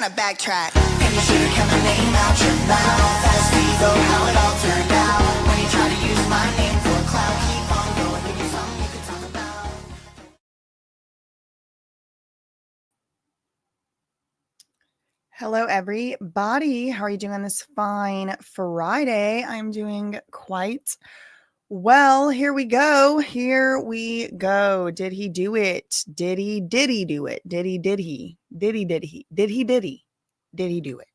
gotta backtrack. And you should've kept my name out your mouth. That's Vivo, how it all turned out. When you try to use my name for clout, keep on going, give me something you can talk about. Hello, everybody. How are you doing on this fine Friday? I'm doing quite well. Here we go. Here we go. Did he do it? Did he do it? Did he do it?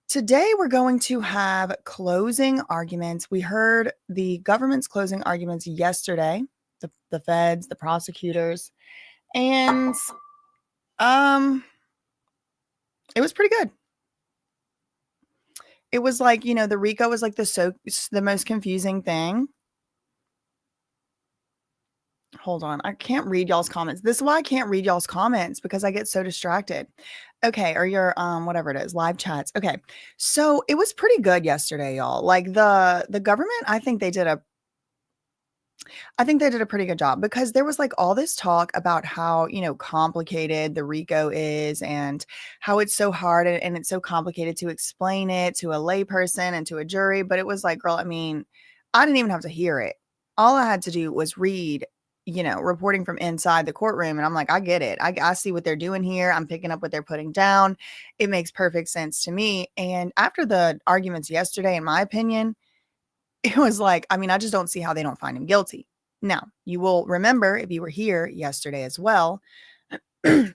Today, we're going to have closing arguments. We heard the government's closing arguments yesterday, the feds, the prosecutors, and it was pretty good. It was like, the RICO was like the most confusing thing. Hold on. I can't read y'all's comments. This is why I can't read y'all's comments, because I get so distracted. Okay. Or your, whatever it is, live chats. Okay. So it was pretty good yesterday, y'all. Like the government, I think they did a pretty good job, because there was like all this talk about how, complicated the RICO is and how it's so hard and it's so complicated to explain it to a layperson and to a jury. But it was like, girl, I mean, I didn't even have to hear it. All I had to do was read, reporting from inside the courtroom. And I'm like, I get it. I see what they're doing here. I'm picking up what they're putting down. It makes perfect sense to me. And after the arguments yesterday, in my opinion, it was like, I mean, I just don't see how they don't find him guilty. Now, you will remember, if you were here yesterday as well, that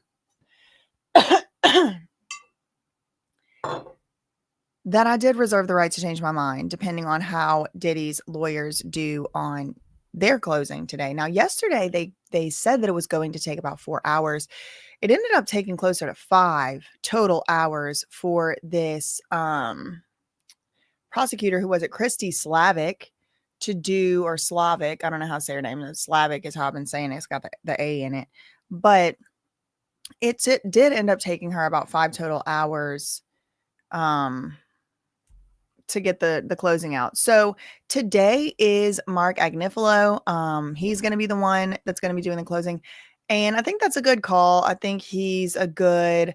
I did reserve the right to change my mind depending on how Diddy's lawyers do on their closing today. Now, yesterday, they said that it was going to take about 4 hours. It ended up taking closer to 5 total hours for this prosecutor, who was it, Christy Slavic, to do, or Slavic, I don't know how to say her name. Slavic is how I've been saying it. It's got the A in it. But it did end up taking her about 5 total hours to get the closing out. So today is Mark Agnifilo. He's going to be the one that's going to be doing the closing. And I think that's a good call. I think he's a good,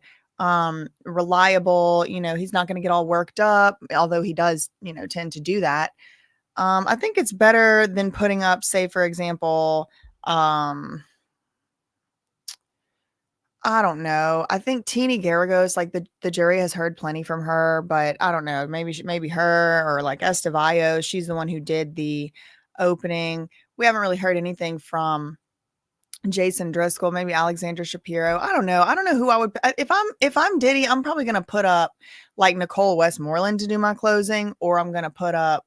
reliable, he's not going to get all worked up, although he does, tend to do that. I think it's better than putting up, say, for example, I don't know. I think Teeny Garagos, like the jury has heard plenty from her, but I don't know. Maybe her, or like Estevallo. She's the one who did the opening. We haven't really heard anything from Jason Driscoll, maybe Alexandra Shapiro. I don't know. I don't know who I would, if I'm Diddy, I'm probably going to put up like Nicole Westmoreland to do my closing, or I'm going to put up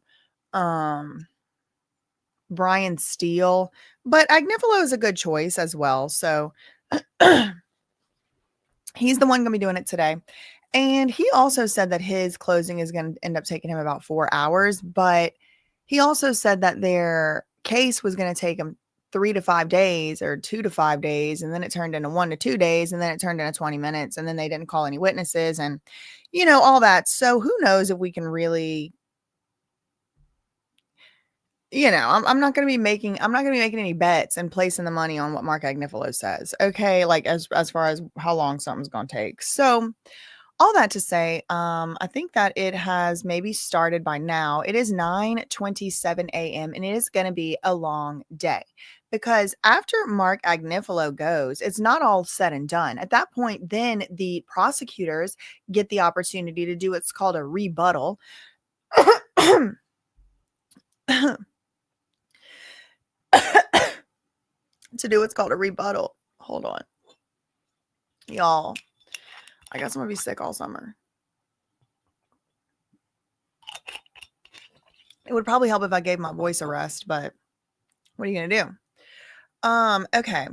Brian Steele, but Agnifilo is a good choice as well. So he's the one going to be doing it today. And he also said that his closing is going to end up taking him about 4 hours, but he also said that their case was going to take him 3 to 5 days, or 2 to 5 days. And then it turned into 1 to 2 days. And then it turned into 20 minutes. And then they didn't call any witnesses and, all that. So who knows if we can really, I'm not going to be making any bets and placing the money on what Mark Agnifilo says. Okay. Like as far as how long something's going to take. So all that to say, I think that it has maybe started by now. It is 9:27 a.m. and it is going to be a long day, because after Mark Agnifilo goes, it's not all said and done. At that point, then the prosecutors get the opportunity to do what's called a rebuttal. To do what's called a rebuttal. Hold on. Y'all, I guess I'm going to be sick all summer. It would probably help if I gave my voice a rest, but what are you going to do? Okay.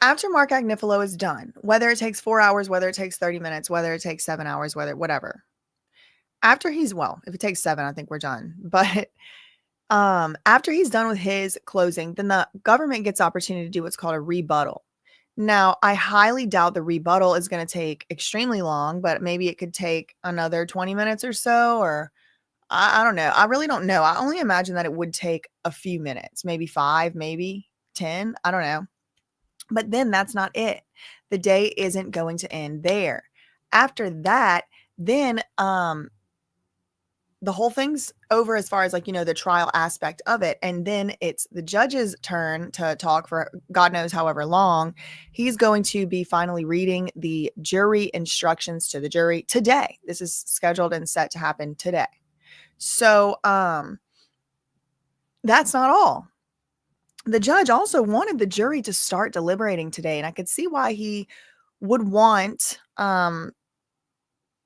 After Mark Agnifilo is done, whether it takes 4 hours, whether it takes 30 minutes, whether it takes 7 hours, whatever. After if it takes 7, I think we're done. But after he's done with his closing, then the government gets opportunity to do what's called a rebuttal. Now, I highly doubt the rebuttal is going to take extremely long, but maybe it could take another 20 minutes or so, or I don't know. I really don't know. I only imagine that it would take a few minutes, maybe 5, maybe 10. I don't know. But then that's not it. The day isn't going to end there. After that, then the whole thing's over as far as like, the trial aspect of it. And then it's the judge's turn to talk for God knows however long. He's going to be finally reading the jury instructions to the jury today. This is scheduled and set to happen today. So that's not all. The judge also wanted the jury to start deliberating today. And I could see why he would want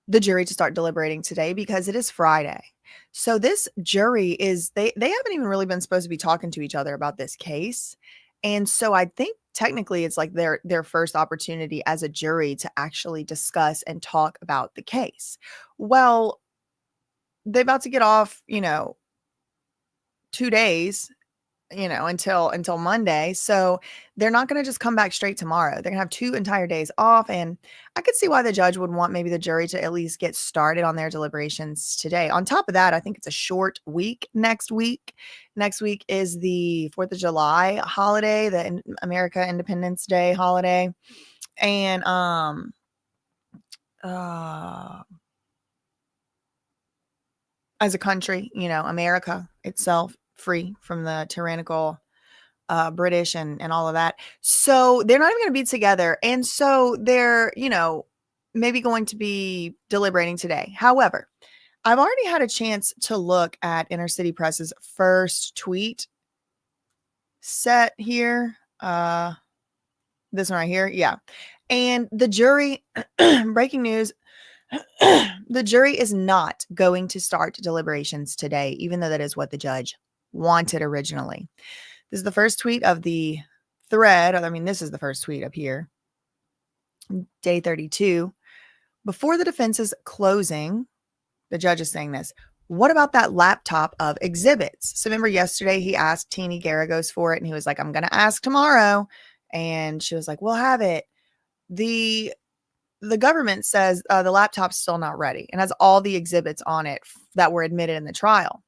the jury to start deliberating today, because it is Friday. So this jury is they haven't even really been supposed to be talking to each other about this case. And so I think technically it's like their first opportunity as a jury to actually discuss and talk about the case. Well, they're about to get off, 2 days, until Monday. So they're not going to just come back straight tomorrow. They're going to have 2 entire days off. And I could see why the judge would want maybe the jury to at least get started on their deliberations today. On top of that, I think it's a short week next week. Next week is the 4th of July holiday, the America Independence Day holiday. And, as a country, America itself, free from the tyrannical British and all of that. So they're not even going to be together. And so they're, maybe going to be deliberating today. However, I've already had a chance to look at Inner City Press's first tweet set here. This one right here. Yeah. And the jury, breaking news, the jury is not going to start deliberations today, even though that is what the judge wanted originally. This is the first tweet of the thread. I mean, this is the first tweet up here. Day 32. Before the defense's closing, the judge is saying this. What about that laptop of exhibits? So remember yesterday he asked Teeny Garagos for it, and he was like, I'm going to ask tomorrow. And she was like, we'll have it. The government says the laptop's still not ready and has all the exhibits on it that were admitted in the trial.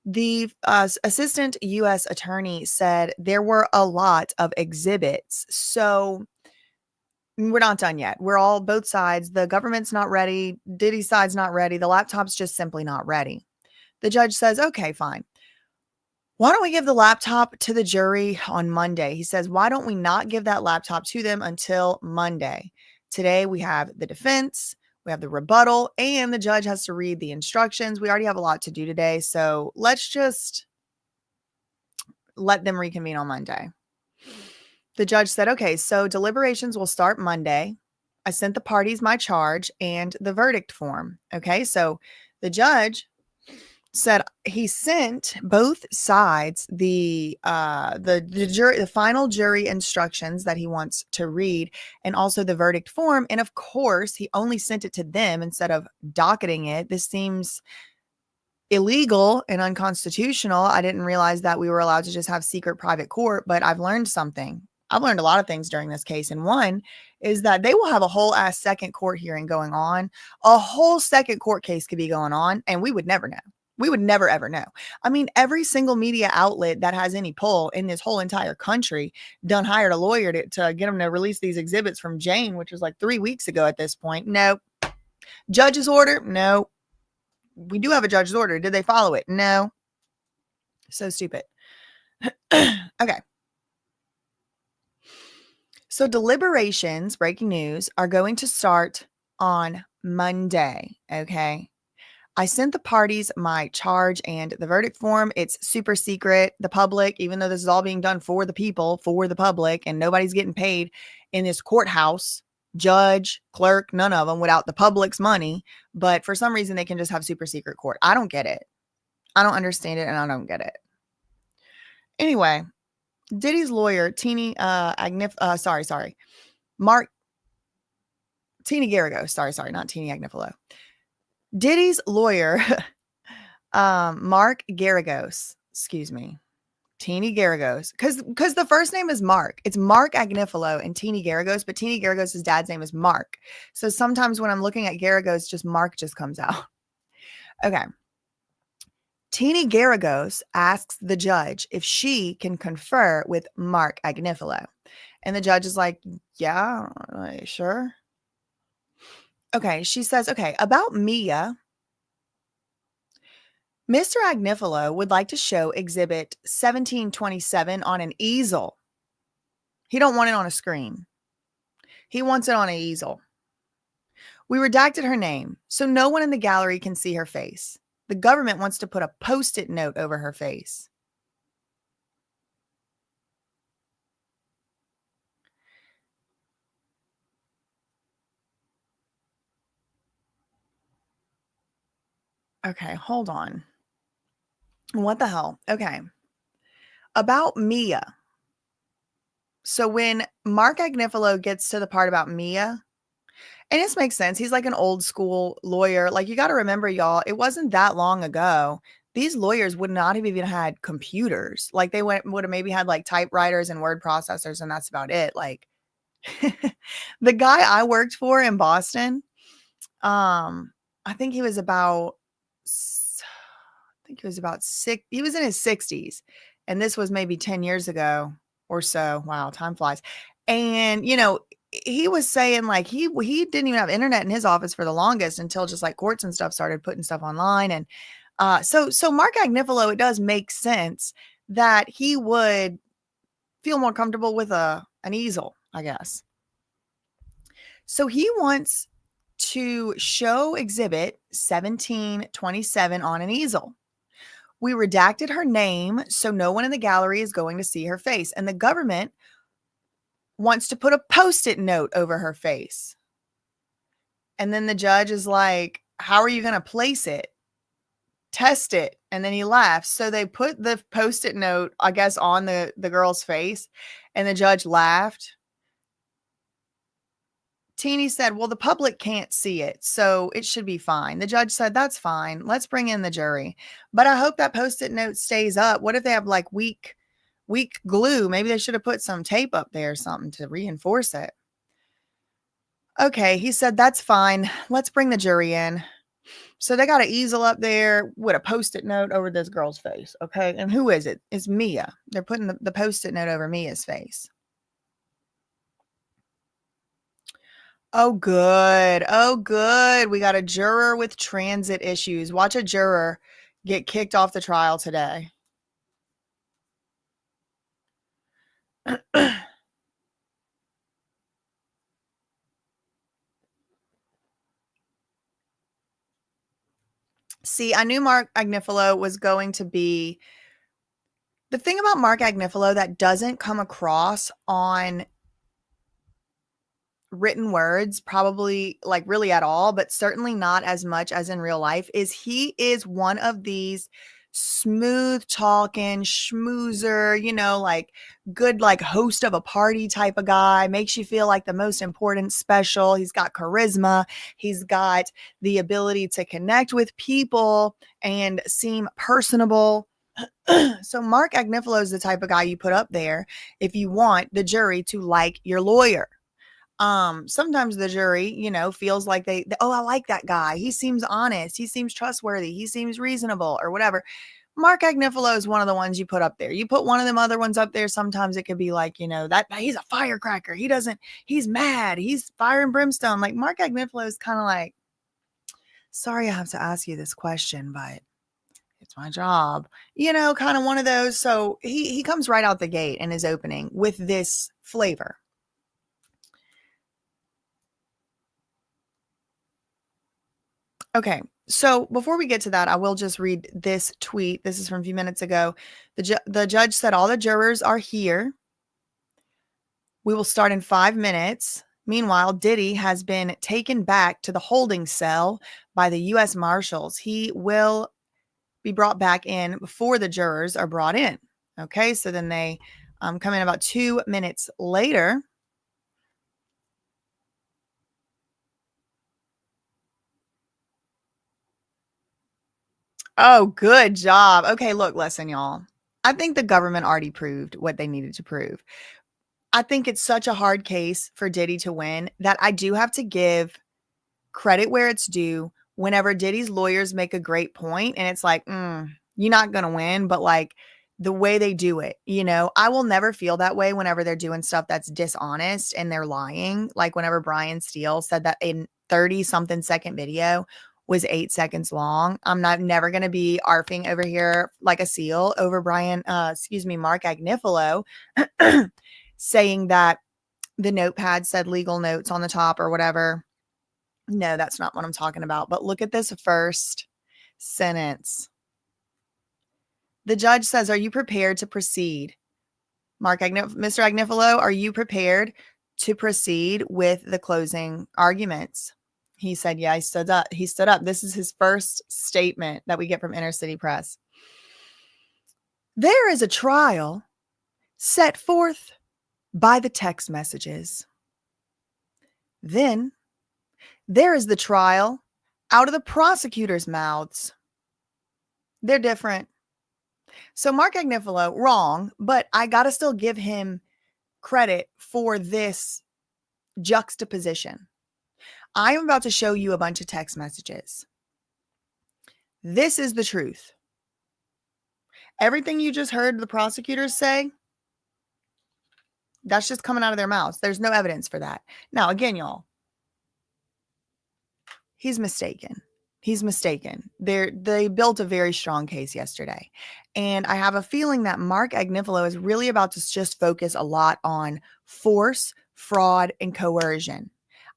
The assistant U.S. attorney said there were a lot of exhibits. So we're not done yet. We're all both sides. The government's not ready. Diddy's side's not ready. The laptop's just simply not ready. The judge says, okay, fine. Why don't we give the laptop to the jury on Monday? He says, why don't we not give that laptop to them until Monday? Today we have the defense, we have the rebuttal, and the judge has to read the instructions. We already have a lot to do today, so let's just let them reconvene on Monday. The judge said, okay, so deliberations will start Monday. I sent the parties my charge and the verdict form. Okay, so the judge said he sent both sides the jury, the final jury instructions that he wants to read, and also the verdict form. And of course, he only sent it to them instead of docketing it. This seems illegal and unconstitutional. I didn't realize that we were allowed to just have secret private court, but I've learned something. I've learned a lot of things during this case. And one is that they will have a whole ass second court hearing going on. A whole second court case could be going on, and we would never know. We would never, ever know. I mean, every single media outlet that has any pull in this whole entire country done hired a lawyer to get them to release these exhibits from Jane, which was like 3 weeks ago at this point. No. Judge's order? No. We do have a judge's order. Did they follow it? No. So stupid. Okay. So deliberations, breaking news, are going to start on Monday. Okay. I sent the parties my charge and the verdict form. It's super secret. The public, even though this is all being done for the people, for the public, and nobody's getting paid in this courthouse, judge, clerk, none of them, without the public's money. But for some reason, they can just have super secret court. I don't get it. I don't understand it, and I don't get it. Anyway, Diddy's lawyer, Teeny Mark Teeny Garagos. Sorry, not Teeny Agnifilo. Diddy's lawyer, Mark Garagos, excuse me, Teeny Garagos, because the first name is Mark. It's Mark Agnifilo and Teeny Garagos, but Teeny Garagos' dad's name is Mark. So sometimes when I'm looking at Garagos, just Mark just comes out. Okay. Teeny Garagos asks the judge if she can confer with Mark Agnifilo. And the judge is like, yeah, sure. Okay, she says, okay, about Mia, Mr. Agnifilo would like to show exhibit 1727 on an easel. He don't want it on a screen. He wants it on an easel. We redacted her name, so no one in the gallery can see her face. The government wants to put a post-it note over her face. Okay, hold on. What the hell? Okay. About Mia. So when Mark Agnifilo gets to the part about Mia, and this makes sense. He's like an old school lawyer. Like, you got to remember, y'all, it wasn't that long ago. These lawyers would not have even had computers. Like, they would have maybe had like typewriters and word processors, and that's about it. Like, the guy I worked for in Boston, I think he was about, six. He was in his 60s, and this was maybe 10 years ago or so. Wow, time flies. And he was saying like he didn't even have internet in his office for the longest until just like courts and stuff started putting stuff online. And so Mark Agnifilo, it does make sense that he would feel more comfortable with an easel, I guess. So he wants to show exhibit 1727 on an easel. We redacted her name, so no one in the gallery is going to see her face. And the government wants to put a post-it note over her face. And then the judge is like, how are you going to place it? Test it. And then he laughs. So they put the post-it note, I guess, on the girl's face. And the judge laughed. Teeny said, well, the public can't see it, so it should be fine. The judge said, that's fine. Let's bring in the jury. But I hope that post-it note stays up. What if they have like weak glue? Maybe they should have put some tape up there or something to reinforce it. Okay, he said, that's fine. Let's bring the jury in. So they got an easel up there with a post-it note over this girl's face. Okay, and who is it? It's Mia. They're putting the post-it note over Mia's face. Oh, good. Oh, good. We got a juror with transit issues. Watch a juror get kicked off the trial today. See, I knew Mark Agnifilo was going to be the thing about Mark Agnifilo that doesn't come across on written words, probably like really at all, but certainly not as much as in real life, is he is one of these smooth talking schmoozer, like good, like host of a party type of guy, makes you feel like the most important special. He's got charisma. He's got the ability to connect with people and seem personable. So Mark Agnifilo is the type of guy you put up there if you want the jury to like your lawyer. Sometimes the jury, feels like oh, I like that guy. He seems honest. He seems trustworthy. He seems reasonable or whatever. Mark Agnifilo is one of the ones you put up there. You put one of them other ones up there. Sometimes it could be like, that he's a firecracker. He's mad. He's fire and brimstone. Like Mark Agnifilo is kind of like, sorry, I have to ask you this question, but it's my job, kind of one of those. So he comes right out the gate in his opening with this flavor. Okay, so before we get to that, I will just read this tweet. This is from a few minutes ago. The judge said all the jurors are here. We will start in 5 minutes. Meanwhile, Diddy has been taken back to the holding cell by the U.S. Marshals. He will be brought back in before the jurors are brought in. Okay, so then they come in about 2 minutes later. Oh, good job. Okay, look, listen, y'all. I think the government already proved what they needed to prove. I think it's such a hard case for Diddy to win that I do have to give credit where it's due whenever Diddy's lawyers make a great point and it's like, you're not going to win, but like the way they do it. I will never feel that way whenever they're doing stuff that's dishonest and they're lying. Like whenever Brian Steele said that a 30 something second video was 8 seconds long. I'm never going to be arfing over here like a seal over Mark Agnifilo saying that the notepad said legal notes on the top or whatever. No, that's not what I'm talking about. But look at this first sentence. The judge says, "Are you prepared to proceed?" Mr. Agnifilo, are you prepared to proceed with the closing arguments? He said, yeah, he stood up. This is his first statement that we get from Inner City Press. There is a trial set forth by the text messages. Then there is the trial out of the prosecutor's mouths. They're different. So Mark Agnifilo, wrong, but I got to still give him credit for this juxtaposition. I am about to show you a bunch of text messages. This is the truth. Everything you just heard the prosecutors say, that's just coming out of their mouths. There's no evidence for that. Now, again, y'all, he's mistaken. He's mistaken. They built a very strong case yesterday. And I have a feeling that Mark Agnifilo is really about to just focus a lot on force, fraud, and coercion.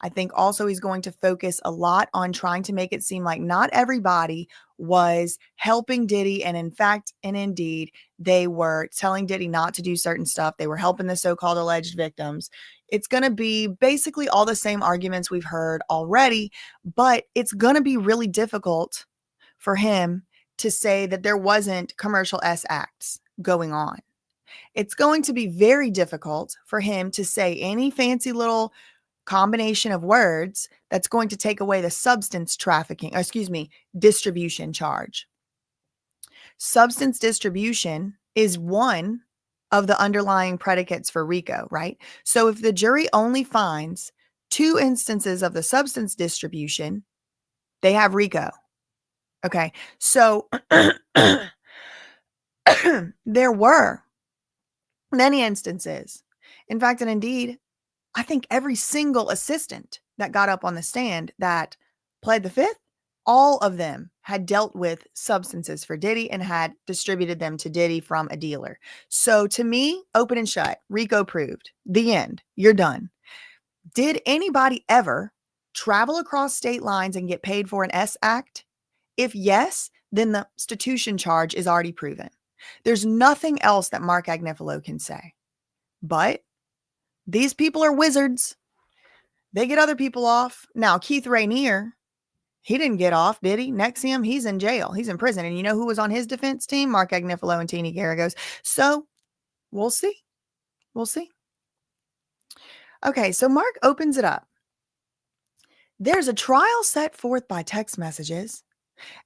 I think also he's going to focus a lot on trying to make it seem like not everybody was helping Diddy. And in fact, and indeed, they were telling Diddy not to do certain stuff. They were helping the so-called alleged victims. It's going to be basically all the same arguments we've heard already, but it's going to be really difficult for him to say that there wasn't commercial S acts going on. It's going to be very difficult for him to say any fancy little combination of words that's going to take away the distribution charge. Substance distribution is one of the underlying predicates for RICO, right? So if the jury only finds 2 instances of the substance distribution, they have RICO. Okay. So there were many instances. In fact, and indeed, I think every single assistant that got up on the stand that pled the fifth, all of them had dealt with substances for Diddy and had distributed them to Diddy from a dealer. So to me, open and shut, RICO proved. The end. You're done. Did anybody ever travel across state lines and get paid for an S act? If yes, then the substitution charge is already proven. There's nothing else that Mark Agnifilo can say. But these people are wizards. They get other people off. Now, Keith Rainier, he didn't get off, did he? NXIVM, he's in jail. He's in prison. And you know who was on his defense team? Mark Agnifilo and Teeny Garagos. So we'll see. We'll see. Okay, so Mark opens it up. There's a trial set forth by text messages.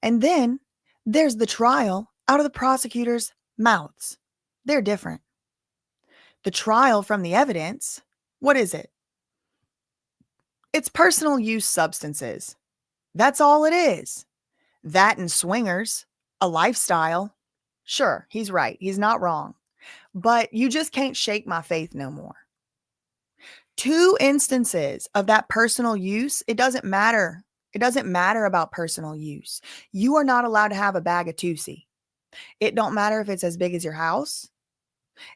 And then there's the trial out of the prosecutor's mouths. They're different. The trial from the evidence, what is it? It's personal use substances. That's all it is. That and swingers, a lifestyle. Sure, he's right. He's not wrong. But you just can't shake my faith no more. 2 instances of that personal use, it doesn't matter. It doesn't matter about personal use. You are not allowed to have a bag of Tusi. It don't matter if it's as big as your house.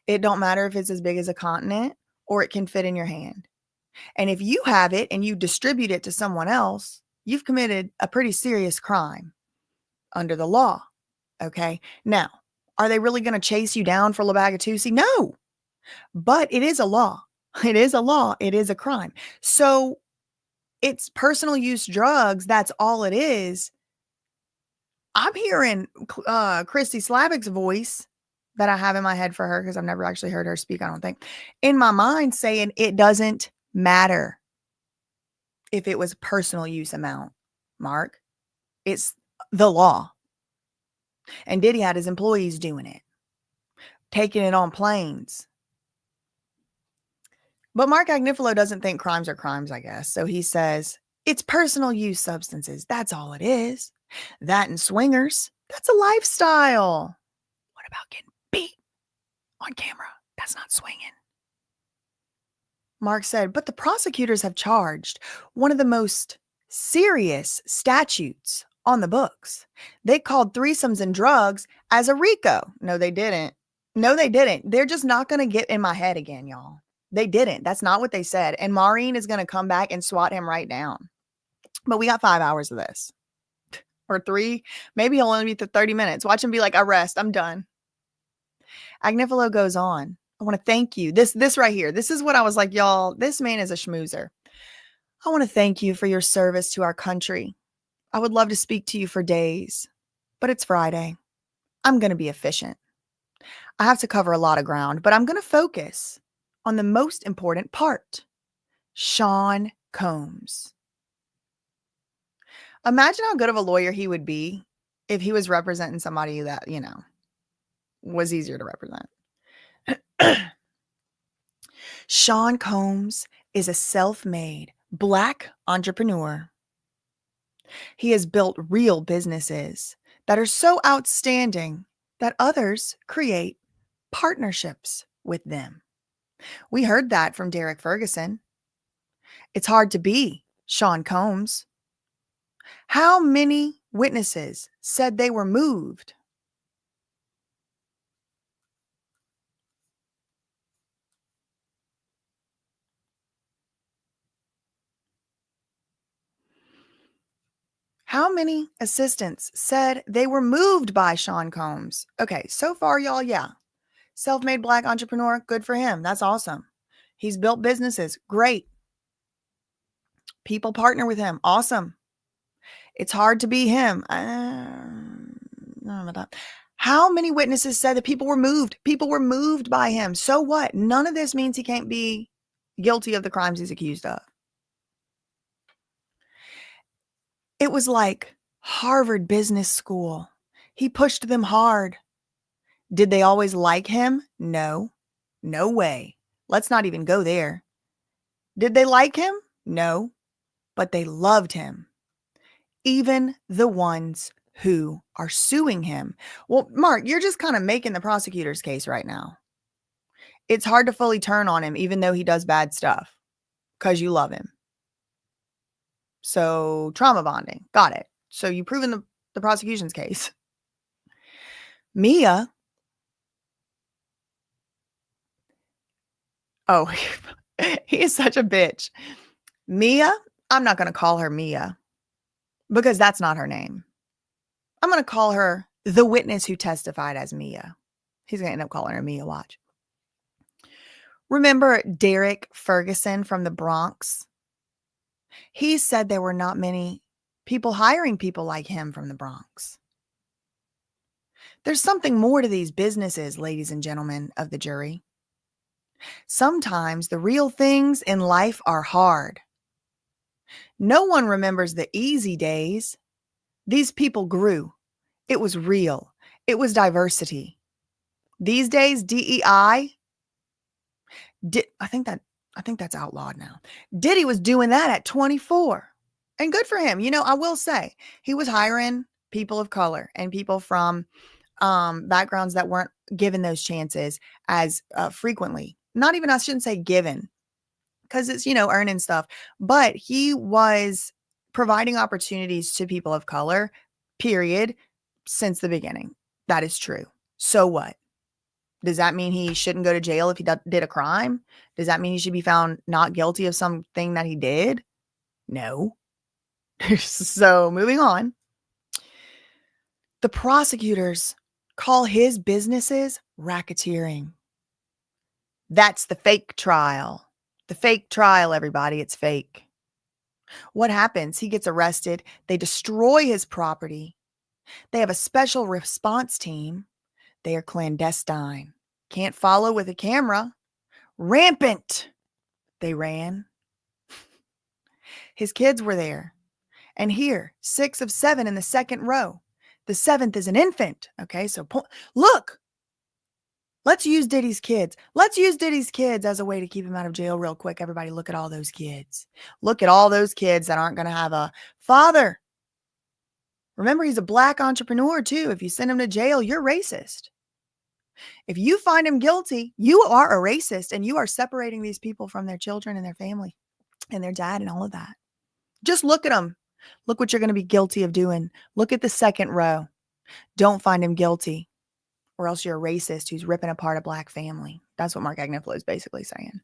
It don't matter if it's as big as a continent or it can fit in your hand. And if you have it and you distribute it to someone else, you've committed a pretty serious crime under the law. Okay. Now, are they really going to chase you down for a bag of Tusi? No, but it is a law. It is a law. It is a crime. So it's personal use drugs. That's all it is. I'm hearing Christy Slavick's voice that I have in my head for her because I've never actually heard her speak, I don't think, in my mind saying it doesn't matter if it was personal use amount, Mark. It's the law. And Diddy had his employees doing it, taking it on planes. But Mark Agnifilo doesn't think crimes are crimes, I guess. So he says, it's personal use substances. That's all it is. That and swingers, that's a lifestyle. What about getting Beat on camera. That's not swinging. Mark said, but the prosecutors have charged one of the most serious statutes on the books. They called threesomes and drugs as a RICO. No, they didn't. No, they didn't. They're just not going to get in my head again, y'all. They didn't. That's not what they said. And Maureen is going to come back and swat him right down. But we got 5 hours of this. Or 3. Maybe he'll only be 30 minutes. Watch him be like, arrest. I'm done. Agnifilo goes on. I want to thank you. This right here. This is what I was like, y'all, this man is a schmoozer. I want to thank you for your service to our country. I would love to speak to you for days, but it's Friday. I'm going to be efficient. I have to cover a lot of ground, but I'm going to focus on the most important part. Sean Combs. Imagine how good of a lawyer he would be if he was representing somebody that, was easier to represent. Sean Combs is a self-made Black entrepreneur. He has built real businesses that are so outstanding that others create partnerships with them. We heard that from Derek Ferguson. It's hard to be Sean Combs. How many witnesses said they were moved? How many assistants said they were moved by Sean Combs? Okay, so far, y'all, yeah. Self-made Black entrepreneur, good for him. That's awesome. He's built businesses, great. People partner with him, awesome. It's hard to be him. How many witnesses said that people were moved? People were moved by him. So what? None of this means he can't be guilty of the crimes he's accused of. It was like Harvard Business School. He pushed them hard. Did they always like him? No. No way. Let's not even go there. Did they like him? No. But they loved him. Even the ones who are suing him. Well, Mark, you're just kind of making the prosecutor's case right now. It's hard to fully turn on him, even though he does bad stuff, because you love him. So trauma bonding. Got it. So you've proven the prosecution's case. Mia. Oh, he is such a bitch. Mia, I'm not going to call her Mia because that's not her name. I'm going to call her the witness who testified as Mia. He's going to end up calling her Mia, watch. Remember Derek Ferguson from the Bronx? He said there were not many people hiring people like him from the Bronx. There's something more to these businesses, ladies and gentlemen of the jury. Sometimes the real things in life are hard. No one remembers the easy days. These people grew. It was real. It was diversity. These days, DEI, I think that's outlawed now. Diddy was doing that at 24. And good for him. I will say he was hiring people of color and people from backgrounds that weren't given those chances as frequently. Not even, I shouldn't say given, because it's, earning stuff. But he was providing opportunities to people of color, period, since the beginning. That is true. So what? Does that mean he shouldn't go to jail if he did a crime? Does that mean he should be found not guilty of something that he did? No. So moving on. The prosecutors call his businesses racketeering. That's the fake trial. The fake trial, everybody. It's fake. What happens? He gets arrested. They destroy his property. They have a special response team. They are clandestine. Can't follow with a camera. Rampant. They ran. His kids were there. And here, 6 of 7 in the second row. The 7th is an infant. Okay, so look. Let's use Diddy's kids. Let's use Diddy's kids as a way to keep him out of jail real quick. Everybody, look at all those kids. Look at all those kids that aren't going to have a father. Remember, he's a Black entrepreneur too. If you send him to jail, you're racist. If you find him guilty, you are a racist and you are separating these people from their children and their family and their dad and all of that. Just look at them. Look what you're going to be guilty of doing. Look at the second row. Don't find him guilty, or else you're a racist who's ripping apart a black family. That's what Mark Agnifilo is basically saying.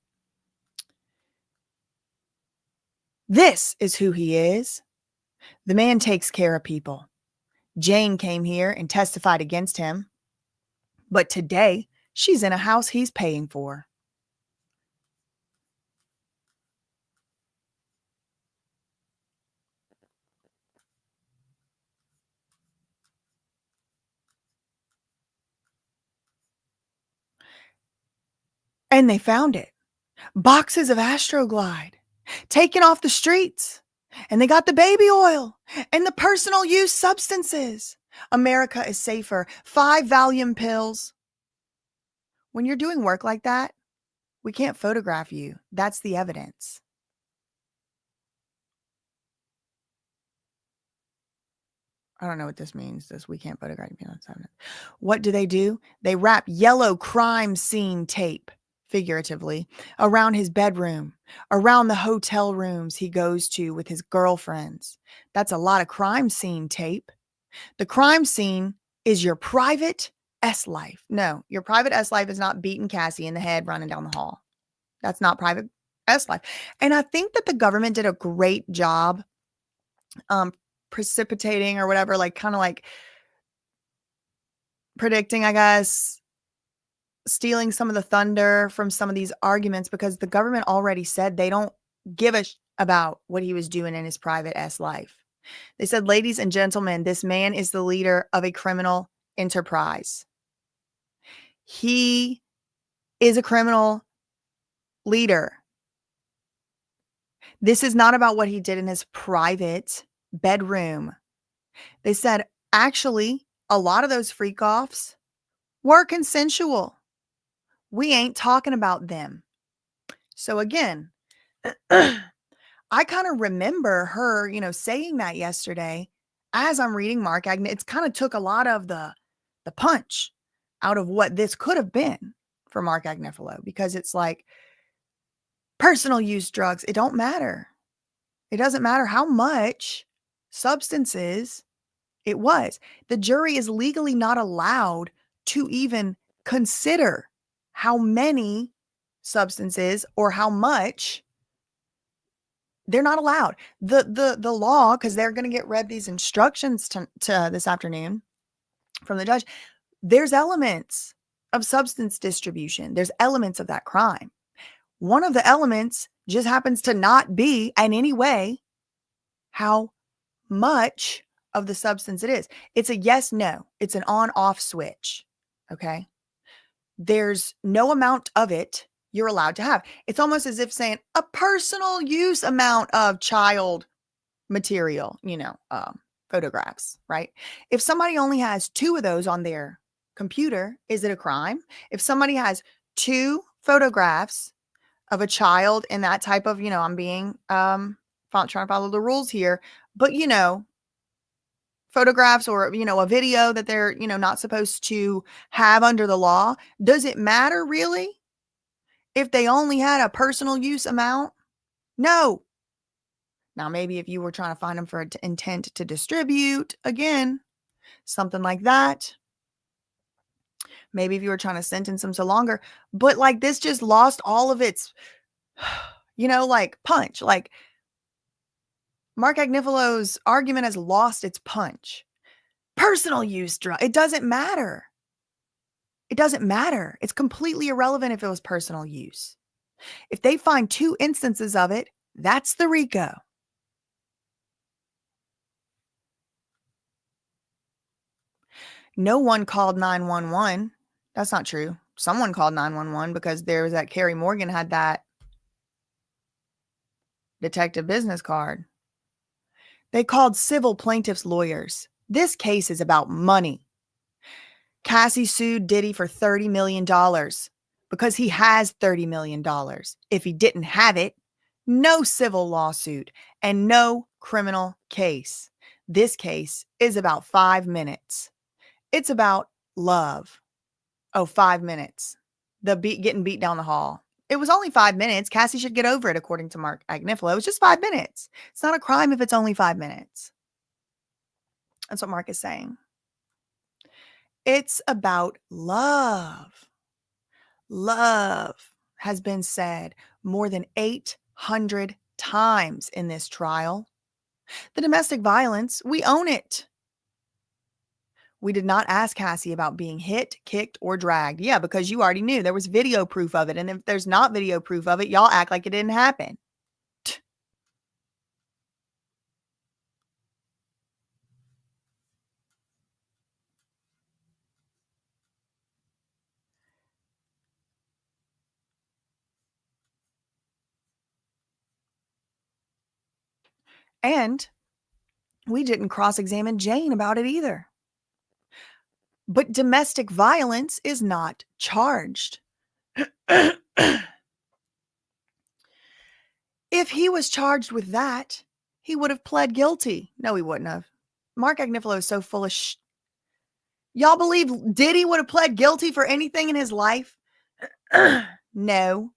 This is who he is. The man takes care of people. Jane came here and testified against him. But today, she's in a house he's paying for. And they found it. Boxes of Astroglide taken off the streets. And they got the baby oil and the personal use substances. America is safer. 5 Valium pills. When you're doing work like that, we can't photograph you. That's the evidence. I don't know what this means. We can't photograph you. That's evidence. What do? They wrap yellow crime scene tape, figuratively, around his bedroom, around the hotel rooms he goes to with his girlfriends. That's a lot of crime scene tape. The crime scene is your private S life. No, your private S life is not beating Cassie in the head running down the hall. That's not private S life. And I think that the government did a great job precipitating or whatever, like kind of like predicting, I guess, stealing some of the thunder from some of these arguments, because the government already said they don't give a about what he was doing in his private S life. They said, ladies and gentlemen, this man is the leader of a criminal enterprise. He is a criminal leader. This is not about what he did in his private bedroom. They said, actually, a lot of those freak-offs were consensual. We ain't talking about them. So again, I kind of remember her, saying that yesterday as I'm reading Mark Agnifilo. It's kind of took a lot of the punch out of what this could have been for Mark Agnifilo, because it's like personal use drugs. It don't matter. It doesn't matter how much substances it was. The jury is legally not allowed to even consider how many substances or how much. They're not allowed. The law, because they're going to get read these instructions to this afternoon from the judge. There's elements of substance distribution. There's elements of that crime. One of the elements just happens to not be in any way how much of the substance it is. It's a yes, no. It's an on-off switch. Okay. There's no amount of it you're allowed to have. It's almost as if saying a personal use amount of child material, photographs, right? If somebody only has 2 of those on their computer, is it a crime? If somebody has 2 photographs of a child in that type of, I'm being, trying to follow the rules here, but, photographs or, a video that they're, not supposed to have under the law, does it matter really if they only had a personal use amount? No. Now, maybe if you were trying to find them for intent to distribute, again, something like that. Maybe if you were trying to sentence them so longer, but like this just lost all of its, punch. Like Mark Agnifilo's argument has lost its punch. Personal use drug. It doesn't matter. It doesn't matter. It's completely irrelevant if it was personal use. If they find 2 instances of it, that's the RICO. No one called 911. That's not true. Someone called 911 because there was that Carrie Morgan had that detective business card. They called civil plaintiffs' lawyers. This case is about money. Cassie sued Diddy for $30 million because he has $30 million. If he didn't have it, no civil lawsuit and no criminal case. This case is about 5 minutes. It's about love. Oh, 5 minutes. Getting beat down the hall. It was only 5 minutes. Cassie should get over it, according to Mark Agnifilo. It was just 5 minutes. It's not a crime if it's only 5 minutes. That's what Mark is saying. It's about love. Love has been said more than 800 times in this trial. The domestic violence, we own it. We did not ask Cassie about being hit, kicked, or dragged. Yeah, because you already knew there was video proof of it. And if there's not video proof of it, y'all act like it didn't happen. And we didn't cross-examine Jane about it either. But domestic violence is not charged. If he was charged with that, he would have pled guilty. No, he wouldn't have. Mark Agnifilo is so full of Y'all believe Diddy would have pled guilty for anything in his life? No.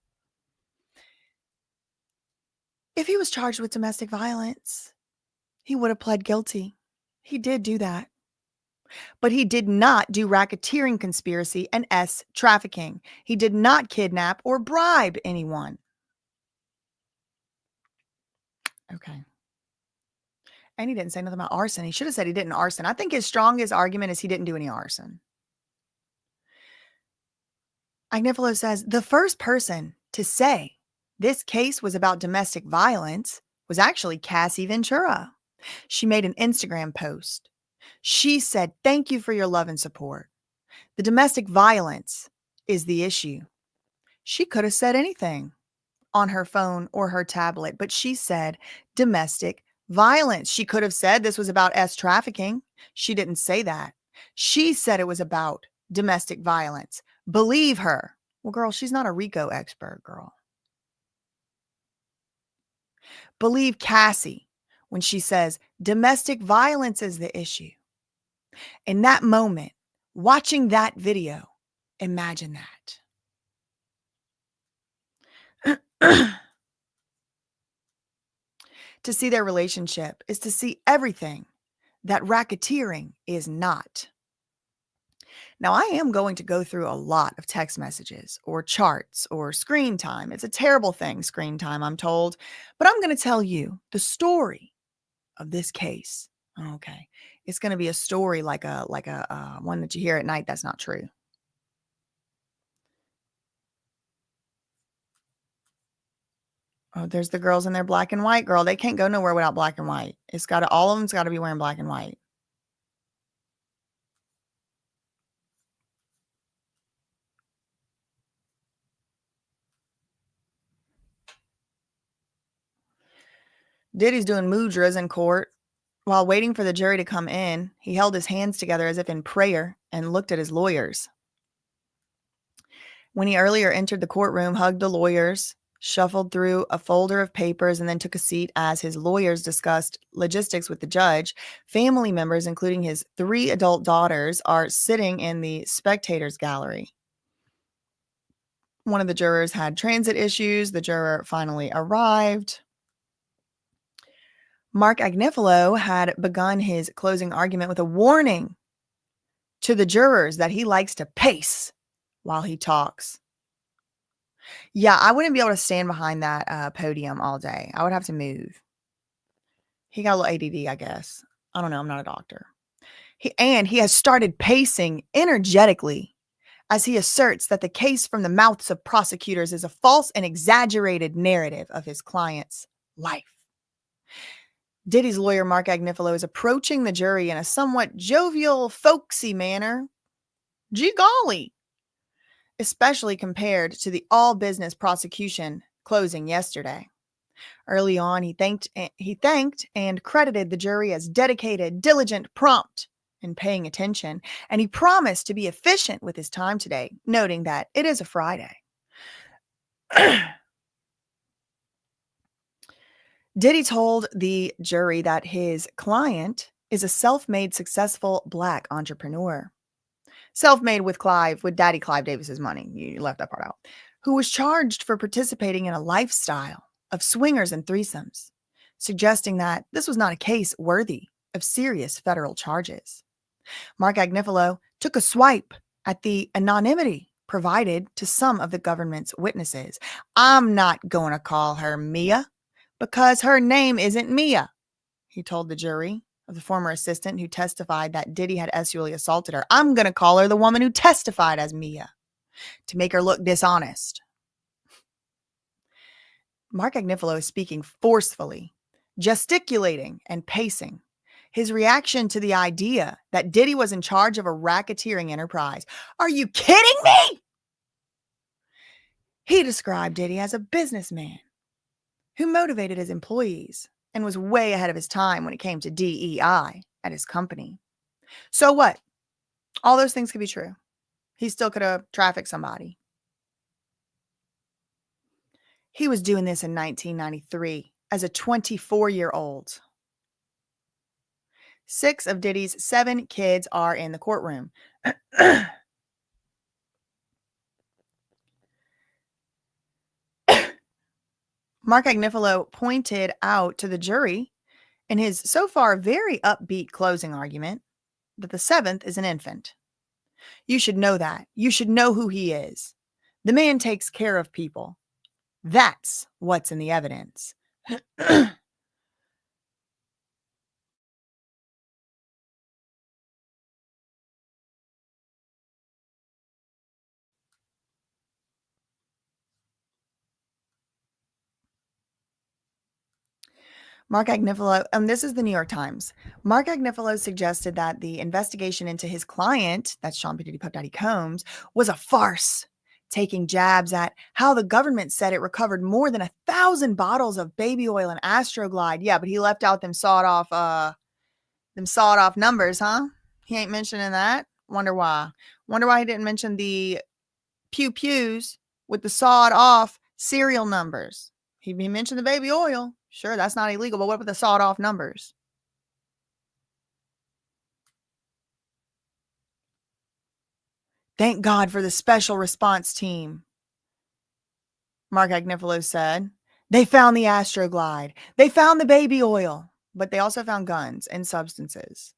If he was charged with domestic violence, he would have pled guilty. He did do that. But he did not do racketeering conspiracy and trafficking. He did not kidnap or bribe anyone. Okay. And he didn't say nothing about arson. He should have said he didn't arson. I think his strongest argument is he didn't do any arson. Agnifilo says the first person to say this case was about domestic violence was actually Cassie Ventura. She made an Instagram post. She said, "Thank you for your love and support. The domestic violence is the issue." She could have said anything on her phone or her tablet, but she said domestic violence. She could have said this was about trafficking. She didn't say that. She said it was about domestic violence. Believe her. Well, girl, she's not a RICO expert, girl. Believe Cassie when she says domestic violence is the issue. In that moment, watching that video, imagine that. To see their relationship is to see everything that racketeering is not. Now, I am going to go through a lot of text messages or charts or screen time. It's a terrible thing, screen time, I'm told. But I'm going to tell you the story of this case. Okay. It's going to be a story like a one that you hear at night that's not true. Oh, there's the girls in their black and white, girl. They can't go nowhere without black and white. All of them's got to be wearing black and white. Diddy's doing mudras in court. While waiting for the jury to come in, he held his hands together as if in prayer and looked at his lawyers. When he earlier entered the courtroom, hugged the lawyers, shuffled through a folder of papers, and then took a seat as his lawyers discussed logistics with the judge, family members, including his 3 adult daughters, are sitting in the spectators gallery. One of the jurors had transit issues. The juror finally arrived. Mark Agnifilo had begun his closing argument with a warning to the jurors that he likes to pace while he talks. Yeah, I wouldn't be able to stand behind that podium all day. I would have to move. He got a little ADD, I guess. I don't know. I'm not a doctor. He has started pacing energetically as he asserts that the case from the mouths of prosecutors is a false and exaggerated narrative of his client's life. Diddy's lawyer, Mark Agnifilo, is approaching the jury in a somewhat jovial, folksy manner. Gee golly. Especially compared to the all-business prosecution closing yesterday. Early on, he thanked and credited the jury as dedicated, diligent, prompt, and paying attention, and he promised to be efficient with his time today, noting that it is a Friday. Diddy told the jury that his client is a self-made, successful Black entrepreneur. Self-made with Daddy Clive Davis's money. You left that part out. Who was charged for participating in a lifestyle of swingers and threesomes, suggesting that this was not a case worthy of serious federal charges. Mark Agnifilo took a swipe at the anonymity provided to some of the government's witnesses. I'm not going to call her Mia because her name isn't Mia, he told the jury of the former assistant who testified that Diddy had sexually assaulted her. I'm going to call her the woman who testified as Mia to make her look dishonest. Mark Agnifilo is speaking forcefully, gesticulating and pacing. His reaction to the idea that Diddy was in charge of a racketeering enterprise. Are you kidding me? He described Diddy as a businessman who motivated his employees and was way ahead of his time when it came to DEI at his company. So what? All those things could be true. He still could have trafficked somebody. He was doing this in 1993 as a 24-year-old. 6 of Diddy's 7 kids are in the courtroom. Mark Agnifilo pointed out to the jury in his so far very upbeat closing argument that the 7th is an infant. You should know that. You should know who he is. The man takes care of people. That's what's in the evidence. Mark Agnifilo, this is the New York Times. Mark Agnifilo suggested that the investigation into his client, that's Sean P. Diddy Puff Daddy Combs, was a farce, taking jabs at how the government said it recovered more than 1,000 bottles of baby oil and Astroglide. Yeah, but he left out them sawed off numbers, huh? He ain't mentioning that. Wonder why. Wonder why he didn't mention the pews with the sawed off serial numbers. He mentioned the baby oil. Sure, that's not illegal, but what about the sawed off numbers? Thank God for the special response team, Mark Agnifilo said. They found the Astroglide. They found the baby oil, but they also found guns and substances.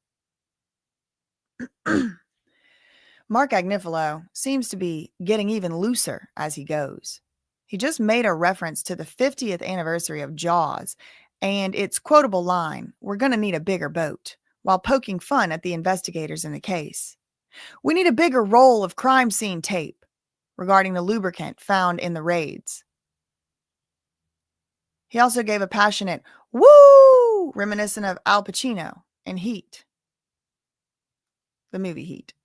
Mark Agnifilo seems to be getting even looser as he goes. He just made a reference to the 50th anniversary of Jaws and its quotable line, "We're going to need a bigger boat," while poking fun at the investigators in the case. We need a bigger roll of crime scene tape regarding the lubricant found in the raids. He also gave a passionate woo, reminiscent of Al Pacino in Heat, the movie Heat.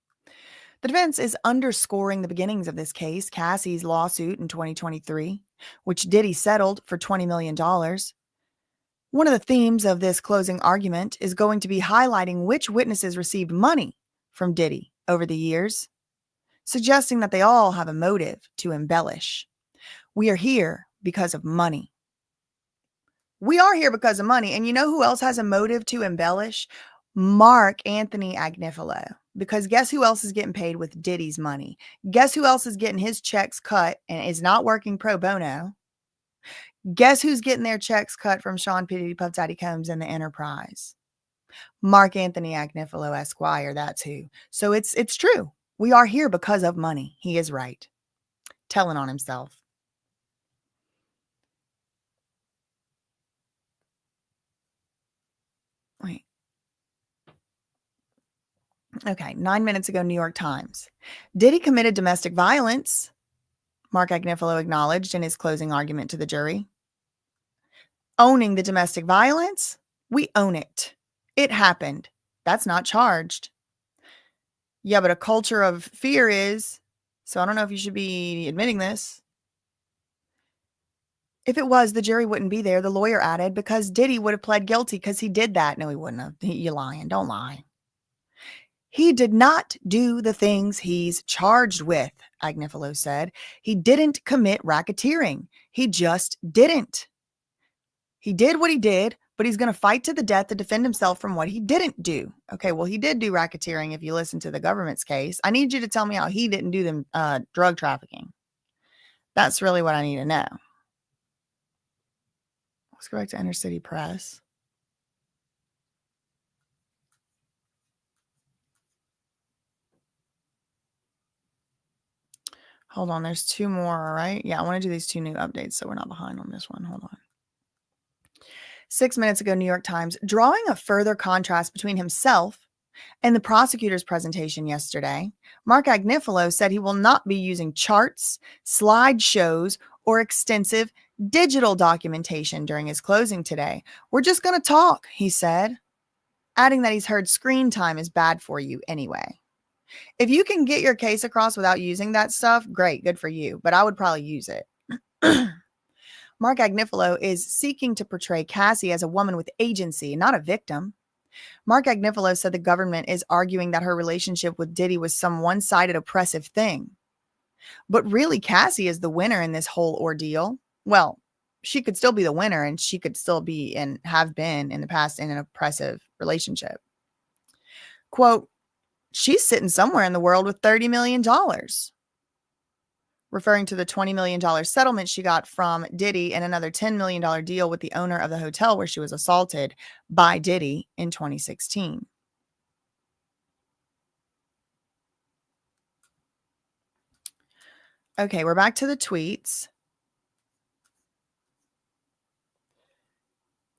The defense is underscoring the beginnings of this case, Cassie's lawsuit in 2023, which Diddy settled for $20 million. One of the themes of this closing argument is going to be highlighting which witnesses received money from Diddy over the years, suggesting that they all have a motive to embellish. We are here because of money. We are here because of money. And you know who else has a motive to embellish? Mark Anthony Agnifilo. Because guess who else is getting paid with Diddy's money? Guess who else is getting his checks cut and is not working pro bono? Guess who's getting their checks cut from Sean P. Diddy Puff Daddy Combs and the enterprise? Mark Anthony Agnifilo Esquire, that's who. So it's true. We are here because of money. He is right. Telling on himself. Wait. Okay, 9 minutes ago, New York Times. Diddy committed domestic violence, Mark Agnifilo acknowledged in his closing argument to the jury. Owning the domestic violence? We own it. It happened. That's not charged. Yeah, but a culture of fear is. So I don't know if you should be admitting this. If it was, the jury wouldn't be there, the lawyer added, because Diddy would have pled guilty because he did that. No, he wouldn't have. You're lying. Don't lie. He did not do the things he's charged with, Agnifilo said. He didn't commit racketeering. He just didn't. He did what he did but he's going to fight to the death to defend himself from what he didn't do. Okay, well, he did do racketeering if you listen to the government's case. I need you to tell me how he didn't do them drug trafficking. That's really what I need to know. Let's go back to Inner City Press. Hold on, there's two more, all right? Yeah, I want to do these two new updates so we're not behind on this one. Hold on. 6 minutes ago, New York Times, drawing a further contrast between himself and the prosecutor's presentation yesterday, Mark Agnifilo said he will not be using charts, slideshows, or extensive digital documentation during his closing today. We're just going to talk, he said, adding that he's heard screen time is bad for you anyway. If you can get your case across without using that stuff, great, good for you, but I would probably use it. Mark Agnifilo is seeking to portray Cassie as a woman with agency, not a victim. Mark Agnifilo said the government is arguing that her relationship with Diddy was some one-sided oppressive thing. But really, Cassie is the winner in this whole ordeal. Well, she could still be the winner, and she could still be and have been in the past in an oppressive relationship. Quote, she's sitting somewhere in the world with $30 million. Referring to the $20 million settlement she got from Diddy and another $10 million deal with the owner of the hotel where she was assaulted by Diddy in 2016. Okay, we're back to the tweets.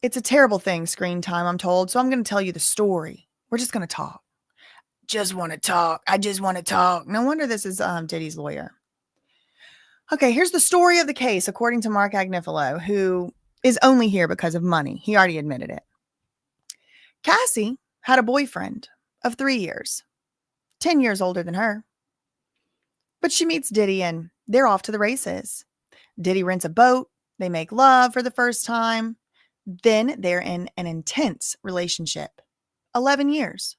It's a terrible thing, screen time, I'm told, so I'm going to tell you the story. We're just going to talk. Just want to talk. I just want to talk. No wonder this is Diddy's lawyer. Okay, here's the story of the case, according to Mark Agnifilo, who is only here because of money. He already admitted it. Cassie had a boyfriend of 3 years, 10 years older than her. But she meets Diddy and they're off to the races. Diddy rents a boat. They make love for the first time. Then they're in an intense relationship. 11 years.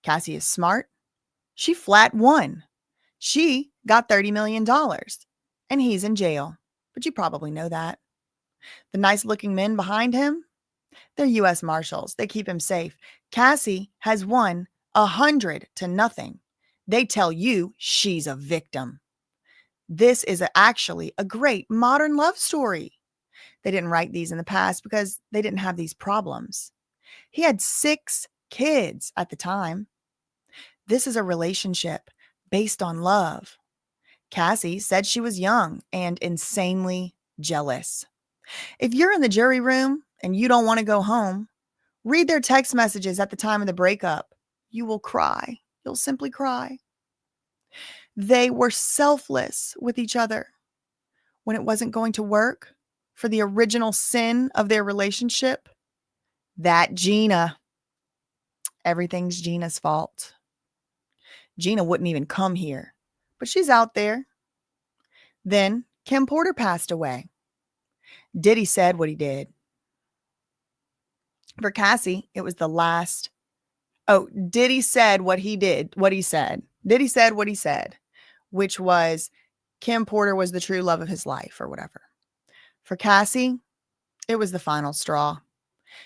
Cassie is smart. She flat won. She got $30 million. And he's in jail. But you probably know that. The nice looking men behind him, they're U.S. Marshals. They keep him safe. Cassie has won 100-0. They tell you she's a victim. This is actually a great modern love story. They didn't write these in the past because they didn't have these problems. He had 6 kids at the time. This is a relationship based on love. Cassie said she was young and insanely jealous. If you're in the jury room and you don't want to go home, read their text messages at the time of the breakup. You will cry. You'll simply cry. They were selfless with each other. When it wasn't going to work for the original sin of their relationship, that Gina, everything's Gina's fault. Gina wouldn't even come here, but she's out there. Then Kim Porter passed away. Diddy said what he did. For Cassie, it was the last. Oh, Diddy said what he did, what he said. Diddy said what he said, which was Kim Porter was the true love of his life or whatever. For Cassie, it was the final straw.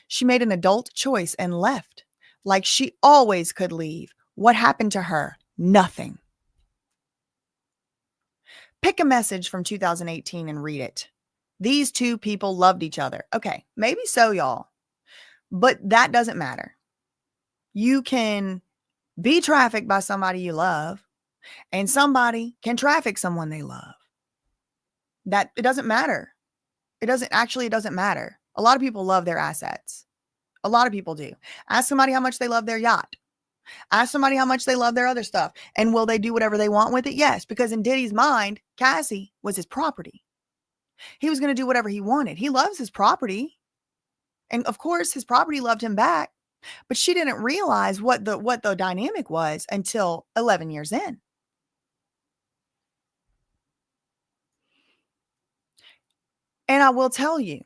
She made an adult choice and left like she always could leave. What happened to her? Nothing. Pick a message from 2018 and read it. These two people loved each other. Okay, maybe so, y'all. But that doesn't matter. You can be trafficked by somebody you love, and somebody can traffic someone they love. That it doesn't matter. It doesn't matter. A lot of people love their assets. A lot of people do. Ask somebody how much they love their yacht. Ask somebody how much they love their other stuff. And will they do whatever they want with it? Yes, because in Diddy's mind, Cassie was his property. He was going to do whatever he wanted. He loves his property. And of course, his property loved him back. But she didn't realize what the dynamic was until 11 years in. And I will tell you,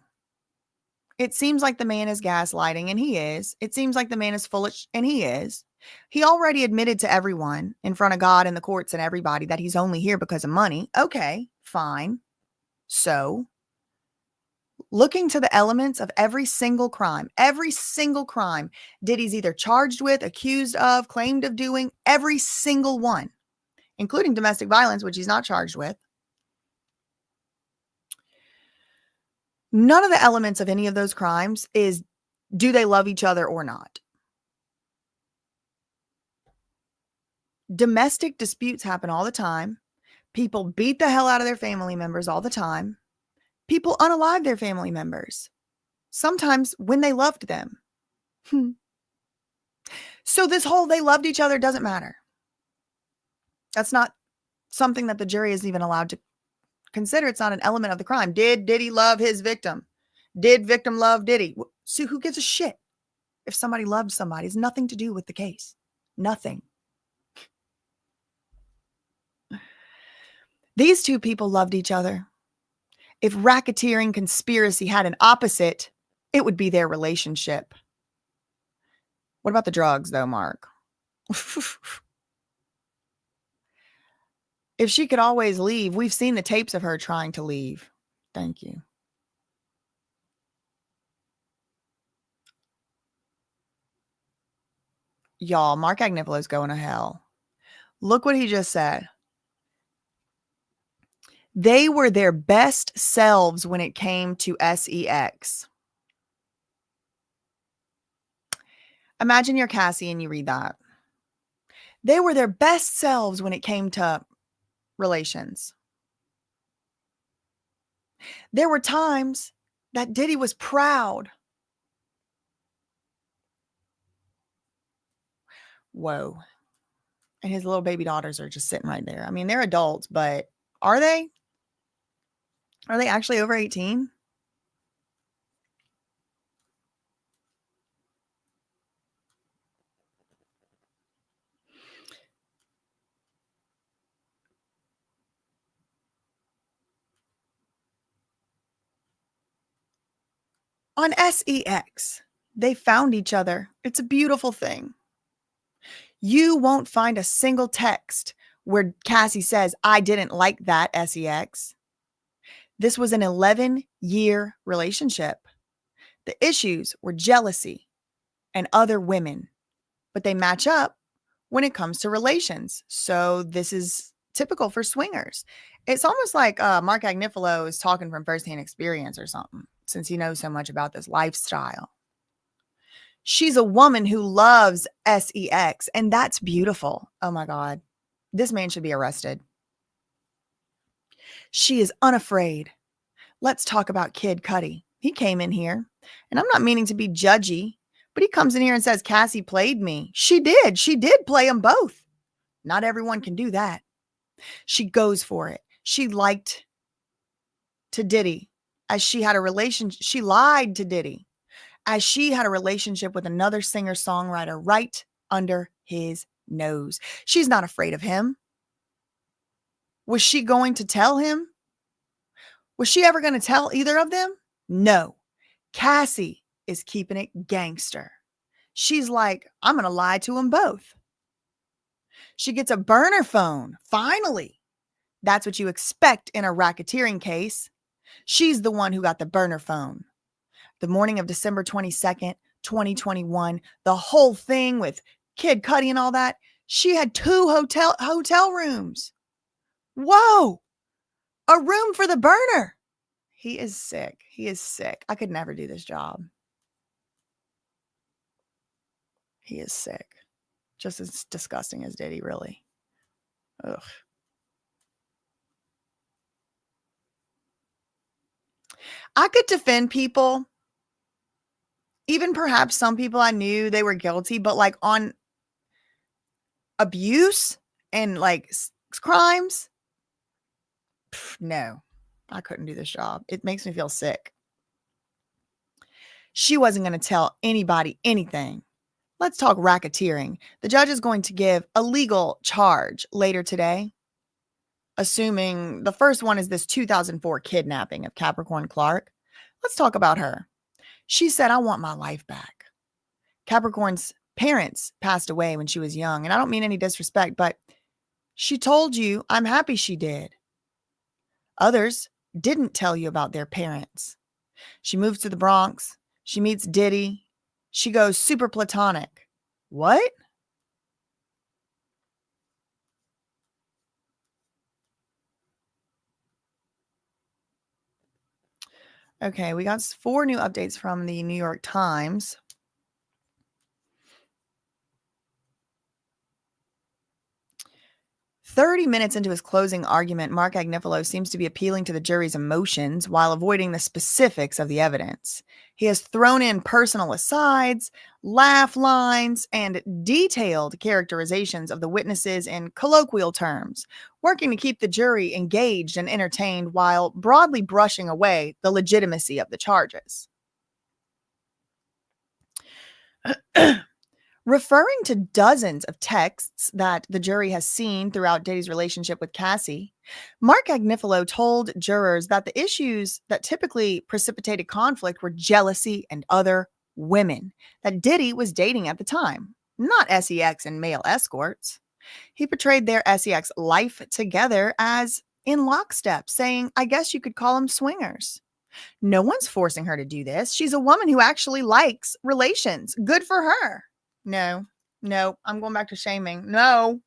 it seems like the man is gaslighting, and he is. It seems like the man is foolish, and he is. He already admitted to everyone in front of God and the courts and everybody that he's only here because of money. Okay, fine. So Looking to the elements of every single crime, Diddy's either charged with, accused of, claimed of doing, every single one, including domestic violence, which he's not charged with. None of the elements of any of those crimes is, do they love each other or not? Domestic disputes happen all the time. People beat the hell out of their family members all the time. People unalive their family members, sometimes when they loved them. So this whole they loved each other doesn't matter. That's not something that the jury is even allowed to consider. It's not an element of the crime. Did Diddy love his victim? Did victim love Diddy? See, who gives a shit if somebody loved somebody? It's nothing to do with the case. Nothing. These two people loved each other. If racketeering conspiracy had an opposite, it would be their relationship. What about the drugs, though, Mark? If she could always leave, we've seen the tapes of her trying to leave. Thank you. Y'all, Mark Agnifilo's going to hell. Look what he just said. They were their best selves when it came to sex. Imagine you're Cassie and you read that. They were their best selves when it came to relations. There were times that Diddy was proud. Whoa. And his little baby daughters are just sitting right there. I mean, they're adults, but are they? Are they actually over 18? On sex, they found each other. It's a beautiful thing. You won't find a single text where Cassie says, I didn't like that sex. This was an 11-year relationship. The issues were jealousy and other women, but they match up when it comes to relations. So this is typical for swingers. It's almost like Mark Agnifilo is talking from firsthand experience or something, since he knows so much about this lifestyle. She's a woman who loves sex, and that's beautiful. Oh my God. This man should be arrested. She is unafraid. Let's talk about Kid Cudi. He came in here, and I'm not meaning to be judgy, but he comes in here and says, Cassie played me. She did. She did play them both. Not everyone can do that. She goes for it. She liked to Diddy as she had a relationship. She lied to Diddy as she had a relationship with another singer-songwriter right under his nose. She's not afraid of him. Was she going to tell him? Was she ever going to tell either of them? No. Cassie is keeping it gangster. She's like, I'm going to lie to them both. She gets a burner phone. Finally. That's what you expect in a racketeering case. She's the one who got the burner phone. The morning of December 22nd, 2021, the whole thing with Kid Cudi and all that, she had 2 hotel rooms. Whoa, a room for the burner. He is sick. He is sick. I could never do this job. He is sick. Just as disgusting as Diddy, really. Ugh. I could defend people, even perhaps some people I knew they were guilty, but like on abuse and like crimes, no, I couldn't do this job. It makes me feel sick. She wasn't going to tell anybody anything. Let's talk racketeering. The judge is going to give a legal charge later today, assuming the first one is this 2004 kidnapping of Capricorn Clark. Let's talk about her. She said, I want my life back. Capricorn's parents passed away when she was young, and I don't mean any disrespect, but she told you, I'm happy she did. Others didn't tell you about their parents. She moves to the Bronx. She meets Diddy. She goes super platonic. What? Okay, we got 4 new updates from the New York Times. 30 minutes into his closing argument, Mark Agnifilo seems to be appealing to the jury's emotions while avoiding the specifics of the evidence. He has thrown in personal asides, laugh lines, and detailed characterizations of the witnesses in colloquial terms, working to keep the jury engaged and entertained while broadly brushing away the legitimacy of the charges. Referring to dozens of texts that the jury has seen throughout Diddy's relationship with Cassie, Mark Agnifilo told jurors that the issues that typically precipitated conflict were jealousy and other women that Diddy was dating at the time, not SEX and male escorts. He portrayed their SEX life together as in lockstep, saying, I guess you could call them swingers. No one's forcing her to do this. She's a woman who actually likes relations. Good for her. No, I'm going back to shaming. No.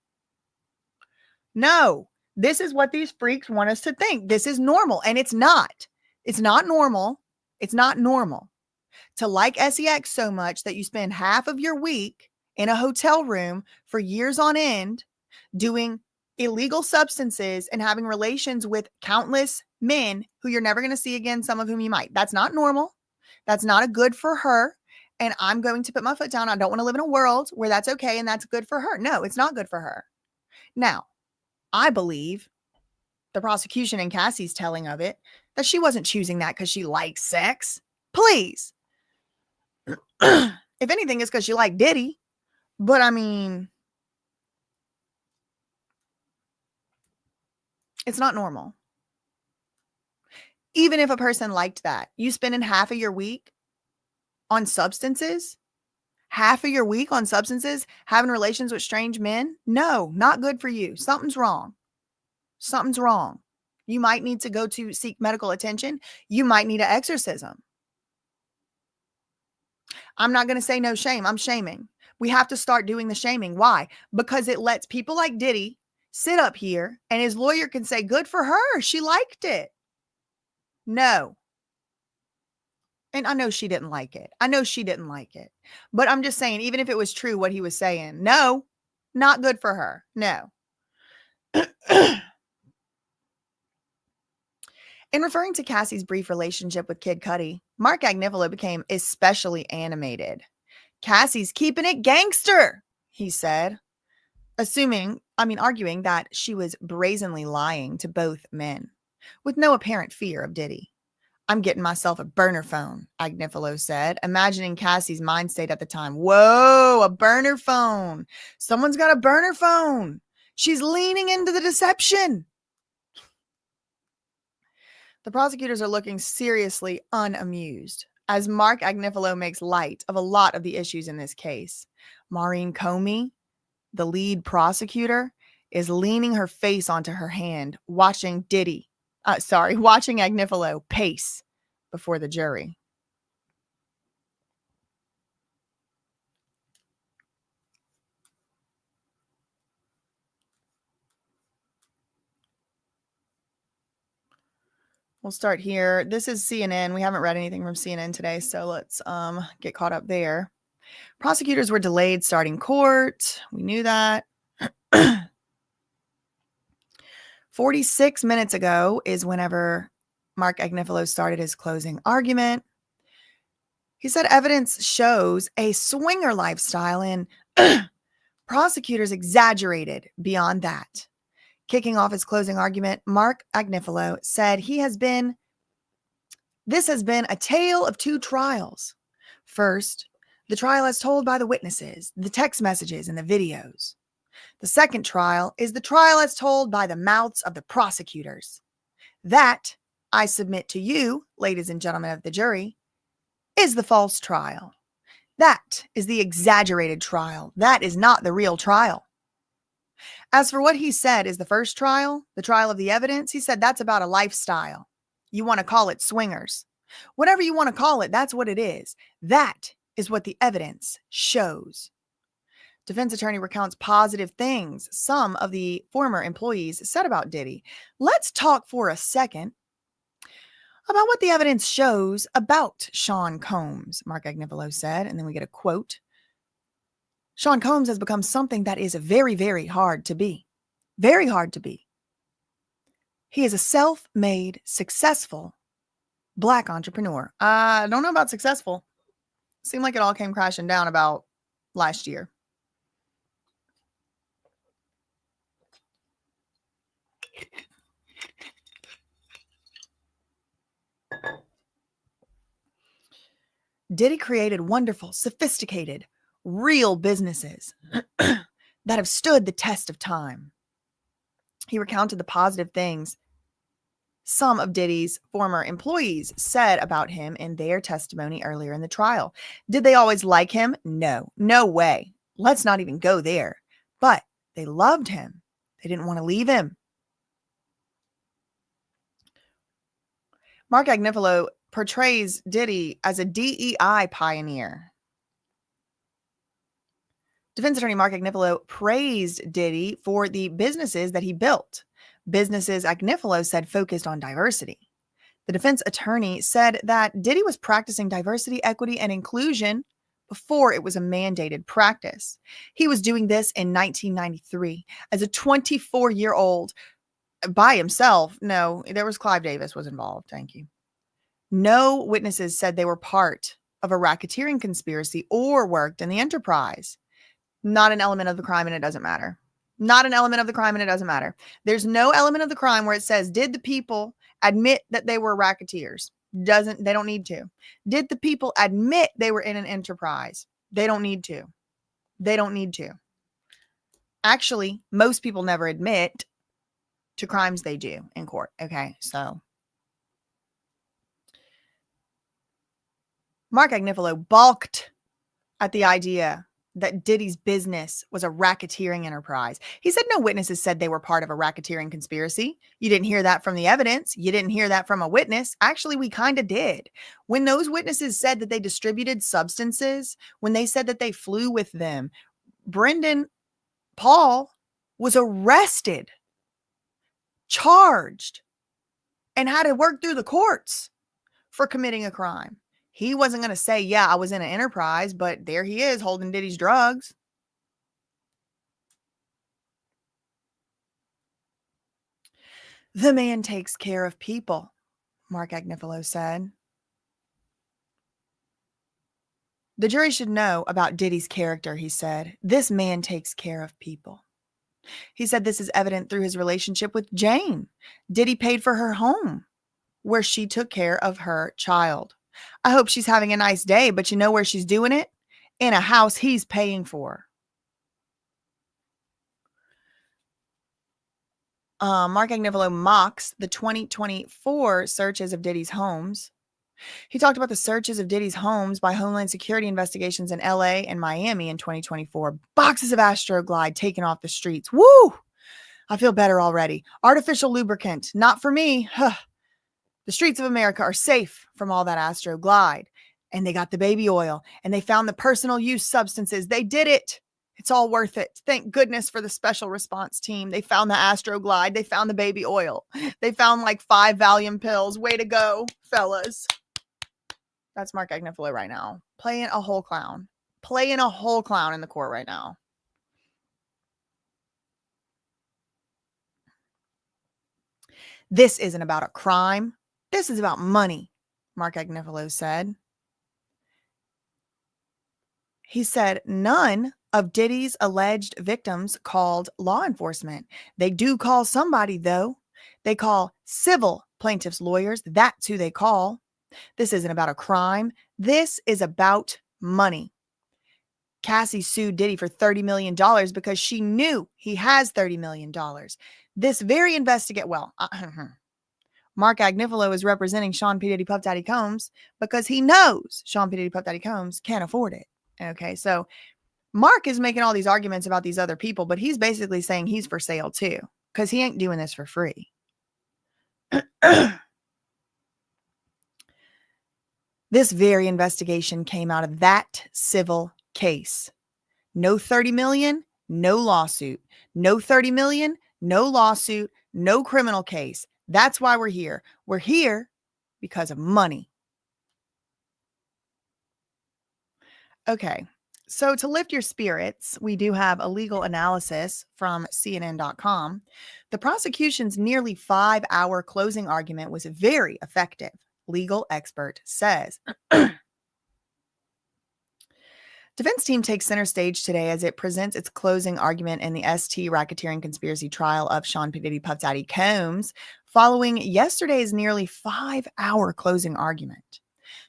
This is what these freaks want us to think. This is normal, and it's not. It's not normal. It's not normal to like SEX so much that you spend half of your week in a hotel room for years on end doing illegal substances and having relations with countless men who you're never going to see again, some of whom you might. That's not normal. That's not a good for her. And I'm going to put my foot down. I don't want to live in a world where that's okay and that's good for her. No, it's not good for her. Now, I believe the prosecution and Cassie's telling of it that she wasn't choosing that because she likes sex. Please. If anything, it's because she liked Diddy. But I mean, it's not normal. Even if a person liked that, you spending half of your week on substances, having relations with strange men. No, not good for you. Something's wrong. You might need to go to seek medical attention. You might need an exorcism. I'm not going to say no shame. I'm shaming. We have to start doing the shaming. Why? Because it lets people like Diddy sit up here and his lawyer can say, good for her. She liked it. No. And I know she didn't like it. But I'm just saying, even if it was true what he was saying, no, not good for her. No. In referring to Cassie's brief relationship with Kid Cudi, Mark Agnifilo became especially animated. Cassie's keeping it gangster, he said, arguing that she was brazenly lying to both men, with no apparent fear of Diddy. I'm getting myself a burner phone, Agnifilo said, imagining Cassie's mind state at the time. Whoa, a burner phone. Someone's got a burner phone. She's leaning into the deception. The prosecutors are looking seriously unamused as Mark Agnifilo makes light of a lot of the issues in this case. Maureen Comey, the lead prosecutor, is leaning her face onto her hand, watching Agnifilo pace before the jury. We'll start here. This is CNN. We haven't read anything from CNN today, so let's get caught up there. Prosecutors were delayed starting court. We knew that. 46 minutes ago is whenever Mark Agnifilo started his closing argument. He said evidence shows a swinger lifestyle, and prosecutors exaggerated beyond that. Kicking off his closing argument, Mark Agnifilo said this has been a tale of two trials. First, the trial as told by the witnesses, the text messages and the videos. The second trial is the trial as told by the mouths of the prosecutors. That, I submit to you, ladies and gentlemen of the jury, is the false trial. That is the exaggerated trial. That is not the real trial. As for what he said is the first trial, the trial of the evidence, he said that's about a lifestyle. You want to call it swingers. Whatever you want to call it, that's what it is. That is what the evidence shows. Defense attorney recounts positive things some of the former employees said about Diddy. Let's talk for a second about what the evidence shows about Sean Combs, Mark Agnifilo said, and then we get a quote. Sean Combs has become something that is very, very hard to be. Very hard to be. He is a self-made, successful Black entrepreneur. I don't know about successful. Seemed like it all came crashing down about last year. Diddy created wonderful, sophisticated, real businesses that have stood the test of time. He recounted the positive things some of Diddy's former employees said about him in their testimony earlier in the trial. Did they always like him? No, no way. Let's not even go there. But they loved him. They didn't want to leave him. Mark Agnifilo portrays Diddy as a DEI pioneer. Defense attorney Mark Agnifilo praised Diddy for the businesses that he built. Businesses Agnifilo said focused on diversity. The defense attorney said that Diddy was practicing diversity, equity, and inclusion before it was a mandated practice. He was doing this in 1993 as a 24-year-old by himself. No, there was Clive Davis was involved. Thank you. No witnesses said they were part of a racketeering conspiracy or worked in the enterprise. Not an element of the crime, and it doesn't matter. Not an element of the crime, and it doesn't matter. There's no element of the crime where it says, did the people admit that they were racketeers? They don't need to. Did the people admit they were in an enterprise? They don't need to. They don't need to. Actually, most people never admit to crimes they do in court. Okay, so Mark Agnifilo balked at the idea that Diddy's business was a racketeering enterprise. He said no witnesses said they were part of a racketeering conspiracy. You didn't hear that from the evidence. You didn't hear that from a witness. Actually, we kind of did. When those witnesses said that they distributed substances, when they said that they flew with them, Brendan Paul was arrested, charged, and had to work through the courts for committing a crime. He wasn't going to say, yeah, I was in an enterprise, but there he is holding Diddy's drugs. The man takes care of people, Mark Agnifilo said. The jury should know about Diddy's character, he said. This man takes care of people. He said this is evident through his relationship with Jane. Diddy paid for her home, where she took care of her child. I hope she's having a nice day, but you know where she's doing it? In a house he's paying for. Mark Agnifilo mocks the 2024 searches of Diddy's homes. He talked about the searches of Diddy's homes by Homeland Security investigations in LA and Miami in 2024. Boxes of Astroglide taken off the streets. Woo! I feel better already. Artificial lubricant, not for me. The streets of America are safe from all that Astroglide. And they got the baby oil and they found the personal use substances. They did it. It's all worth it. Thank goodness for the special response team. They found the Astroglide. They found the baby oil. They found like 5 Valium pills. Way to go, fellas. That's Mark Agnifilo right now. Playing a whole clown. Playing a whole clown in the court right now. This isn't about a crime. This is about money, Mark Agnifilo said. He said none of Diddy's alleged victims called law enforcement. They do call somebody, though. They call civil plaintiffs' lawyers. That's who they call. This isn't about a crime. This is about money. Cassie sued Diddy for $30 million because she knew he has $30 million. This very Mark Agnifilo is representing Sean P. Diddy Puff Daddy Combs because he knows Sean P. Diddy Puff Daddy Combs can't afford it. Okay, so Mark is making all these arguments about these other people, but he's basically saying he's for sale too because he ain't doing this for free. This very investigation came out of that civil case. No 30 million, no lawsuit. No 30 million, no lawsuit, no criminal case. That's why we're here. We're here because of money. Okay. So to lift your spirits, we do have a legal analysis from CNN.com. The prosecution's nearly 5-hour closing argument was very effective, legal expert says. Defense team takes center stage today as it presents its closing argument in the ST racketeering conspiracy trial of Sean P. Diddy Puff Daddy Combs, following yesterday's nearly 5-hour closing argument.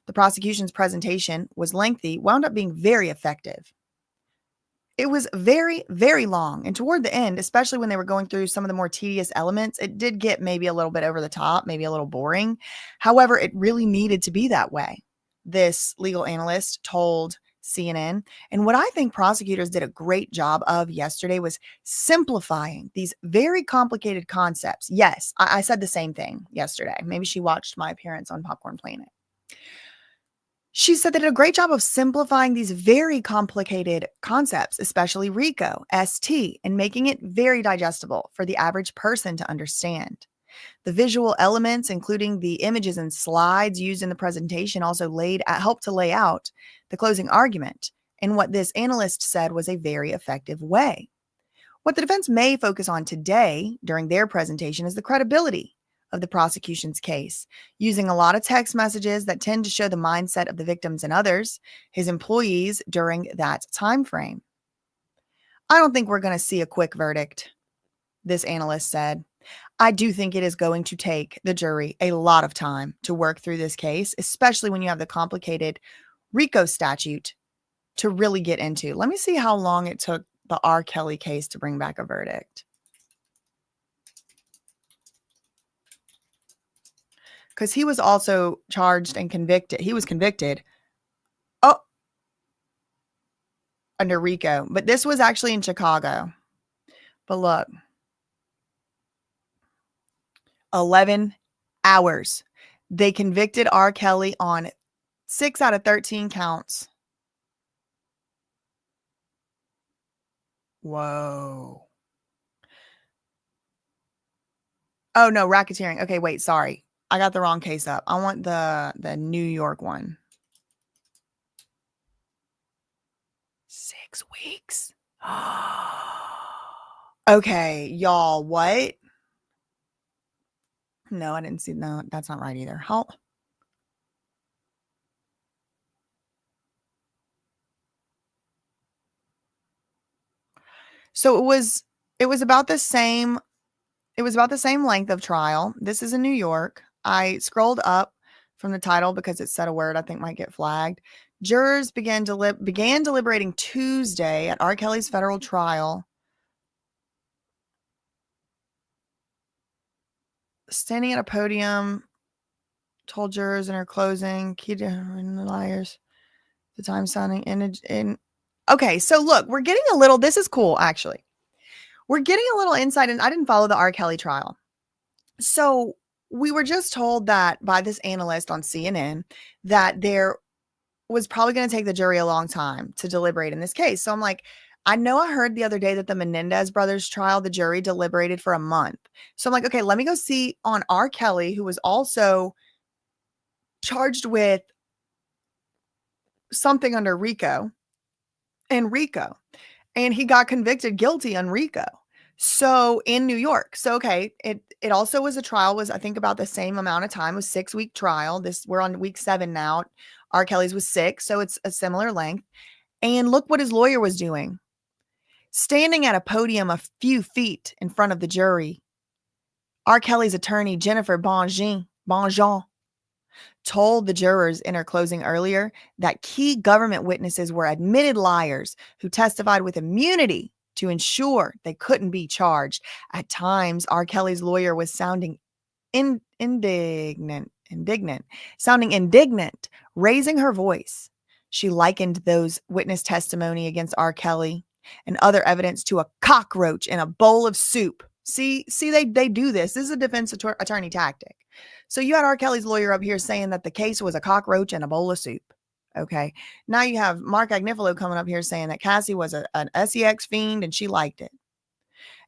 The prosecution's presentation was lengthy, wound up being very effective. It was very, very long. And toward the end, especially when they were going through some of the more tedious elements, it did get maybe a little bit over the top, maybe a little boring. However, it really needed to be that way, this legal analyst told CNN. And what I think prosecutors did a great job of yesterday was simplifying these very complicated concepts. Yes, I said the same thing yesterday. Maybe she watched my appearance on Popcorn Planet. She said they did a great job of simplifying these very complicated concepts, especially RICO, ST, and making it very digestible for the average person to understand. The visual elements, including the images and slides used in the presentation, also helped to lay out the closing argument in what this analyst said was a very effective way. What the defense may focus on today during their presentation is the credibility of the prosecution's case, using a lot of text messages that tend to show the mindset of the victims and others, his employees, during that time frame. I don't think we're going to see a quick verdict, this analyst said. I do think it is going to take the jury a lot of time to work through this case, especially when you have the complicated RICO statute to really get into. Let me see how long it took the R. Kelly case to bring back a verdict. Because he was also charged and convicted. He was convicted under RICO, but this was actually in Chicago. But look, 11 hours. They convicted R. Kelly on 6 out of 13 counts. Whoa. Oh, no, racketeering. Okay, wait, sorry. I got the wrong case up. I want the New York one. 6 weeks. Okay, y'all, what? No, I didn't see. No, that's not right either. How? So it was about the same. It was about the same length of trial. This is in New York. I scrolled up from the title because it said a word I think might get flagged. Jurors began deliberating Tuesday at R. Kelly's federal trial. Standing at a podium, told jurors in her closing, key to the liars, the time sounding in. Okay, so look, we're getting a little, this is cool, actually. We're getting a little insight, and I didn't follow the R. Kelly trial. So we were just told that by this analyst on CNN that there was probably going to take the jury a long time to deliberate in this case. So I'm like, I know I heard the other day that the Menendez brothers trial, the jury deliberated for a month. So I'm like, okay, let me go see on R. Kelly, who was also charged with something under RICO and RICO. And he got convicted guilty on RICO. So in New York. So, okay, it also was a trial, was I think about the same amount of time, it was 6-week trial. We're on week 7 now. R. Kelly's was 6, so it's a similar length. And look what his lawyer was doing. Standing at a podium a few feet in front of the jury, R. Kelly's attorney, Jennifer Bonjean, told the jurors in her closing earlier that key government witnesses were admitted liars who testified with immunity to ensure they couldn't be charged. At times, R. Kelly's lawyer was sounding indignant, raising her voice. She likened those witness testimony against R. Kelly and other evidence to a cockroach in a bowl of soup. See, they do this. This is a defense attorney tactic. So you had R. Kelly's lawyer up here saying that the case was a cockroach and a bowl of soup. Okay. Now you have Mark Agnifilo coming up here saying that Cassie was an sex fiend and she liked it.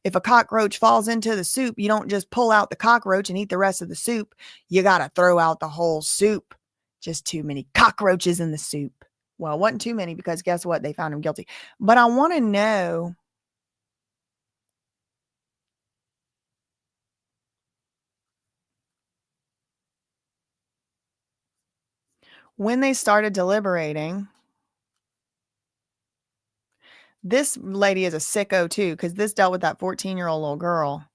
If a cockroach falls into the soup, you don't just pull out the cockroach and eat the rest of the soup. You got to throw out the whole soup. Just too many cockroaches in the soup. Well, it wasn't too many because guess what? They found him guilty. But I want to know, when they started deliberating, this lady is a sicko too, because this dealt with that 14-year-old little girl.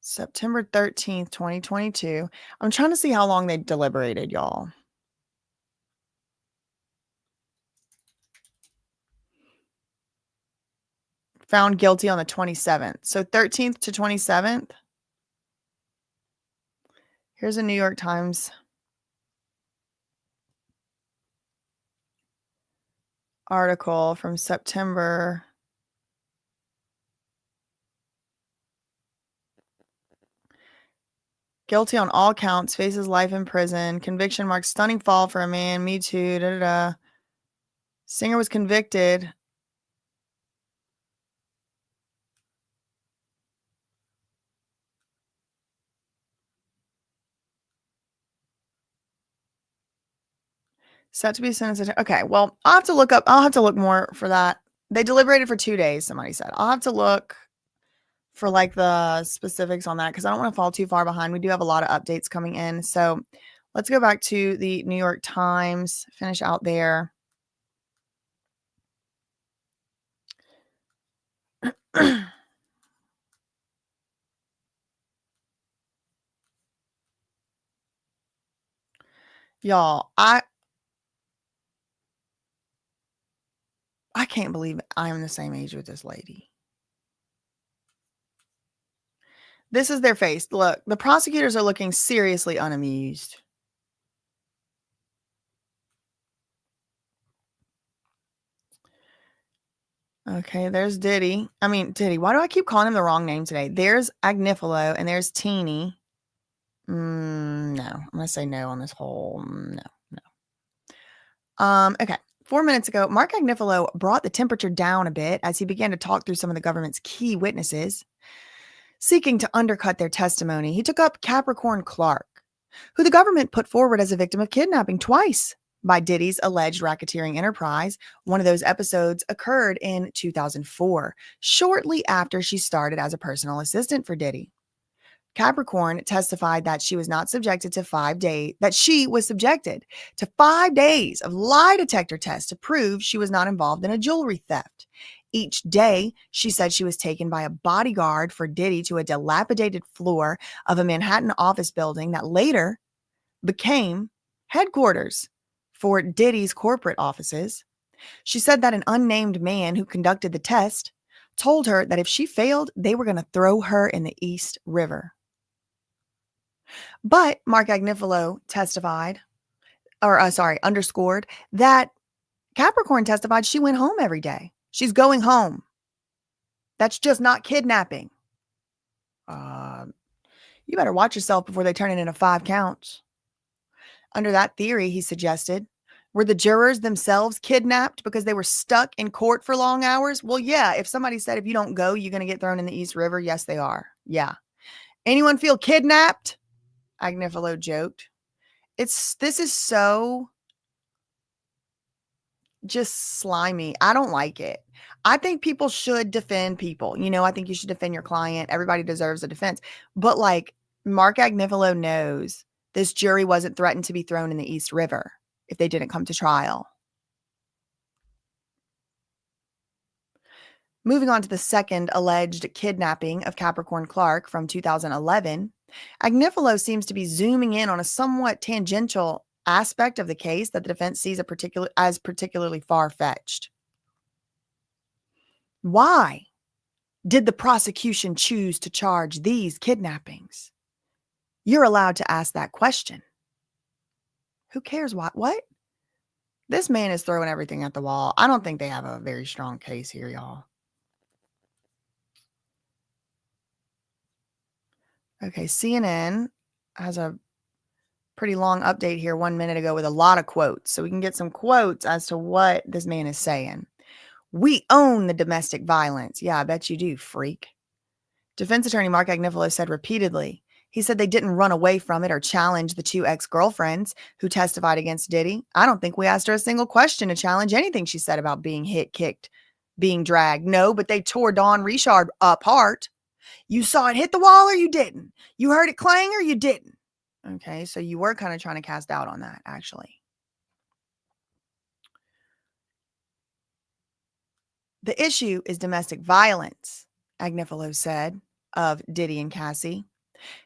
September 13th, 2022. I'm trying to see how long they deliberated, y'all. Found guilty on the 27th. So 13th to 27th. Here's a New York Times article from September. Guilty on all counts, faces life in prison. Conviction marks stunning fall for a man. Me too. Da, da, da. Singer was convicted. Set to be sentenced. Okay, well, I'll have to look more for that. They deliberated for 2 days, somebody said. I'll have to look for like the specifics on that because I don't want to fall too far behind. We do have a lot of updates coming in. So let's go back to the New York Times, finish out there. Y'all, I can't believe I am the same age with this lady. This is their face. Look, the prosecutors are looking seriously unamused. Okay, there's Diddy. Diddy. Why do I keep calling him the wrong name today? There's Agnifilo and there's Teeny. No, I'm going to say no on this whole. No. Okay. 4 minutes ago, Mark Agnifilo brought the temperature down a bit as he began to talk through some of the government's key witnesses, seeking to undercut their testimony. He took up Capricorn Clark, who the government put forward as a victim of kidnapping twice by Diddy's alleged racketeering enterprise. One of those episodes occurred in 2004, shortly after she started as a personal assistant for Diddy. Capricorn testified that she was subjected to 5 days of lie detector tests to prove she was not involved in a jewelry theft. Each day, she said she was taken by a bodyguard for Diddy to a dilapidated floor of a Manhattan office building that later became headquarters for Diddy's corporate offices. She said that an unnamed man who conducted the test told her that if she failed, they were going to throw her in the East River. But Mark Agnifilo underscored that Capricorn testified she went home every day. She's going home. That's just not kidnapping. You better watch yourself before they turn it into 5 counts. Under that theory, he suggested, were the jurors themselves kidnapped because they were stuck in court for long hours? Well, yeah, if somebody said if you don't go, you're going to get thrown in the East River, yes, they are. Yeah. Anyone feel kidnapped? Agnifilo joked. This is so just slimy. I don't like it. I think people should defend people. I think you should defend your client. Everybody deserves a defense. But like Mark Agnifilo knows this jury wasn't threatened to be thrown in the East River if they didn't come to trial. Moving on to the second alleged kidnapping of Capricorn Clark from 2011, Agnifilo seems to be zooming in on a somewhat tangential aspect of the case that the defense sees as particularly far-fetched. Why did the prosecution choose to charge these kidnappings? You're allowed to ask that question. Who cares what? This man is throwing everything at the wall. I don't think they have a very strong case here, y'all. Okay, CNN has a Pretty long update here 1 minute ago with a lot of quotes. So we can get some quotes as to what this man is saying. We own the domestic violence. Yeah, I bet you do, freak. Defense attorney Mark Agnifilo said repeatedly, he said they didn't run away from it or challenge the two ex-girlfriends who testified against Diddy. I don't think we asked her a single question to challenge anything she said about being hit, kicked, being dragged. No, but they tore Dawn Richard apart. You saw it hit the wall or you didn't. You heard it clang or you didn't. Okay, so you were kind of trying to cast doubt on that, actually. The issue is domestic violence, Agnifilo said of Diddy and Cassie.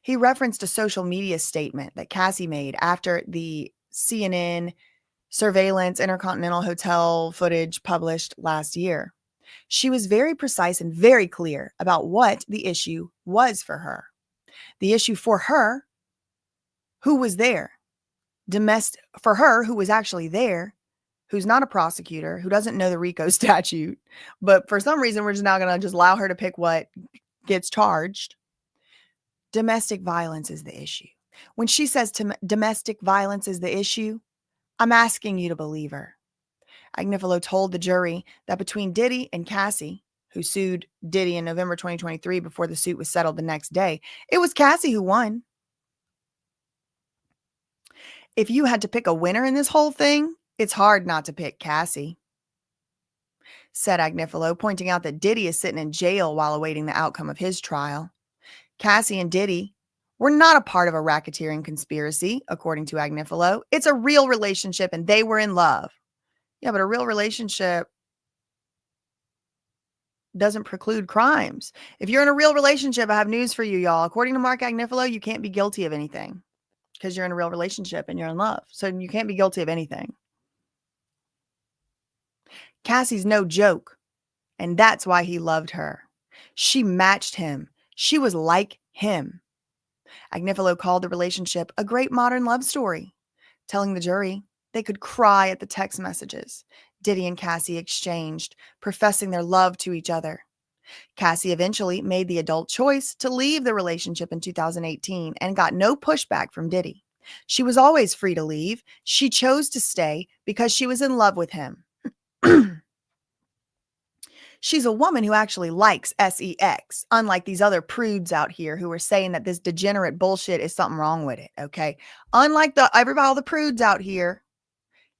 He referenced a social media statement that Cassie made after the CNN surveillance Intercontinental Hotel footage published last year. She was very precise and very clear about what the issue was for her. The issue for her, who was there, for her, who was actually there, who's not a prosecutor, who doesn't know the RICO statute, but for some reason, we're just not going to just allow her to pick what gets charged. Domestic violence is the issue. When she says domestic violence is the issue, I'm asking you to believe her. Agnifilo told the jury that between Diddy and Cassie, who sued Diddy in November 2023 before the suit was settled the next day, it was Cassie who won. If you had to pick a winner in this whole thing, it's hard not to pick Cassie, said Agnifilo, pointing out that Diddy is sitting in jail while awaiting the outcome of his trial. Cassie and Diddy were not a part of a racketeering conspiracy, according to Agnifilo. It's a real relationship and they were in love. Yeah, but a real relationship doesn't preclude crimes. If you're in a real relationship, I have news for you, y'all. According to Mark Agnifilo, you can't be guilty of anything because you're in a real relationship and you're in love. So you can't be guilty of anything. Cassie's no joke, and that's why he loved her. She matched him. She was like him. Agnifilo called the relationship a great modern love story, telling the jury they could cry at the text messages Diddy and Cassie exchanged, professing their love to each other. Cassie eventually made the adult choice to leave the relationship in 2018 and got no pushback from Diddy. She was always free to leave. She chose to stay because she was in love with him. She's a woman who actually likes sex, unlike these other prudes out here who are saying that this degenerate bullshit is something wrong with it, okay? Unlike all the prudes out here,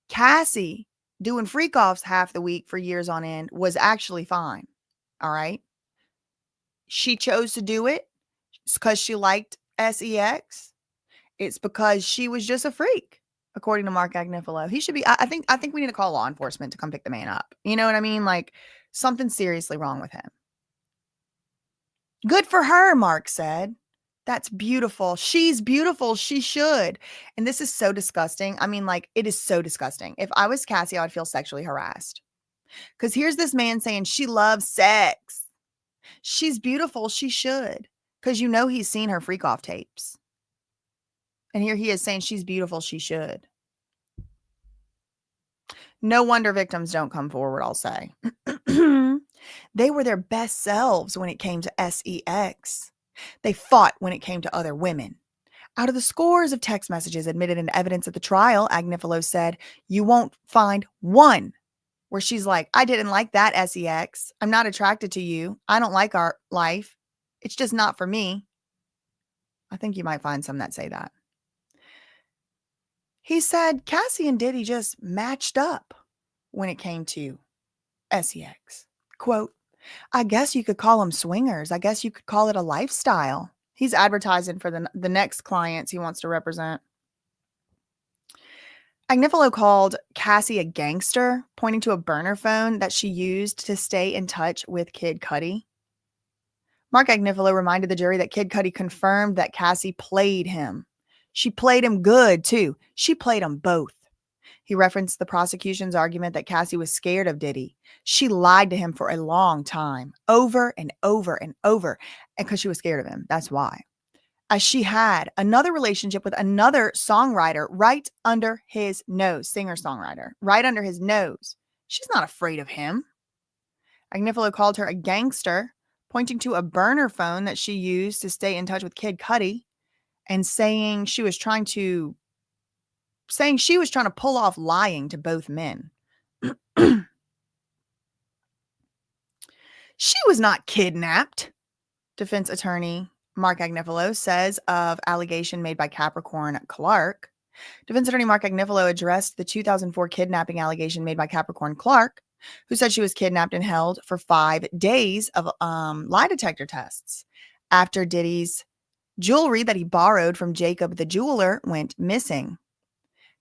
Cassie doing freak-offs half the week for years on end was actually fine, all right? She chose to do it because she liked sex. It's because she was just a freak, according to Mark Agnifilo. He should be, I think we need to call law enforcement to come pick the man up. You know what I mean? Like, something seriously wrong with him. Good for her, Mark said. That's beautiful. She's beautiful. She should. And this is so disgusting. I mean, like, it is so disgusting. If I was Cassie, I would feel sexually harassed. Because here's this man saying she loves sex. She's beautiful. She should. Because you know he's seen her freak off tapes. And here he is saying she's beautiful. She should. No wonder victims don't come forward, I'll say. They were their best selves when it came to sex. They fought when it came to other women. Out of the scores of text messages admitted into evidence at the trial, Agnifilo said, you won't find one where she's like, I didn't like that sex. I'm not attracted to you. I don't like our life. It's just not for me. I think you might find some that say that. He said Cassie and Diddy just matched up when it came to sex. Quote, I guess you could call them swingers. I guess you could call it a lifestyle. He's advertising for the next clients he wants to represent. Agnifilo called Cassie a gangster, pointing to a burner phone that she used to stay in touch with Kid Cudi. Mark Agnifilo reminded the jury that Kid Cudi confirmed that Cassie played him. She played him good, too. She played them both. He referenced the prosecution's argument that Cassie was scared of Diddy. She lied to him for a long time, over and over and over, and because she was scared of him. That's why. As she had another relationship with another songwriter right under his nose, singer-songwriter, right under his nose. She's not afraid of him. Agnifilo called her a gangster, pointing to a burner phone that she used to stay in touch with Kid Cudi and saying she was trying to saying she was trying to pull off lying to both men. She was not kidnapped, defense attorney Mark Agnifilo says of allegation made by Capricorn Clark. Defense attorney Mark Agnifilo addressed the 2004 kidnapping allegation made by Capricorn Clark, who said she was kidnapped and held for 5 days of lie detector tests after Diddy's jewelry that he borrowed from Jacob the jeweler went missing.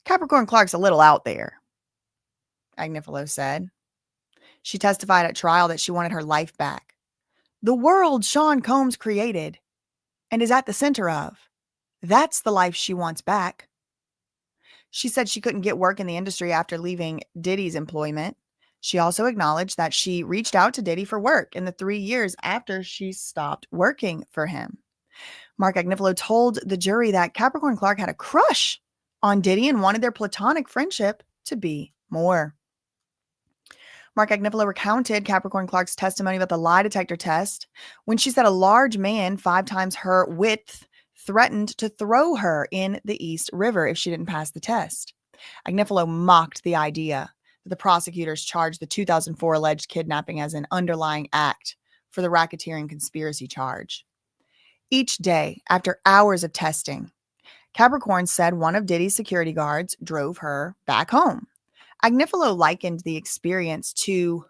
Capricorn Clark's a little out there, Agnifilo said. She testified at trial that she wanted her life back. The world Sean Combs created and is at the center of. That's the life she wants back. She said she couldn't get work in the industry after leaving Diddy's employment. She also acknowledged that she reached out to Diddy for work in the 3 years after she stopped working for him. Mark Agnifilo told the jury that Capricorn Clark had a crush on Diddy and wanted their platonic friendship to be more. Mark Agnifilo recounted Capricorn Clark's testimony about the lie detector test when she said a large man 5 times her width threatened to throw her in the East River if she didn't pass the test. Agnifilo mocked the idea that the prosecutors charged the 2004 alleged kidnapping as an underlying act for the racketeering conspiracy charge. Each day, after hours of testing, Capricorn said one of Diddy's security guards drove her back home. Agnifilo likened the experience to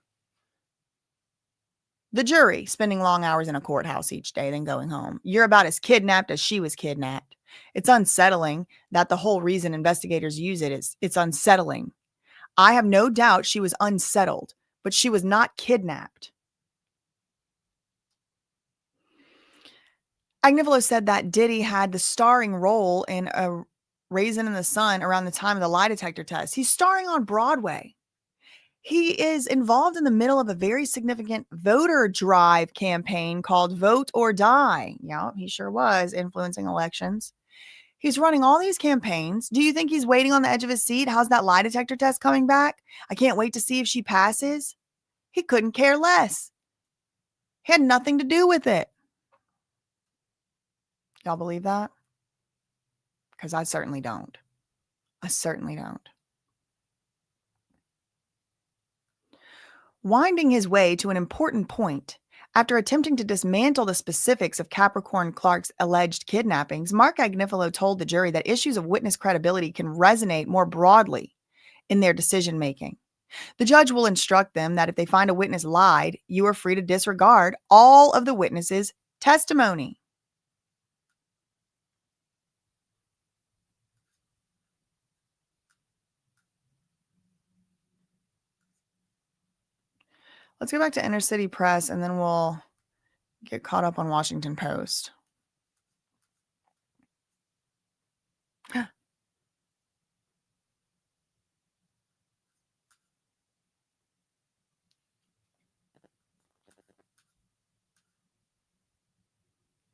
the jury spending long hours in a courthouse each day, then going home. You're about as kidnapped as she was kidnapped. It's unsettling that the whole reason investigators use it is it's unsettling. I have no doubt she was unsettled, but she was not kidnapped. Agnifilo said that Diddy had the starring role in a Raisin in the Sun around the time of the lie detector test. He's starring on Broadway. He is involved in the middle of a very significant voter drive campaign called Vote or Die. Yeah, he sure was influencing elections. He's running all these campaigns. Do you think he's waiting on the edge of his seat? How's that lie detector test coming back? I can't wait to see if she passes. He couldn't care less. He had nothing to do with it. Y'all believe that? Because I certainly don't. I certainly don't. Winding his way to an important point, after attempting to dismantle the specifics of Capricorn Clark's alleged kidnappings, Mark Agnifilo told the jury that issues of witness credibility can resonate more broadly in their decision-making. The judge will instruct them that if they find a witness lied, you are free to disregard all of the witness's testimony. Let's go back to Inner City Press, and then we'll get caught up on Washington Post.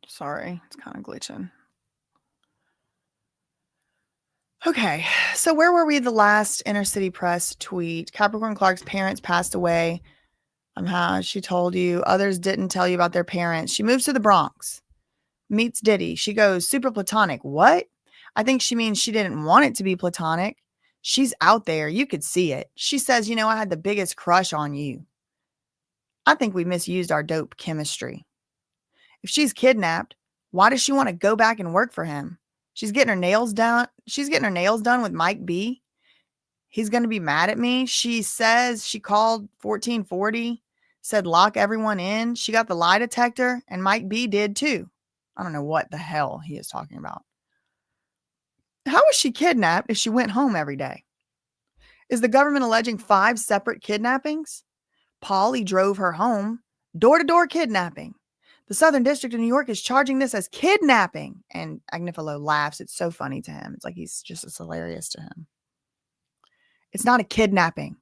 Sorry, it's kind of glitching. Okay, so where were we? The last Inner City Press tweet. Capricorn Clark's parents passed away. She told you. Others didn't tell you about their parents. She moves to the Bronx. Meets Diddy. She goes, super platonic. What? I think she means she didn't want it to be platonic. She's out there. You could see it. She says, I had the biggest crush on you. I think we misused our dope chemistry. If she's kidnapped, why does she want to go back and work for him? She's getting her nails done. She's getting her nails done with Mike B. He's going to be mad at me. She says she called 1440, said lock everyone in. She got the lie detector, and Mike B did too. I don't know what the hell he is talking about. How was she kidnapped if she went home every day? Is the government alleging 5 separate kidnappings? Paulie drove her home. Door-to-door kidnapping. The Southern District of New York is charging this as kidnapping. And Agnifilo laughs. It's so funny to him. It's like it's hilarious to him. It's not a kidnapping.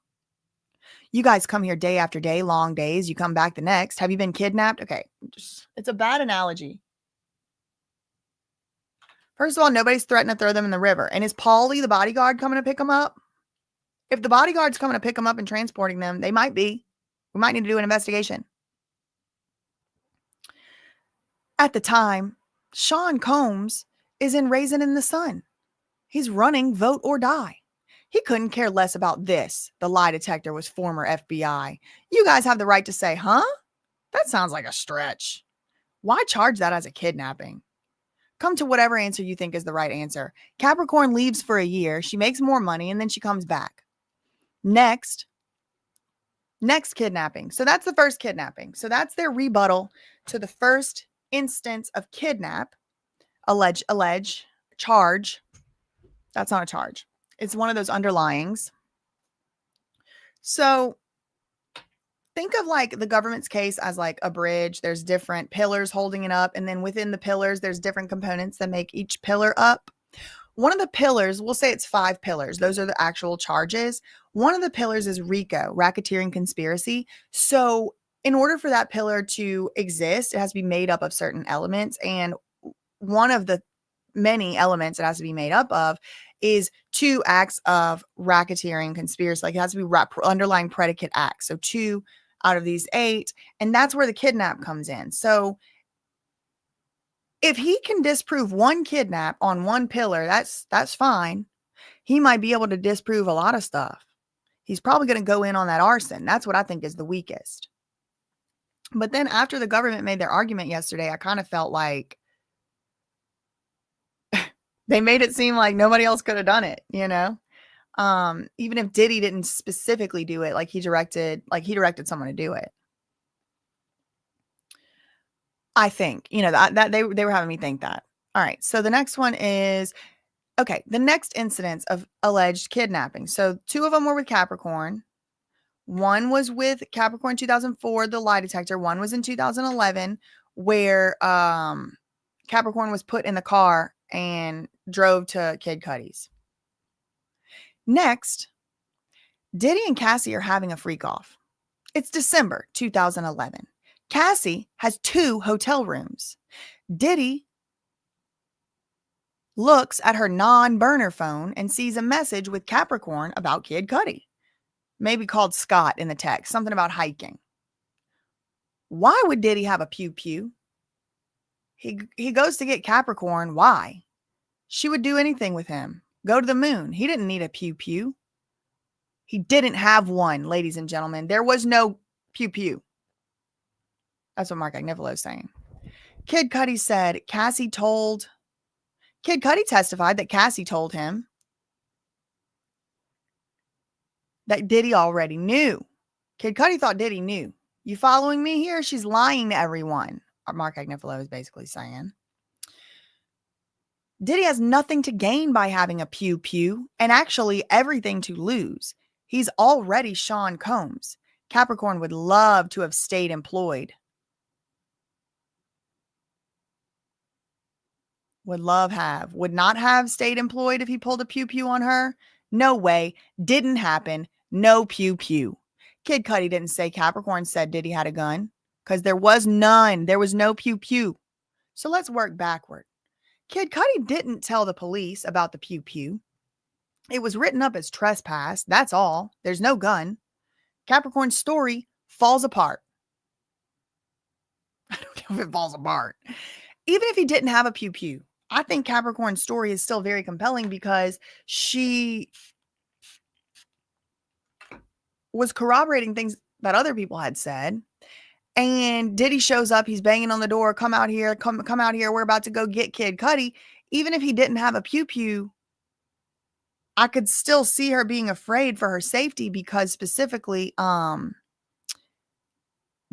You guys come here day after day, long days. You come back the next. Have you been kidnapped? Okay. It's a bad analogy. First of all, nobody's threatening to throw them in the river. And is Paulie, the bodyguard, coming to pick them up? If the bodyguard's coming to pick them up and transporting them, they might be. We might need to do an investigation. At the time, Sean Combs is in Raisin in the Sun. He's running vote or die. He couldn't care less about this. The lie detector was former FBI. You guys have the right to say, huh? That sounds like a stretch. Why charge that as a kidnapping? Come to whatever answer you think is the right answer. Capricorn leaves for a year. She makes more money and then she comes back. Next kidnapping. So that's the first kidnapping. So that's their rebuttal to the first instance of kidnap, allege, charge. That's not a charge. It's one of those underlyings. So think of like the government's case as like a bridge. There's different pillars holding it up. And then within the pillars, there's different components that make each pillar up. One of the pillars, we'll say it's 5 pillars. Those are the actual charges. One of the pillars is RICO, racketeering conspiracy. So in order for that pillar to exist, it has to be made up of certain elements. And one of the many elements it has to be made up of is 2 acts of racketeering conspiracy. Like it has to be underlying predicate acts. So 2 out of these 8. And that's where the kidnap comes in. So if he can disprove one kidnap on one pillar, that's fine. He might be able to disprove a lot of stuff. He's probably going to go in on that arson. That's what I think is the weakest. But then after the government made their argument yesterday, I kind of felt like they made it seem like nobody else could have done it, you know? Even if Diddy didn't specifically do it, like he directed someone to do it. I think, you know, that they were having me think that. All right. So the next one is, okay, the next incidents of alleged kidnapping. So 2 of them were with Capricorn. One was with Capricorn 2004, the lie detector. One was in 2011, where Capricorn was put in the car and drove to Kid Cudi's. Next, Diddy and Cassie are having a freak off. It's December 2011. Cassie has 2 hotel rooms. Diddy looks at her non-burner phone and sees a message with Capricorn about Kid Cudi. Maybe called Scott in the text, something about hiking. Why would Diddy have a pew-pew? He goes to get Capricorn. Why? She would do anything with him. Go to the moon. He didn't need a pew-pew. He didn't have one, ladies and gentlemen. There was no pew-pew. That's what Mark Agnifilo is saying. Kid Cudi said Kid Cudi testified that Cassie told him that Diddy already knew. Kid Cudi thought Diddy knew. You following me here? She's lying to everyone. Mark Agnifilo is basically saying. Diddy has nothing to gain by having a pew-pew and actually everything to lose. He's already Sean Combs. Capricorn would love to have stayed employed. Would not have stayed employed if he pulled a pew-pew on her. No way. Didn't happen. No pew-pew. Kid Cudi didn't say Capricorn said Diddy had a gun because there was none. There was no pew-pew. So let's work backward. Kid Cudi didn't tell the police about the pew-pew. It was written up as trespass. That's all. There's no gun. Capricorn's story falls apart. I don't know if it falls apart. Even if he didn't have a pew-pew, I think Capricorn's story is still very compelling because she was corroborating things that other people had said. And Diddy shows up. He's banging on the door. Come out here. Come out here. We're about to go get Kid Cudi. Even if he didn't have a pew-pew, I could still see her being afraid for her safety because specifically,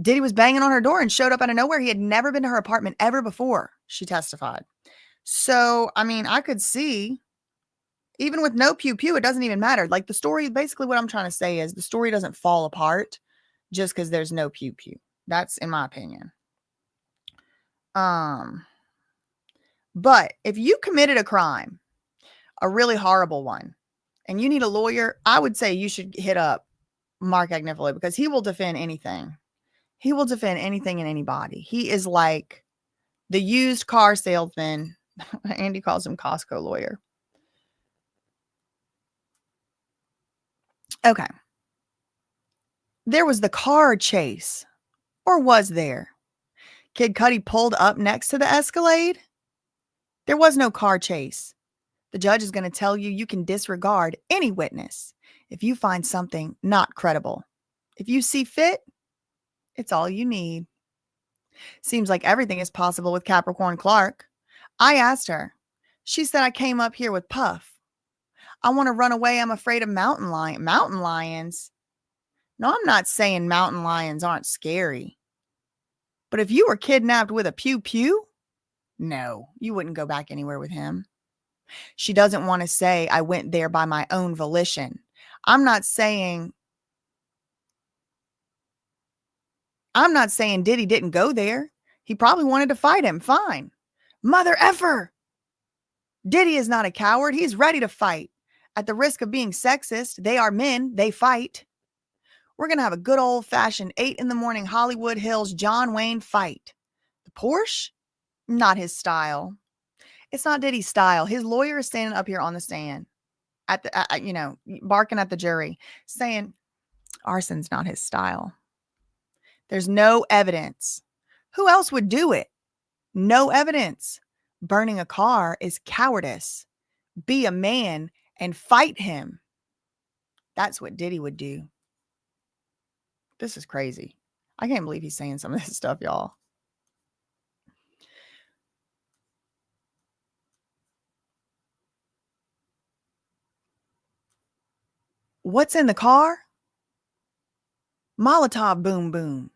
Diddy was banging on her door and showed up out of nowhere. He had never been to her apartment ever before, she testified. So, I mean, I could see, even with no pew-pew, it doesn't even matter. Like the story, basically what I'm trying to say is the story doesn't fall apart just because there's no pew-pew. That's in my opinion. But if you committed a crime, a really horrible one, and you need a lawyer, I would say you should hit up Mark Agnifilo because he will defend anything. He will defend anything and anybody. He is like the used car salesman. Andy calls him Costco lawyer. Okay. There was the car chase. Or was there? Kid Cudi pulled up next to the Escalade. There was no car chase. The judge is going to tell you can disregard any witness if you find something not credible. If you see fit, it's all you need. Seems like everything is possible with Capricorn Clark. I asked her. She said I came up here with Puff. I want to run away. I'm afraid of mountain lions. No, I'm not saying mountain lions aren't scary. But if you were kidnapped with a pew-pew, no, you wouldn't go back anywhere with him. She doesn't want to say I went there by my own volition. I'm not saying Diddy didn't go there. He probably wanted to fight him. Fine. Mother effer. Diddy is not a coward. He's ready to fight. At the risk of being sexist, they are men. They fight. We're going to have a good old-fashioned 8 a.m. Hollywood Hills John Wayne fight. The Porsche? Not his style. It's not Diddy's style. His lawyer is standing up here on the stand, barking at the jury, saying arson's not his style. There's no evidence. Who else would do it? No evidence. Burning a car is cowardice. Be a man and fight him. That's what Diddy would do. This is crazy. I can't believe he's saying some of this stuff, y'all. What's in the car? Molotov boom boom.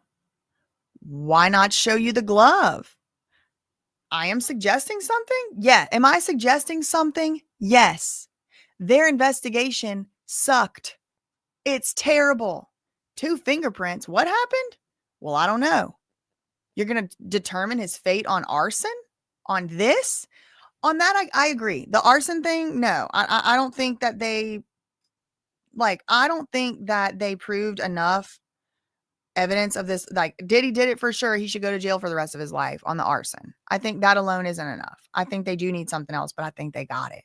Why not show you the glove? I am suggesting something? Yeah. Am I suggesting something? Yes. Their investigation sucked. It's terrible. 2 fingerprints. What happened? Well, I don't know. You're going to determine his fate on arson? On this? On that, I agree. The arson thing, no. I don't think that I don't think that they proved enough evidence of this. Like, Diddy did it for sure. He should go to jail for the rest of his life on the arson. I think that alone isn't enough. I think they do need something else, but I think they got it.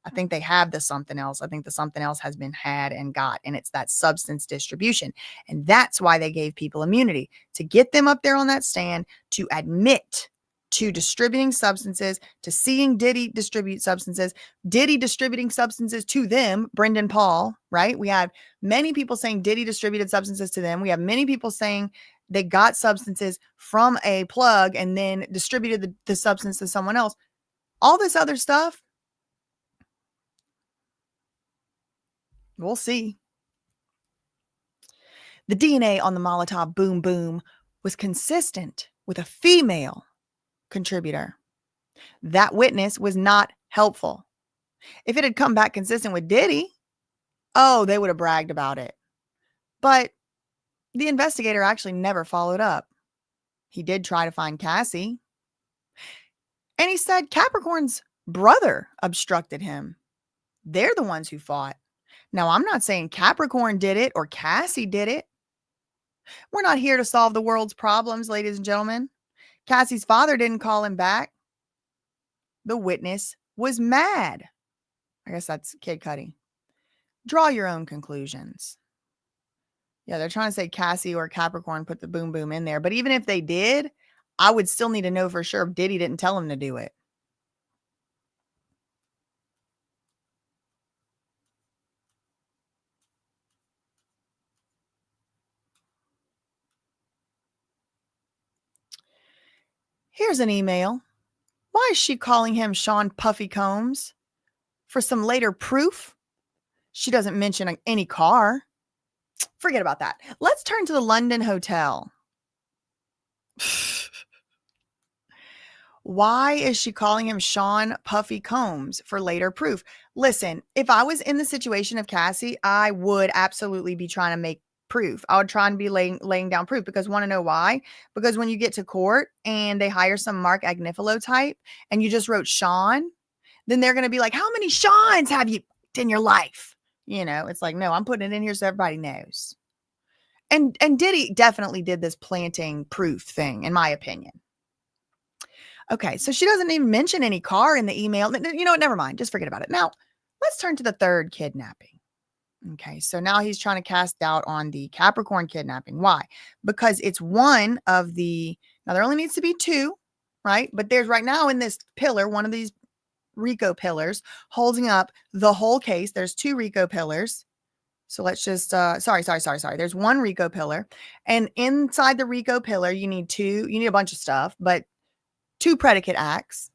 I think they have the something else. I think the something else has been had and got, and it's that substance distribution. And that's why they gave people immunity, to get them up there on that stand, to admit to distributing substances, to seeing Diddy distribute substances, Diddy distributing substances to them, Brendan Paul, right? We have many people saying Diddy distributed substances to them. We have many people saying they got substances from a plug and then distributed the substance to someone else. All this other stuff, we'll see. The DNA on the Molotov boom boom was consistent with a female contributor. That witness was not helpful. If it had come back consistent with Diddy, they would have bragged about it. But the investigator actually never followed up. He did try to find Cassie. And he said Capricorn's brother obstructed him. They're the ones who fought. Now, I'm not saying Capricorn did it or Cassie did it. We're not here to solve the world's problems, ladies and gentlemen. Cassie's father didn't call him back. The witness was mad. I guess that's Kid Cudi. Draw your own conclusions. Yeah, they're trying to say Cassie or Capricorn put the boom boom in there. But even if they did, I would still need to know for sure if Diddy didn't tell him to do it. Here's an email. Why is she calling him Sean Puffy Combs? For some later proof? She doesn't mention any car. Forget about that. Let's turn to the London hotel. Why is she calling him Sean Puffy Combs for later proof? Listen, if I was in the situation of Cassie, I would absolutely be trying to make proof. I would try and be laying down proof, because want to know why? Because when you get to court and they hire some Mark Agnifilo type and you just wrote Sean, then they're going to be like, how many Seans have you in your life? It's like, no, I'm putting it in here so everybody knows. And Diddy definitely did this planting proof thing, in my opinion. Okay, so she doesn't even mention any car in the email. You know what? Never mind. Just forget about it. Now, let's turn to the third kidnapping. Okay, so now he's trying to cast doubt on the Capricorn kidnapping. Why? Because it's one of the, now there only needs to be 2, right? But there's right now in this pillar, one of these RICO pillars holding up the whole case. There's 2 RICO pillars. So let's just, sorry. There's 1 RICO pillar. And inside the RICO pillar, you need a bunch of stuff, but 2 predicate acts.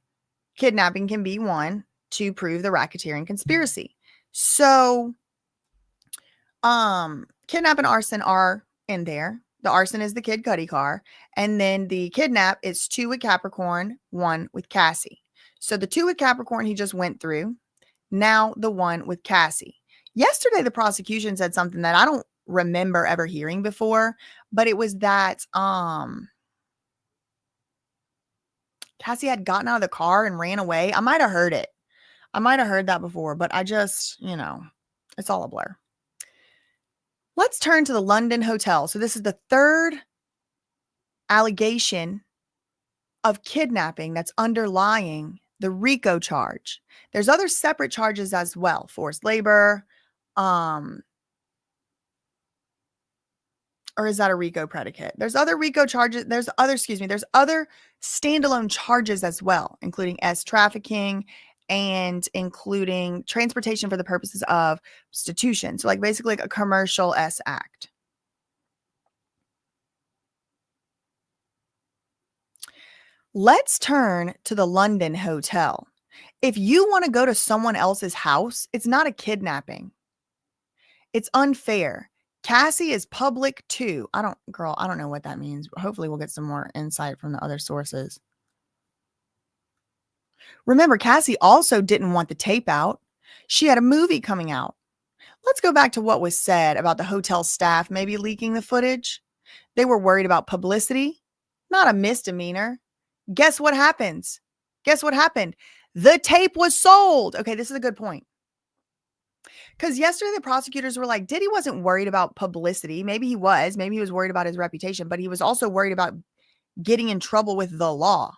Kidnapping can be one to prove the racketeering conspiracy. So, kidnap and arson are in there. The arson is the Kid Cudi car. And then the kidnap is 2 with Capricorn, 1 with Cassie. So the 2 with Capricorn he just went through. Now the 1 with Cassie. Yesterday, the prosecution said something that I don't remember ever hearing before, but it was that Cassie had gotten out of the car and ran away. I might have heard it. I might have heard that before, but I just, it's all a blur. Let's turn to the London hotel. So this is the 3rd allegation of kidnapping that's underlying the RICO charge. There's other separate charges as well. Forced labor, or is that a RICO predicate? There's other RICO charges. There's other standalone charges as well, including trafficking and including transportation for the purposes of prostitution. So basically a commercial act. Let's turn to the London hotel. If you want to go to someone else's house, it's not a kidnapping. It's unfair. Cassie is public too. I don't know what that means. Hopefully we'll get some more insight from the other sources. Remember, Cassie also didn't want the tape out. She had a movie coming out. Let's go back to what was said about the hotel staff maybe leaking the footage. They were worried about publicity, not a misdemeanor. Guess what happens? Guess what happened? The tape was sold. Okay, this is a good point. Because yesterday the prosecutors were like, Diddy wasn't worried about publicity. Maybe he was. Maybe he was worried about his reputation, but he was also worried about getting in trouble with the law.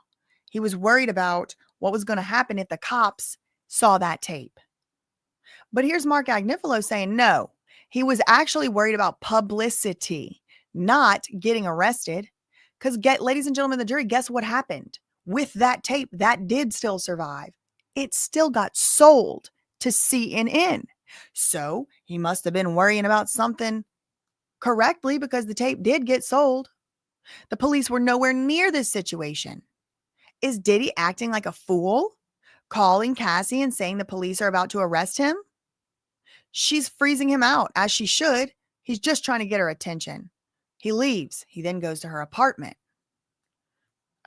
He was worried about what was going to happen if the cops saw that tape. But here's Mark Agnifilo saying, no, he was actually worried about publicity, not getting arrested. Because ladies and gentlemen of the jury, guess what happened? With that tape, that did still survive. It still got sold to CNN. So he must have been worrying about something correctly because the tape did get sold. The police were nowhere near this situation. Is Diddy acting like a fool? Calling Cassie and saying the police are about to arrest him? She's freezing him out, as she should. He's just trying to get her attention. He leaves. He then goes to her apartment.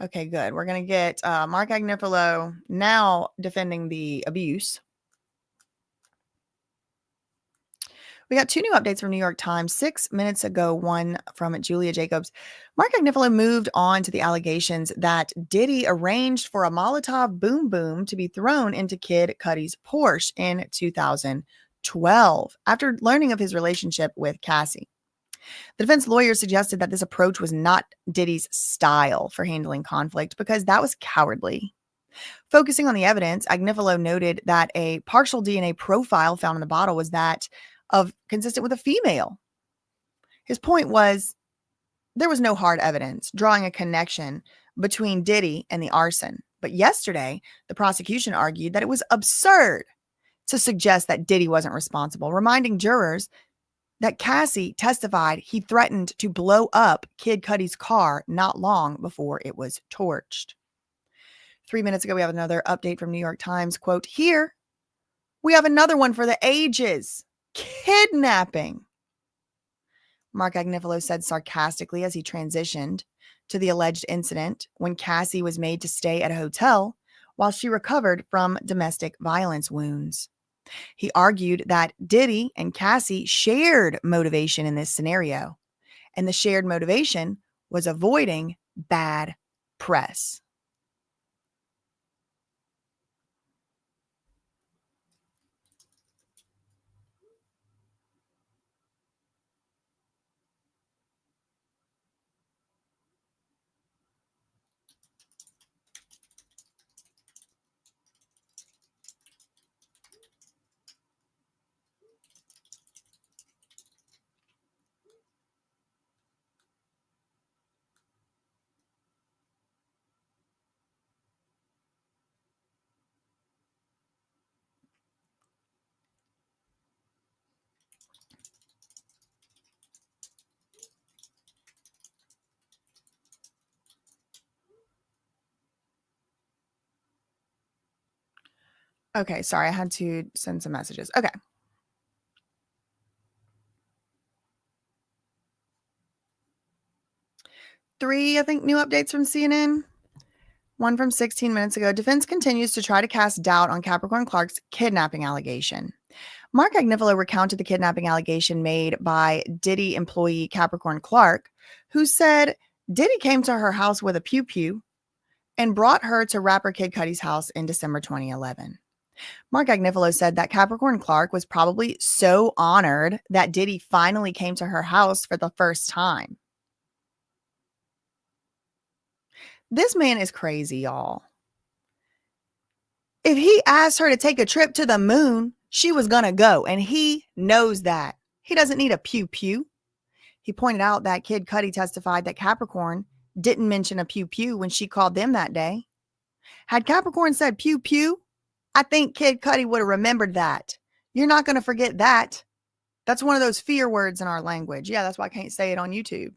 Okay, good. We're going to get Mark Agnifilo now defending the abuse. We got 2 new updates from New York Times 6 minutes ago, one from Julia Jacobs. Mark Agnifilo moved on to the allegations that Diddy arranged for a Molotov boom boom to be thrown into Kid Cudi's Porsche in 2012 after learning of his relationship with Cassie. The defense lawyer suggested that this approach was not Diddy's style for handling conflict because that was cowardly. Focusing on the evidence, Agnifilo noted that a partial DNA profile found in the bottle was that of consistent with a female. His point was there was no hard evidence drawing a connection between Diddy and the arson. But yesterday, the prosecution argued that it was absurd to suggest that Diddy wasn't responsible, reminding jurors that Cassie testified he threatened to blow up Kid Cudi's car not long before it was torched. 3 minutes ago, we have another update from New York Times. Quote, here, we have another one for the ages. Kidnapping. Mark Agnifilo said sarcastically as he transitioned to the alleged incident when Cassie was made to stay at a hotel while she recovered from domestic violence wounds. He argued that Diddy and Cassie shared motivation in this scenario, and the shared motivation was avoiding bad press. Okay, sorry, I had to send some messages. Okay. 3, I think, new updates from CNN. One from 16 minutes ago. Defense continues to try to cast doubt on Capricorn Clark's kidnapping allegation. Mark Agnifilo recounted the kidnapping allegation made by Diddy employee Capricorn Clark, who said Diddy came to her house with a pew pew and brought her to rapper Kid Cudi's house in December 2011. Mark Agnifilo said that Capricorn Clark was probably so honored that Diddy finally came to her house for the first time. This man is crazy, y'all. If he asked her to take a trip to the moon, she was going to go, and he knows that. He doesn't need a pew pew. He pointed out that Kid Cudi testified that Capricorn didn't mention a pew pew when she called them that day. Had Capricorn said pew pew, I think Kid Cudi would have remembered that. You're not going to forget that. That's one of those fear words in our language. Yeah, that's why I can't say it on YouTube.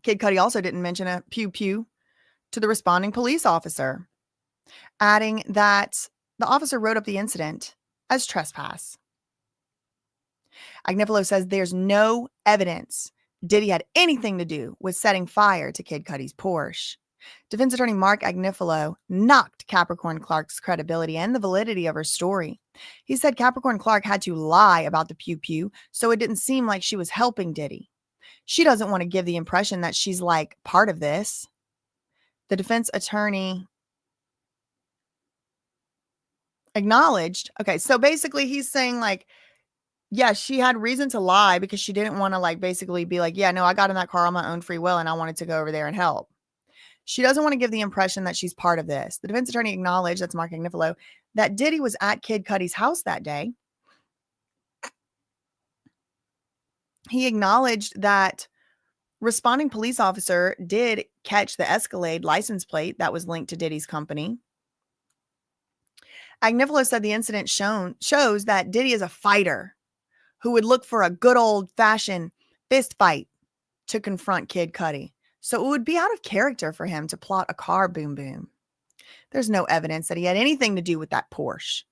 Kid Cudi also didn't mention a pew pew to the responding police officer, adding that the officer wrote up the incident as trespass. Agnifilo says there's no evidence Diddy had anything to do with setting fire to Kid Cudi's Porsche. Defense attorney Mark Agnifilo knocked Capricorn Clark's credibility and the validity of her story. He said Capricorn Clark had to lie about the pew pew so it didn't seem like she was helping Diddy. She doesn't want to give the impression that she's like part of this. The defense attorney acknowledged. Okay, so basically he's saying like, yeah, she had reason to lie because she didn't want to like basically be like, yeah, no, I got in that car on my own free will and I wanted to go over there and help. She doesn't want to give the impression that she's part of this. The defense attorney acknowledged, that's Mark Agnifilo, that Diddy was at Kid Cudi's house that day. He acknowledged that responding police officer did catch the Escalade license plate that was linked to Diddy's company. Agnifilo said the incident shows that Diddy is a fighter who would look for a good old-fashioned fist fight to confront Kid Cudi. So it would be out of character for him to plot a car boom boom. There's no evidence that he had anything to do with that Porsche,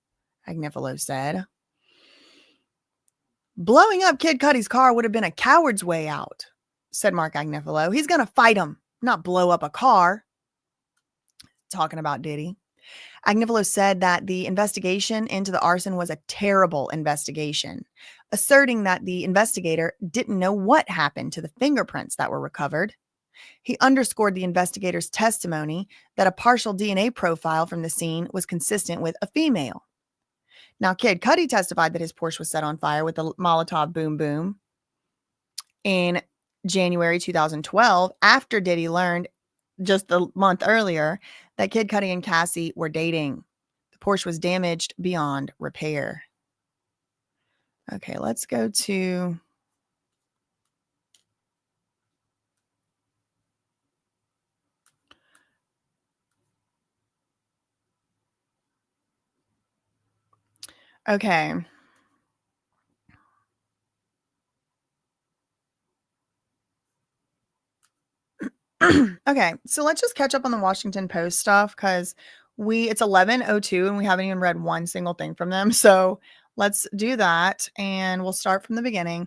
Agnifilo said. Blowing up Kid Cudi's car would have been a coward's way out, said Mark Agnifilo. He's going to fight him, not blow up a car. Talking about Diddy. Agnifilo said that the investigation into the arson was a terrible investigation, asserting that the investigator didn't know what happened to the fingerprints that were recovered. He underscored the investigator's testimony that a partial DNA profile from the scene was consistent with a female. Now, Kid Cudi testified that his Porsche was set on fire with a Molotov boom boom in January 2012 after Diddy learned just a month earlier that Kid Cudi and Cassie were dating. The Porsche was damaged beyond repair. Okay, let's go to... Okay. Okay, so let's just catch up on the Washington Post stuff because it's 11:02 and we haven't even read one single thing from them. So let's do that and we'll start from the beginning.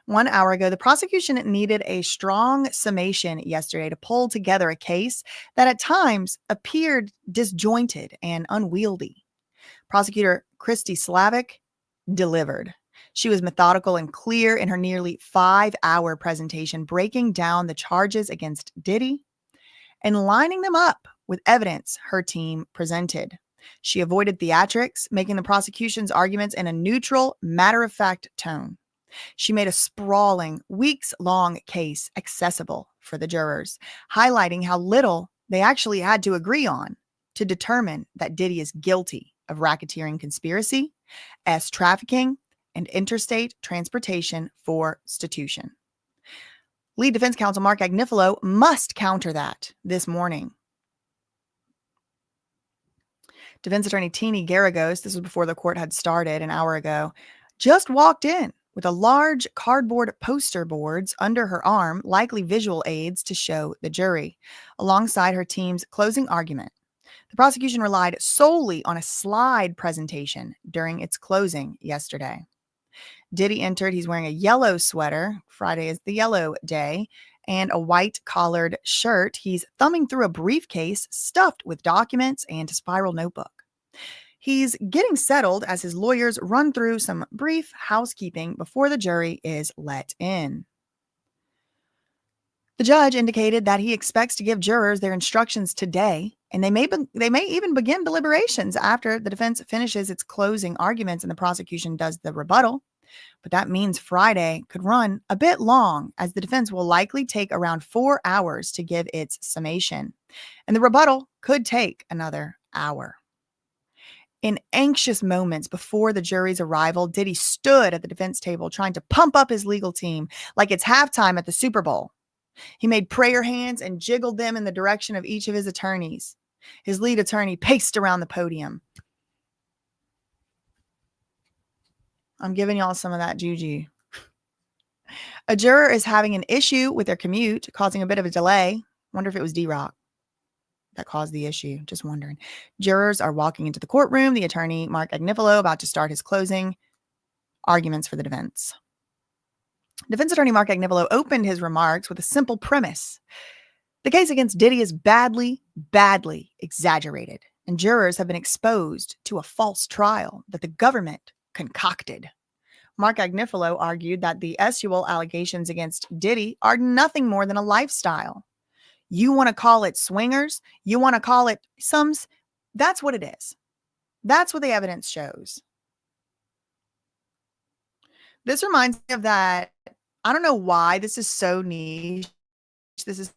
1 hour ago, the prosecution needed a strong summation yesterday to pull together a case that at times appeared disjointed and unwieldy. Prosecutor Christy Slavic delivered. She was methodical and clear in her nearly 5-hour presentation, breaking down the charges against Diddy and lining them up with evidence her team presented. She avoided theatrics, making the prosecution's arguments in a neutral, matter-of-fact tone. She made a sprawling, weeks-long case accessible for the jurors, highlighting how little they actually had to agree on to determine that Diddy is guilty of racketeering conspiracy, trafficking, and interstate transportation for prostitution. Lead defense counsel Mark Agnifilo must counter that this morning. Defense attorney Teeny Garagos, this was before the court had started an hour ago, just walked in with a large cardboard poster boards under her arm, likely visual aids to show the jury, alongside her team's closing argument. The prosecution relied solely on a slide presentation during its closing yesterday. Diddy entered. He's wearing a yellow sweater. Friday is the yellow day. And a white collared shirt. He's thumbing through a briefcase stuffed with documents and a spiral notebook. He's getting settled as his lawyers run through some brief housekeeping before the jury is let in. The judge indicated that he expects to give jurors their instructions today, and they may even begin deliberations after the defense finishes its closing arguments and the prosecution does the rebuttal. But that means Friday could run a bit long, as the defense will likely take around 4 hours to give its summation, and the rebuttal could take another hour. In anxious moments before the jury's arrival, Diddy stood at the defense table trying to pump up his legal team like it's halftime at the Super Bowl. He made prayer hands and jiggled them in the direction of each of his attorneys. His lead attorney paced around the podium. I'm giving y'all some of that juju. A juror is having an issue with their commute, causing a bit of a delay. Wonder if it was D-Rock that caused the issue. Just wondering. Jurors are walking into the courtroom. The attorney, Mark Agnifilo, about to start his closing arguments for the defense. Defense attorney Mark Agnifilo opened his remarks with a simple premise. The case against Diddy is badly, badly exaggerated, and jurors have been exposed to a false trial that the government concocted. Mark Agnifilo argued that the SUL allegations against Diddy are nothing more than a lifestyle. You want to call it swingers? You want to call it sums? That's what it is. That's what the evidence shows. This reminds me of that. I don't know why this is so niche. This is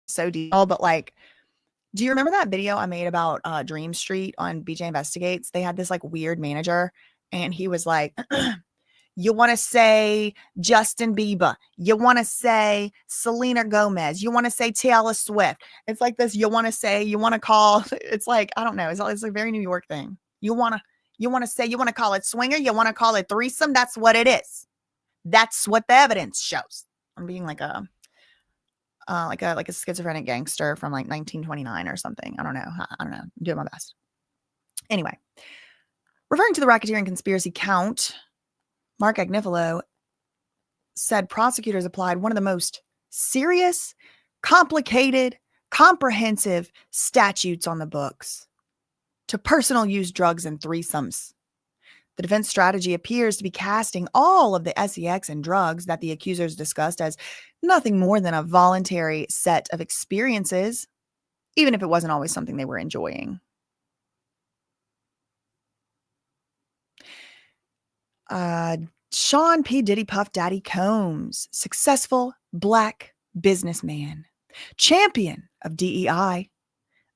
so deep, but like, do you remember that video I made about Dream Street on BJ Investigates? They had this like weird manager, and he was like, you want to say Justin Bieber, you want to say Selena Gomez, you want to say Taylor Swift. It's like this. You want to call. It's like, I don't know. It's a very New York thing. You want to call it swinger. You want to call it threesome. That's what it is. That's what the evidence shows. I'm being like a schizophrenic gangster from like 1929 or something. I don't know. I'm doing my best. Anyway, referring to the racketeering conspiracy count, Mark Agnifilo said prosecutors applied one of the most serious, complicated, comprehensive statutes on the books to personal use drugs and threesomes. The defense strategy appears to be casting all of the sex and drugs that the accusers discussed as nothing more than a voluntary set of experiences, even if it wasn't always something they were enjoying. Sean P. Diddy Puff Daddy Combs, successful Black businessman, champion of DEI.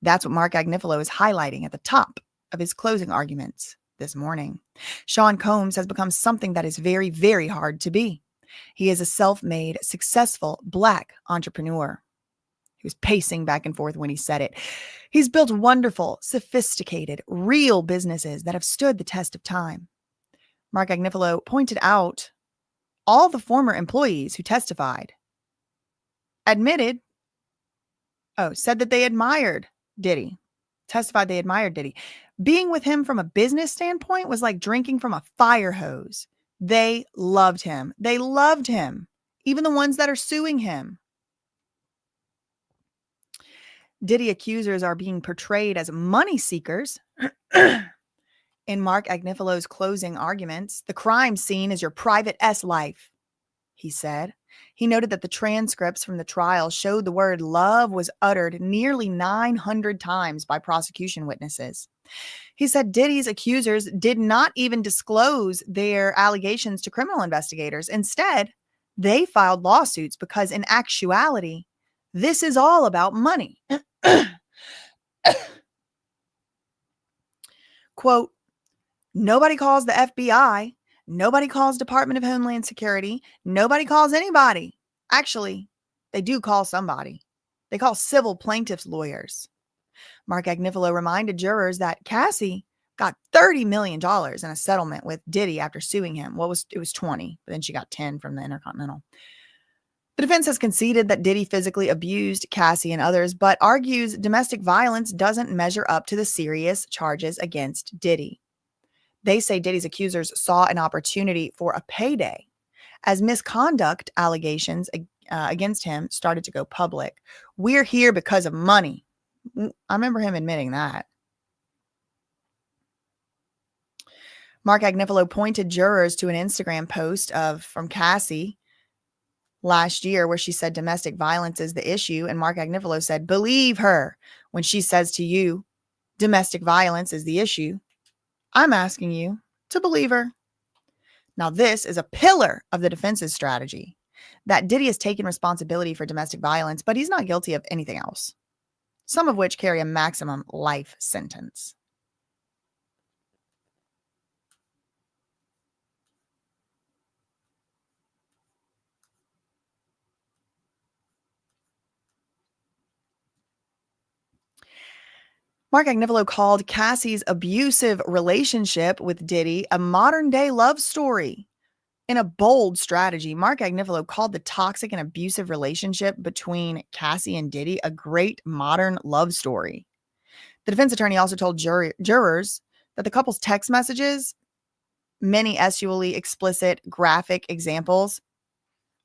That's what Mark Agnifilo is highlighting at the top of his closing arguments this morning. Sean Combs has become something that is very, very hard to be. He is a self-made, successful Black entrepreneur. He was pacing back and forth when he said it. He's built wonderful, sophisticated, real businesses that have stood the test of time. Mark Agnifilo pointed out all the former employees who testified said that they admired Diddy, testified they admired Diddy. Being with him from a business standpoint was like drinking from a fire hose. They loved him. They loved him, even the ones that are suing him. Diddy accusers are being portrayed as money seekers. In Mark Agnifilo's closing arguments, the crime scene is your private S life, he said. He noted that the transcripts from the trial showed the word love was uttered nearly 900 times by prosecution witnesses. He said Diddy's accusers did not even disclose their allegations to criminal investigators. Instead, they filed lawsuits because in actuality, this is all about money. Quote, nobody calls the FBI. Nobody calls Department of Homeland Security. Nobody calls anybody. Actually, they do call somebody. They call civil plaintiffs' lawyers. Mark Agnifilo reminded jurors that Cassie got $30 million in a settlement with Diddy after suing him. It was 20, but then she got 10 from the Intercontinental. The defense has conceded that Diddy physically abused Cassie and others, but argues domestic violence doesn't measure up to the serious charges against Diddy. They say Diddy's accusers saw an opportunity for a payday as misconduct allegations against him started to go public. We're here because of money. I remember him admitting that. Mark Agnifilo pointed jurors to an Instagram post from Cassie last year where she said domestic violence is the issue. And Mark Agnifilo said, believe her when she says to you, domestic violence is the issue. I'm asking you to believe her. Now, this is a pillar of the defense's strategy that Diddy has taken responsibility for domestic violence, but he's not guilty of anything else, some of which carry a maximum life sentence. Mark Agnifilo called Cassie's abusive relationship with Diddy a modern-day love story. In a bold strategy, Mark Agnifilo called the toxic and abusive relationship between Cassie and Diddy a great modern love story. The defense attorney also told jurors that the couple's text messages, many sexually explicit graphic examples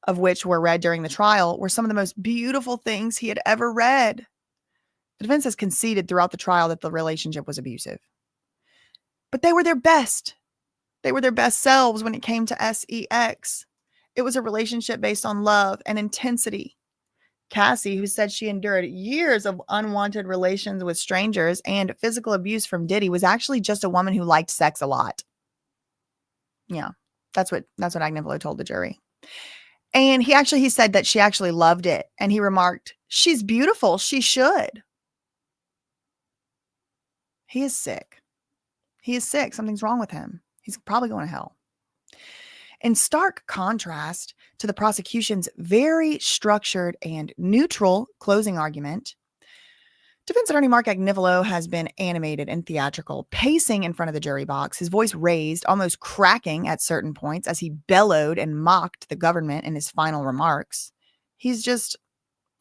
of which were read during the trial, were some of the most beautiful things he had ever read. The defense has conceded throughout the trial that the relationship was abusive. But they were their best. They were their best selves when it came to sex. It was a relationship based on love and intensity. Cassie, who said she endured years of unwanted relations with strangers and physical abuse from Diddy, was actually just a woman who liked sex a lot. Yeah, that's what Agnifilo told the jury. And he said that she actually loved it. And he remarked, she's beautiful. She should. He is sick. He is sick. Something's wrong with him. He's probably going to hell. In stark contrast to the prosecution's very structured and neutral closing argument, defense attorney Mark Agnifilo has been animated and theatrical, pacing in front of the jury box, his voice raised, almost cracking at certain points as he bellowed and mocked the government in his final remarks. He's just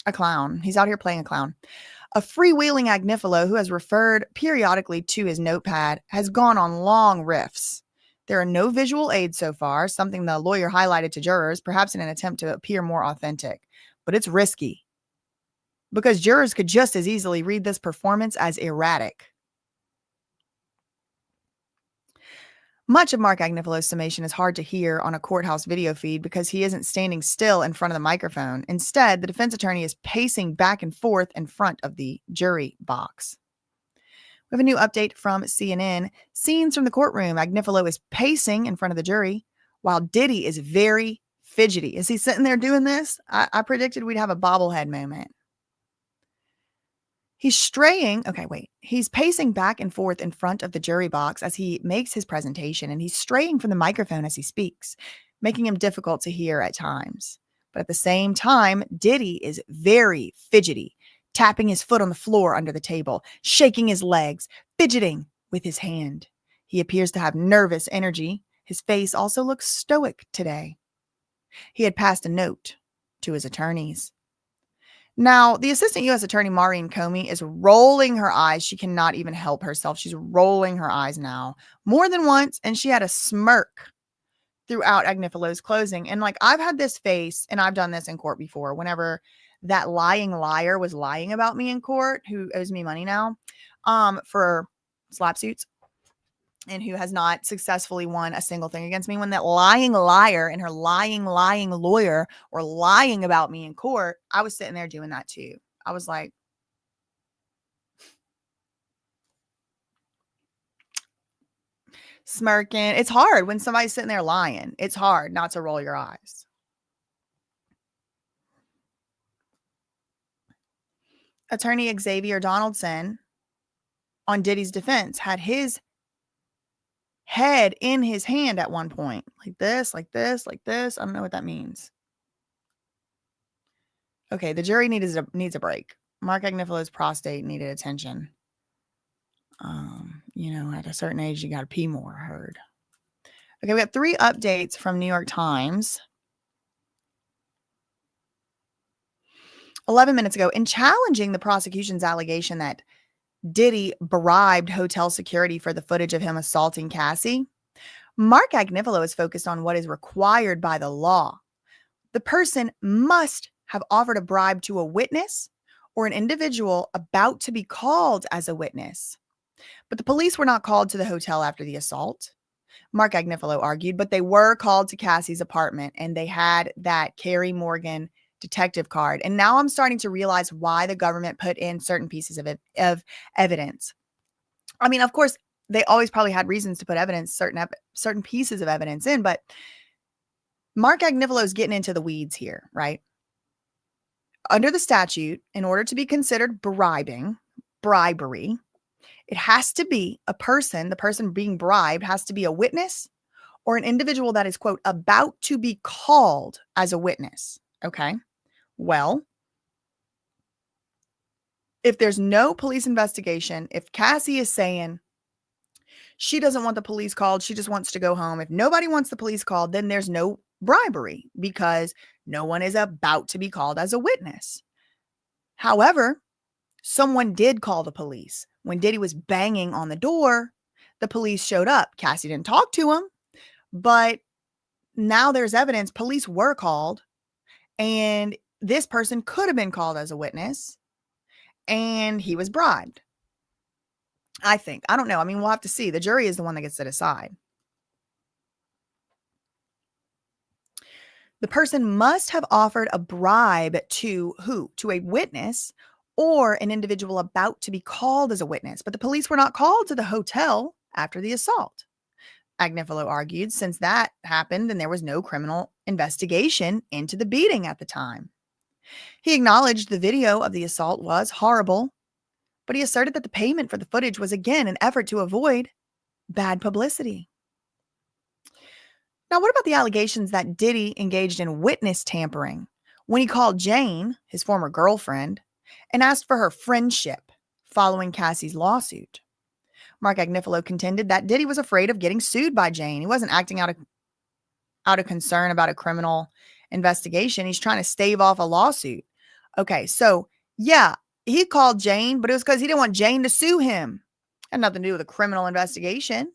a clown. He's out here playing a clown. A freewheeling Agnifilo who has referred periodically to his notepad has gone on long riffs. There are no visual aids so far, something the lawyer highlighted to jurors, perhaps in an attempt to appear more authentic. But it's risky because jurors could just as easily read this performance as erratic. Much of Mark Agnifilo's summation is hard to hear on a courthouse video feed because he isn't standing still in front of the microphone. Instead, the defense attorney is pacing back and forth in front of the jury box. We have a new update from CNN. Scenes from the courtroom. Agnifilo is pacing in front of the jury while Diddy is very fidgety. Is he sitting there doing this? I predicted we'd have a bobblehead moment. He's straying. Okay, wait. He's pacing back and forth in front of the jury box as he makes his presentation, and he's straying from the microphone as he speaks, making him difficult to hear at times. But at the same time, Diddy is very fidgety, tapping his foot on the floor under the table, shaking his legs, fidgeting with his hand. He appears to have nervous energy. His face also looks stoic today. He had passed a note to his attorneys. Now, the assistant U.S. attorney, Maureen Comey, is rolling her eyes. She cannot even help herself. She's rolling her eyes now more than once, and she had a smirk throughout Agnifilo's closing. And I've had this face, and I've done this in court before, whenever that lying liar was lying about me in court, who owes me money now, for slap suits, and who has not successfully won a single thing against me. When that lying liar and her lying lawyer were lying about me in court, I was sitting there doing that too. I was like, smirking. It's hard when somebody's sitting there lying. It's hard not to roll your eyes. Attorney Xavier Donaldson on Diddy's defense had his head in his hand at one point, like this, like this, like this. I don't know what that means. Okay, the jury needs a break. Mark Agnifilo's prostate needed attention. At a certain age, you got to pee more, I heard. Okay, we got 3 updates from New York Times. 11 minutes ago, in challenging the prosecution's allegation that Diddy bribed hotel security for the footage of him assaulting Cassie, Mark Agnifilo is focused on what is required by the law. The person must have offered a bribe to a witness or an individual about to be called as a witness. But the police were not called to the hotel after the assault, Mark Agnifilo argued, but they were called to Cassie's apartment and they had that Carrie Morgan detective card. And now I'm starting to realize why the government put in certain pieces of evidence. I mean, of course, they always probably had reasons to put certain pieces of evidence in, but Mark Agnifilo is getting into the weeds here, right? Under the statute, in order to be considered bribery, it has to be a person, the person being bribed has to be a witness or an individual that is, quote, about to be called as a witness. Okay. Well, if there's no police investigation, if Cassie is saying she doesn't want the police called, she just wants to go home. If nobody wants the police called, then there's no bribery because no one is about to be called as a witness. However, someone did call the police. When Diddy was banging on the door, the police showed up. Cassie didn't talk to him, but now there's evidence police were called and this person could have been called as a witness and he was bribed. I think. I don't know. I mean, we'll have to see. The jury is the one that gets to decide. The person must have offered a bribe to who? To a witness or an individual about to be called as a witness. But the police were not called to the hotel after the assault, Agnifilo argued, since that happened and there was no criminal investigation into the beating at the time. He acknowledged the video of the assault was horrible, but he asserted that the payment for the footage was again an effort to avoid bad publicity. Now, what about the allegations that Diddy engaged in witness tampering when he called Jane, his former girlfriend, and asked for her friendship following Cassie's lawsuit? Mark Agnifilo contended that Diddy was afraid of getting sued by Jane. He wasn't acting out of concern about a criminal investigation. He's trying to stave off a lawsuit. Okay, so yeah, he called Jane, but it was because he didn't want Jane to sue him. Had nothing to do with a criminal investigation.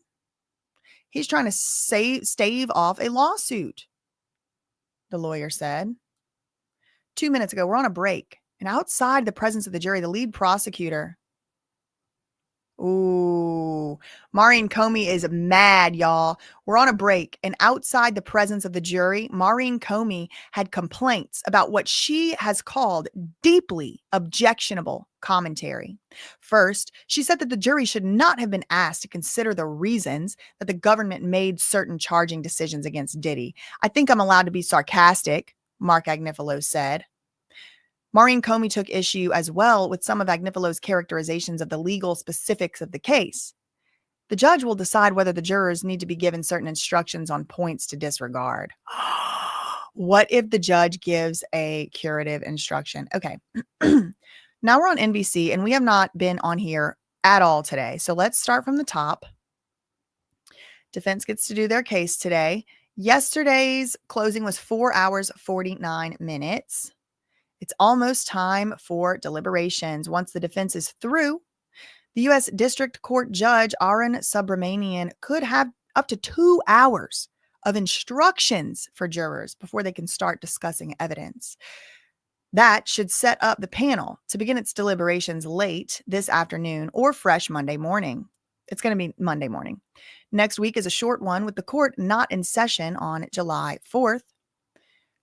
He's trying to stave off a lawsuit, the lawyer said. 2 minutes ago, we're on a break. And outside the presence of the jury, the lead prosecutor, Maureen Comey is mad, y'all. We're on a break. And outside the presence of the jury, Maureen Comey had complaints about what she has called deeply objectionable commentary. First, she said that the jury should not have been asked to consider the reasons that the government made certain charging decisions against Diddy. I think I'm allowed to be sarcastic, Mark Agnifilo said. Maureen Comey took issue as well with some of Agnifilo's characterizations of the legal specifics of the case. The judge will decide whether the jurors need to be given certain instructions on points to disregard. What if the judge gives a curative instruction? Okay. Now we're on NBC and we have not been on here at all today. So let's start from the top. Defense gets to do their case today. Yesterday's closing was 4 hours, 49 minutes. It's almost time for deliberations. Once the defense is through, the U.S. District Court Judge Arun Subramanian could have up to 2 hours of instructions for jurors before they can start discussing evidence. That should set up the panel to begin its deliberations late this afternoon or fresh Monday morning. It's going to be Monday morning. Next week is a short one with the court not in session on July 4th.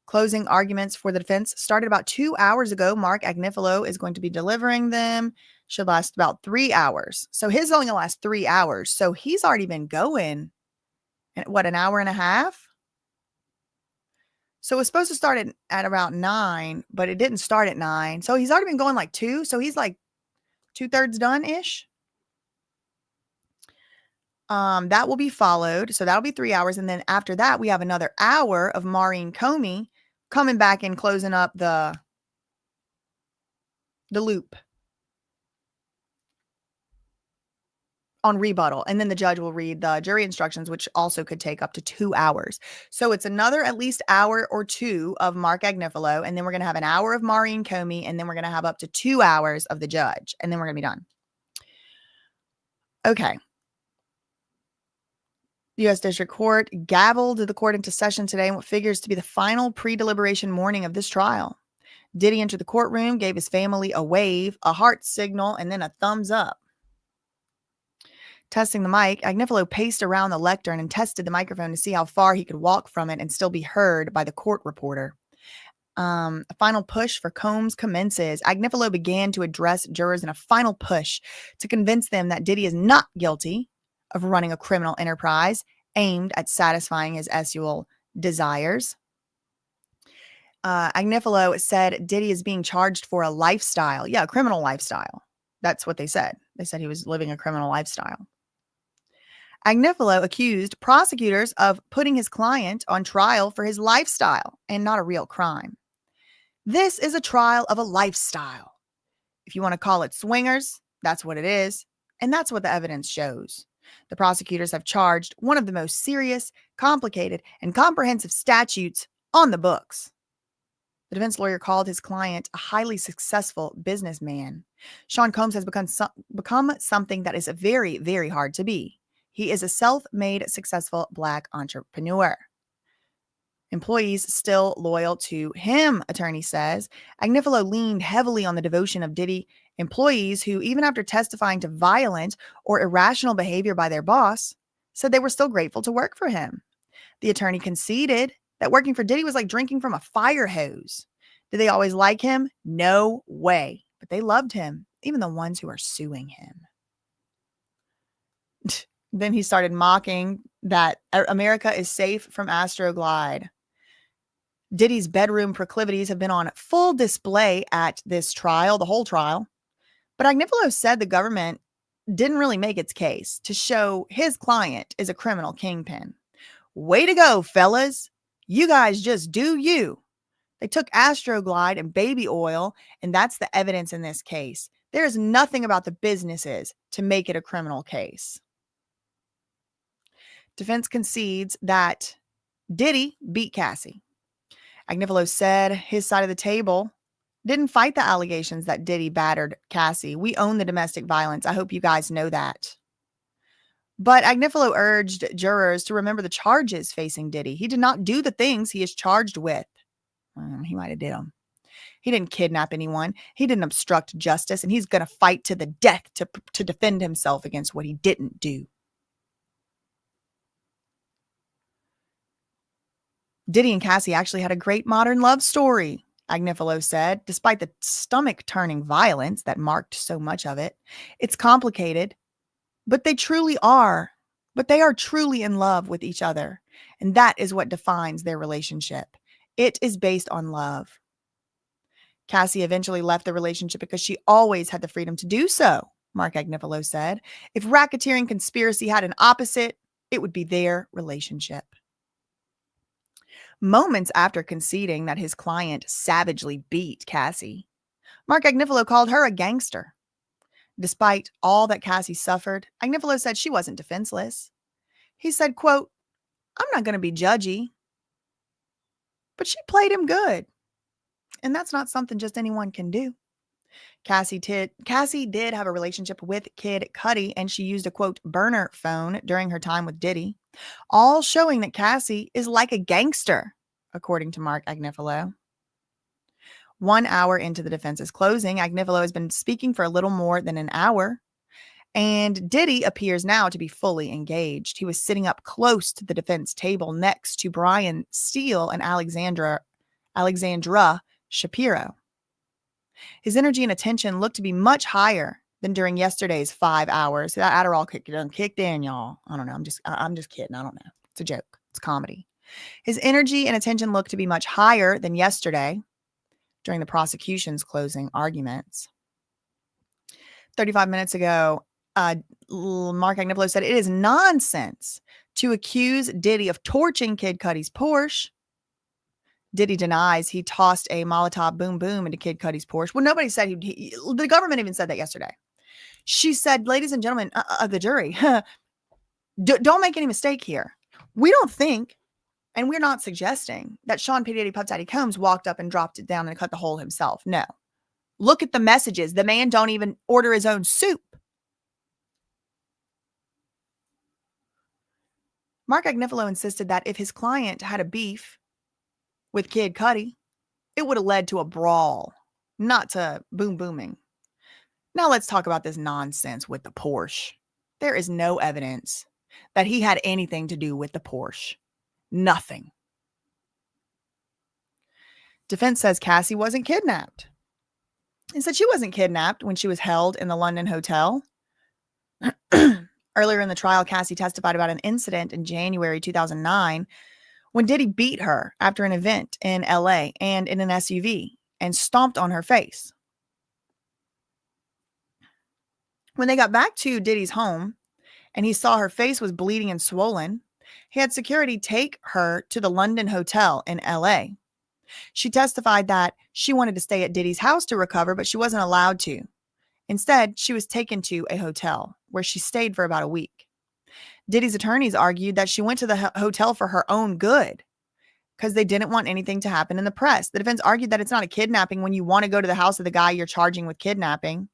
Closing arguments for the defense started about 2 hours ago. Mark Agnifilo is going to be delivering them. Should last about 3 hours. So his only going to last 3 hours. So he's already been going, an hour and a half? So it was supposed to start at about 9, but it didn't start at 9. So he's already been going like 2. So he's like 2/3 done-ish. That will be followed. So that'll be 3 hours. And then after that, we have another hour of Maureen Comey coming back and closing up the loop. on rebuttal. And then the judge will read the jury instructions, which also could take up to 2 hours. So it's another at least hour or two of Mark Agnifilo. And then we're going to have an hour of Maureen Comey. And then we're going to have up to 2 hours of the judge. And then we're going to be done. Okay. U.S. District Court gavelled the court into session today in what figures to be the final pre-deliberation morning of this trial. Diddy entered the courtroom, gave his family a wave, a heart signal, and then a thumbs up. Testing the mic, Agnifilo paced around the lectern and tested the microphone to see how far he could walk from it and still be heard by the court reporter. A final push for Combs commences. Agnifilo began to address jurors in a final push to convince them that Diddy is not guilty of running a criminal enterprise aimed at satisfying his sexual desires. Agnifilo said Diddy is being charged for a lifestyle. Yeah, a criminal lifestyle. That's what they said. They said he was living a criminal lifestyle. Agnifilo accused prosecutors of putting his client on trial for his lifestyle and not a real crime. This is a trial of a lifestyle. If you want to call it swingers, that's what it is. And that's what the evidence shows. The prosecutors have charged one of the most serious, complicated, and comprehensive statutes on the books. The defense lawyer called his client a highly successful businessman. Sean Combs has become something that is very, very hard to be. He is a self-made, successful Black entrepreneur. Employees still loyal to him, attorney says. Agnifilo leaned heavily on the devotion of Diddy employees who, even after testifying to violent or irrational behavior by their boss, said they were still grateful to work for him. The attorney conceded that working for Diddy was like drinking from a fire hose. Did they always like him? No way. But they loved him, even the ones who are suing him. Then he started mocking that America is safe from Astroglide. Diddy's bedroom proclivities have been on full display at this trial, the whole trial. But Agnifilo said the government didn't really make its case to show his client is a criminal kingpin. Way to go, fellas. You guys just do you. They took Astroglide and baby oil, and that's the evidence in this case. There is nothing about the businesses to make it a criminal case. Defense concedes that Diddy beat Cassie. Agnifilo said his side of the table didn't fight the allegations that Diddy battered Cassie. We own the domestic violence. I hope you guys know that. But Agnifilo urged jurors to remember the charges facing Diddy. He did not do the things he is charged with. He might have did them. He didn't kidnap anyone. He didn't obstruct justice, and he's going to fight to the death to defend himself against what he didn't do. Diddy and Cassie actually had a great modern love story, Agnifilo said, despite the stomach-turning violence that marked so much of it. It's complicated, but they truly are. But they are truly in love with each other, and that is what defines their relationship. It is based on love. Cassie eventually left the relationship because she always had the freedom to do so, Mark Agnifilo said. If racketeering conspiracy had an opposite, it would be their relationship. Moments after conceding that his client savagely beat Cassie, Mark Agnifilo called her a gangster. Despite all that Cassie suffered, Agnifilo said she wasn't defenseless. He said, quote, "I'm not going to be judgy, but she played him good. And that's not something just anyone can do." Cassie did have a relationship with Kid Cudi, and she used a, quote, burner phone during her time with Diddy, all showing that Cassie is like a gangster, according to Mark Agnifilo. 1 hour into the defense's closing, Agnifilo has been speaking for a little more than an hour, and Diddy appears now to be fully engaged. He was sitting up close to the defense table next to Brian Steele and Alexandra Shapiro. His energy and attention looked to be much higher than during yesterday's 5 hours. That Adderall kicked in, y'all. I don't know. I'm just kidding. I don't know. It's a joke. It's comedy. His energy and attention looked to be much higher than yesterday during the prosecution's closing arguments. 35 minutes ago, Mark Agnifilo said it is nonsense to accuse Diddy of torching Kid Cudi's Porsche. Diddy denies he tossed a Molotov boom boom into Kid Cudi's Porsche. Well, nobody said the government even said that yesterday. She said, ladies and gentlemen of the jury, don't make any mistake here. We don't think, and we're not suggesting, that Sean P. Diddy Puff Daddy Combs walked up and dropped it down and cut the hole himself. No. Look at the messages. The man don't even order his own soup. Mark Agnifilo insisted that if his client had a beef with Kid Cudi, it would have led to a brawl, not to booming. Now let's talk about this nonsense with the Porsche. There is no evidence that he had anything to do with the Porsche. Nothing. Defense says Cassie wasn't kidnapped. It said she wasn't kidnapped when she was held in the London hotel. Earlier in the trial, Cassie testified about an incident in January 2009 when Diddy beat her after an event in LA and in an SUV and stomped on her face. When they got back to Diddy's home and he saw her face was bleeding and swollen, he had security take her to the London hotel in LA. She testified that she wanted to stay at Diddy's house to recover, but she wasn't allowed to. Instead, she was taken to a hotel where she stayed for about a week. Diddy's attorneys argued that she went to the hotel for her own good because they didn't want anything to happen in the press. The defense argued that it's not a kidnapping when you want to go to the house of the guy you're charging with kidnapping.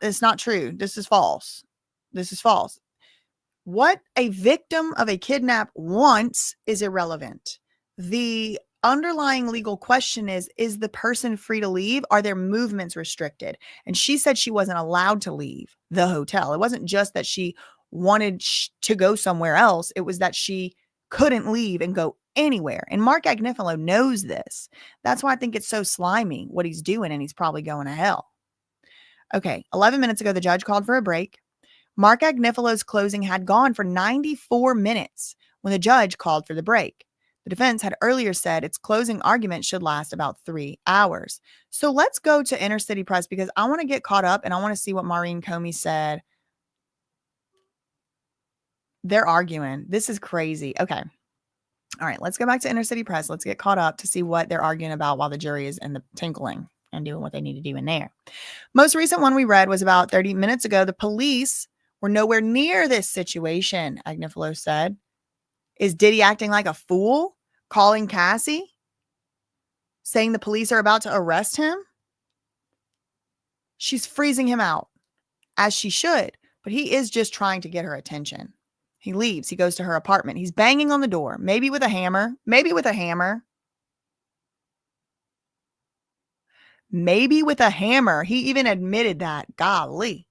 It's not true. This is false. This is false. What a victim of a kidnap wants is irrelevant. The underlying legal question is the person free to leave? Are their movements restricted? And she said she wasn't allowed to leave the hotel. It wasn't just that she wanted to go somewhere else. It was that she couldn't leave and go anywhere. And Mark Agnifilo knows this. That's why I think it's so slimy what he's doing, and he's probably going to hell. Okay, 11 minutes ago, the judge called for a break. Mark Agnifilo's closing had gone for 94 minutes when the judge called for the break. The defense had earlier said its closing argument should last about 3 hours. So let's go to Inner City Press because I want to get caught up and I want to see what Maureen Comey said. They're arguing. This is crazy. Okay. All right, let's go back to Inner City Press. Let's get caught up to see what they're arguing about while the jury is in the tinkling and doing what they need to do in there. Most recent one we read was about 30 minutes ago. The police were nowhere near this situation, Agnifilo said. Is Diddy acting like a fool? Calling Cassie? Saying the police are about to arrest him? She's freezing him out, as she should, but he is just trying to get her attention. He leaves. He goes to her apartment. He's banging on the door, maybe with a hammer, maybe with a hammer. Maybe with a hammer. He even admitted that. Golly.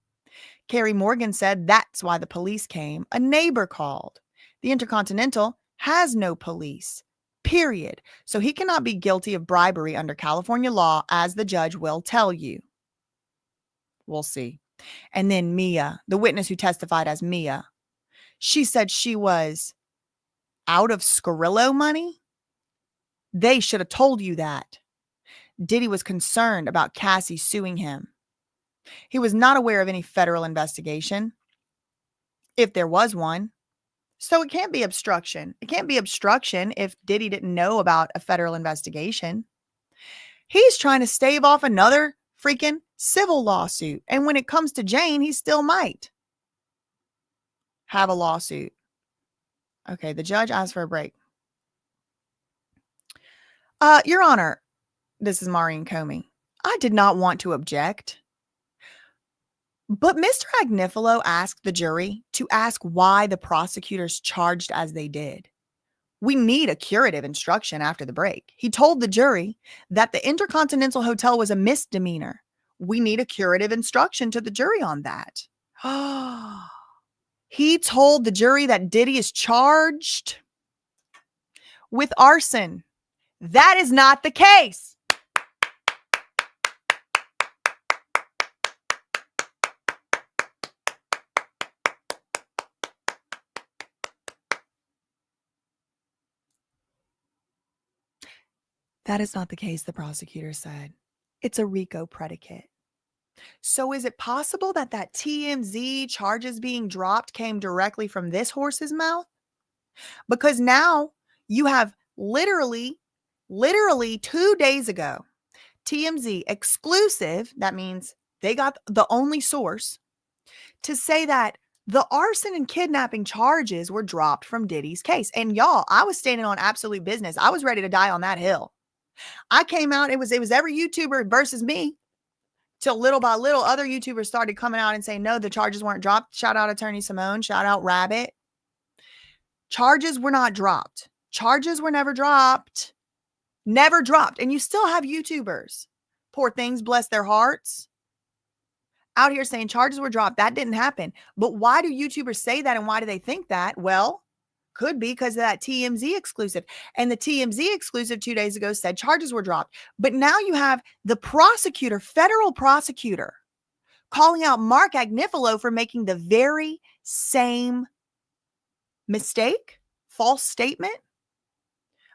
Carrie Morgan said that's why the police came. A neighbor called. The Intercontinental has no police, period. So he cannot be guilty of bribery under California law, as the judge will tell you. We'll see. And then Mia, the witness who testified as Mia, she said she was out of Squirrel money. They should have told you that. Diddy was concerned about Cassie suing him. He was not aware of any federal investigation, if there was one. So it can't be obstruction. It can't be obstruction if Diddy didn't know about a federal investigation. He's trying to stave off another freaking civil lawsuit. And when it comes to Jane, he still might have a lawsuit. Okay, the judge asked for a break. Your Honor, this is Maureen Comey. I did not want to object. But Mr. Agnifilo asked the jury to ask why the prosecutors charged as they did. We need a curative instruction after the break. He told the jury that the Intercontinental Hotel was a misdemeanor. We need a curative instruction to the jury on that. He told the jury that Diddy is charged with arson. That is not the case. That is not the case, the prosecutor said. It's a RICO predicate. So is it possible that TMZ charges being dropped came directly from this horse's mouth? Because now you have literally 2 days ago, TMZ exclusive, that means they got the only source, to say that the arson and kidnapping charges were dropped from Diddy's case. And y'all, I was standing on absolute business. I was ready to die on that hill. I came out, it was every YouTuber versus me. Till little by little, other YouTubers started coming out and saying, no, the charges weren't dropped. Shout out Attorney Simone. Shout out Rabbit. Charges were not dropped. Charges were never dropped. Never dropped. And you still have YouTubers, poor things, bless their hearts, out here saying charges were dropped. That didn't happen. But why do YouTubers say that, and why do they think that? Well, could be because of that TMZ exclusive. And the TMZ exclusive 2 days ago said charges were dropped. But now you have the prosecutor, federal prosecutor, calling out Mark Agnifilo for making the very same mistake, false statement.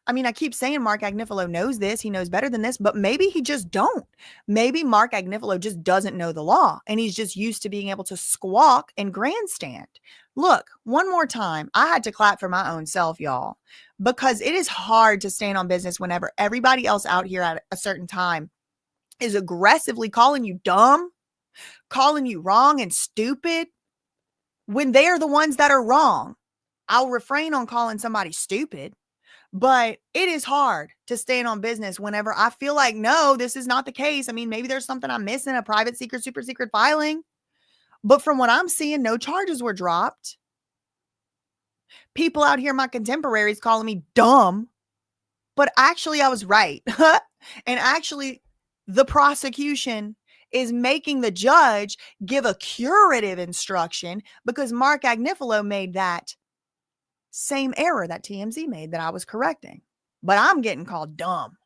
I mean, I keep saying Mark Agnifilo knows this. He knows better than this, but maybe he just don't. Maybe Mark Agnifilo just doesn't know the law, and he's just used to being able to squawk and grandstand. Look, one more time, I had to clap for my own self, y'all, because it is hard to stand on business whenever everybody else out here at a certain time is aggressively calling you dumb, calling you wrong and stupid when they are the ones that are wrong. I'll refrain on calling somebody stupid. But it is hard to stand on business whenever I feel like, no, this is not the case. I mean, maybe there's something I'm missing, a private, secret, super secret filing. But from what I'm seeing, no charges were dropped. People out here, my contemporaries, calling me dumb. But actually, I was right. And actually, the prosecution is making the judge give a curative instruction because Mark Agnifilo made that same error that TMZ made that I was correcting. But I'm getting called dumb.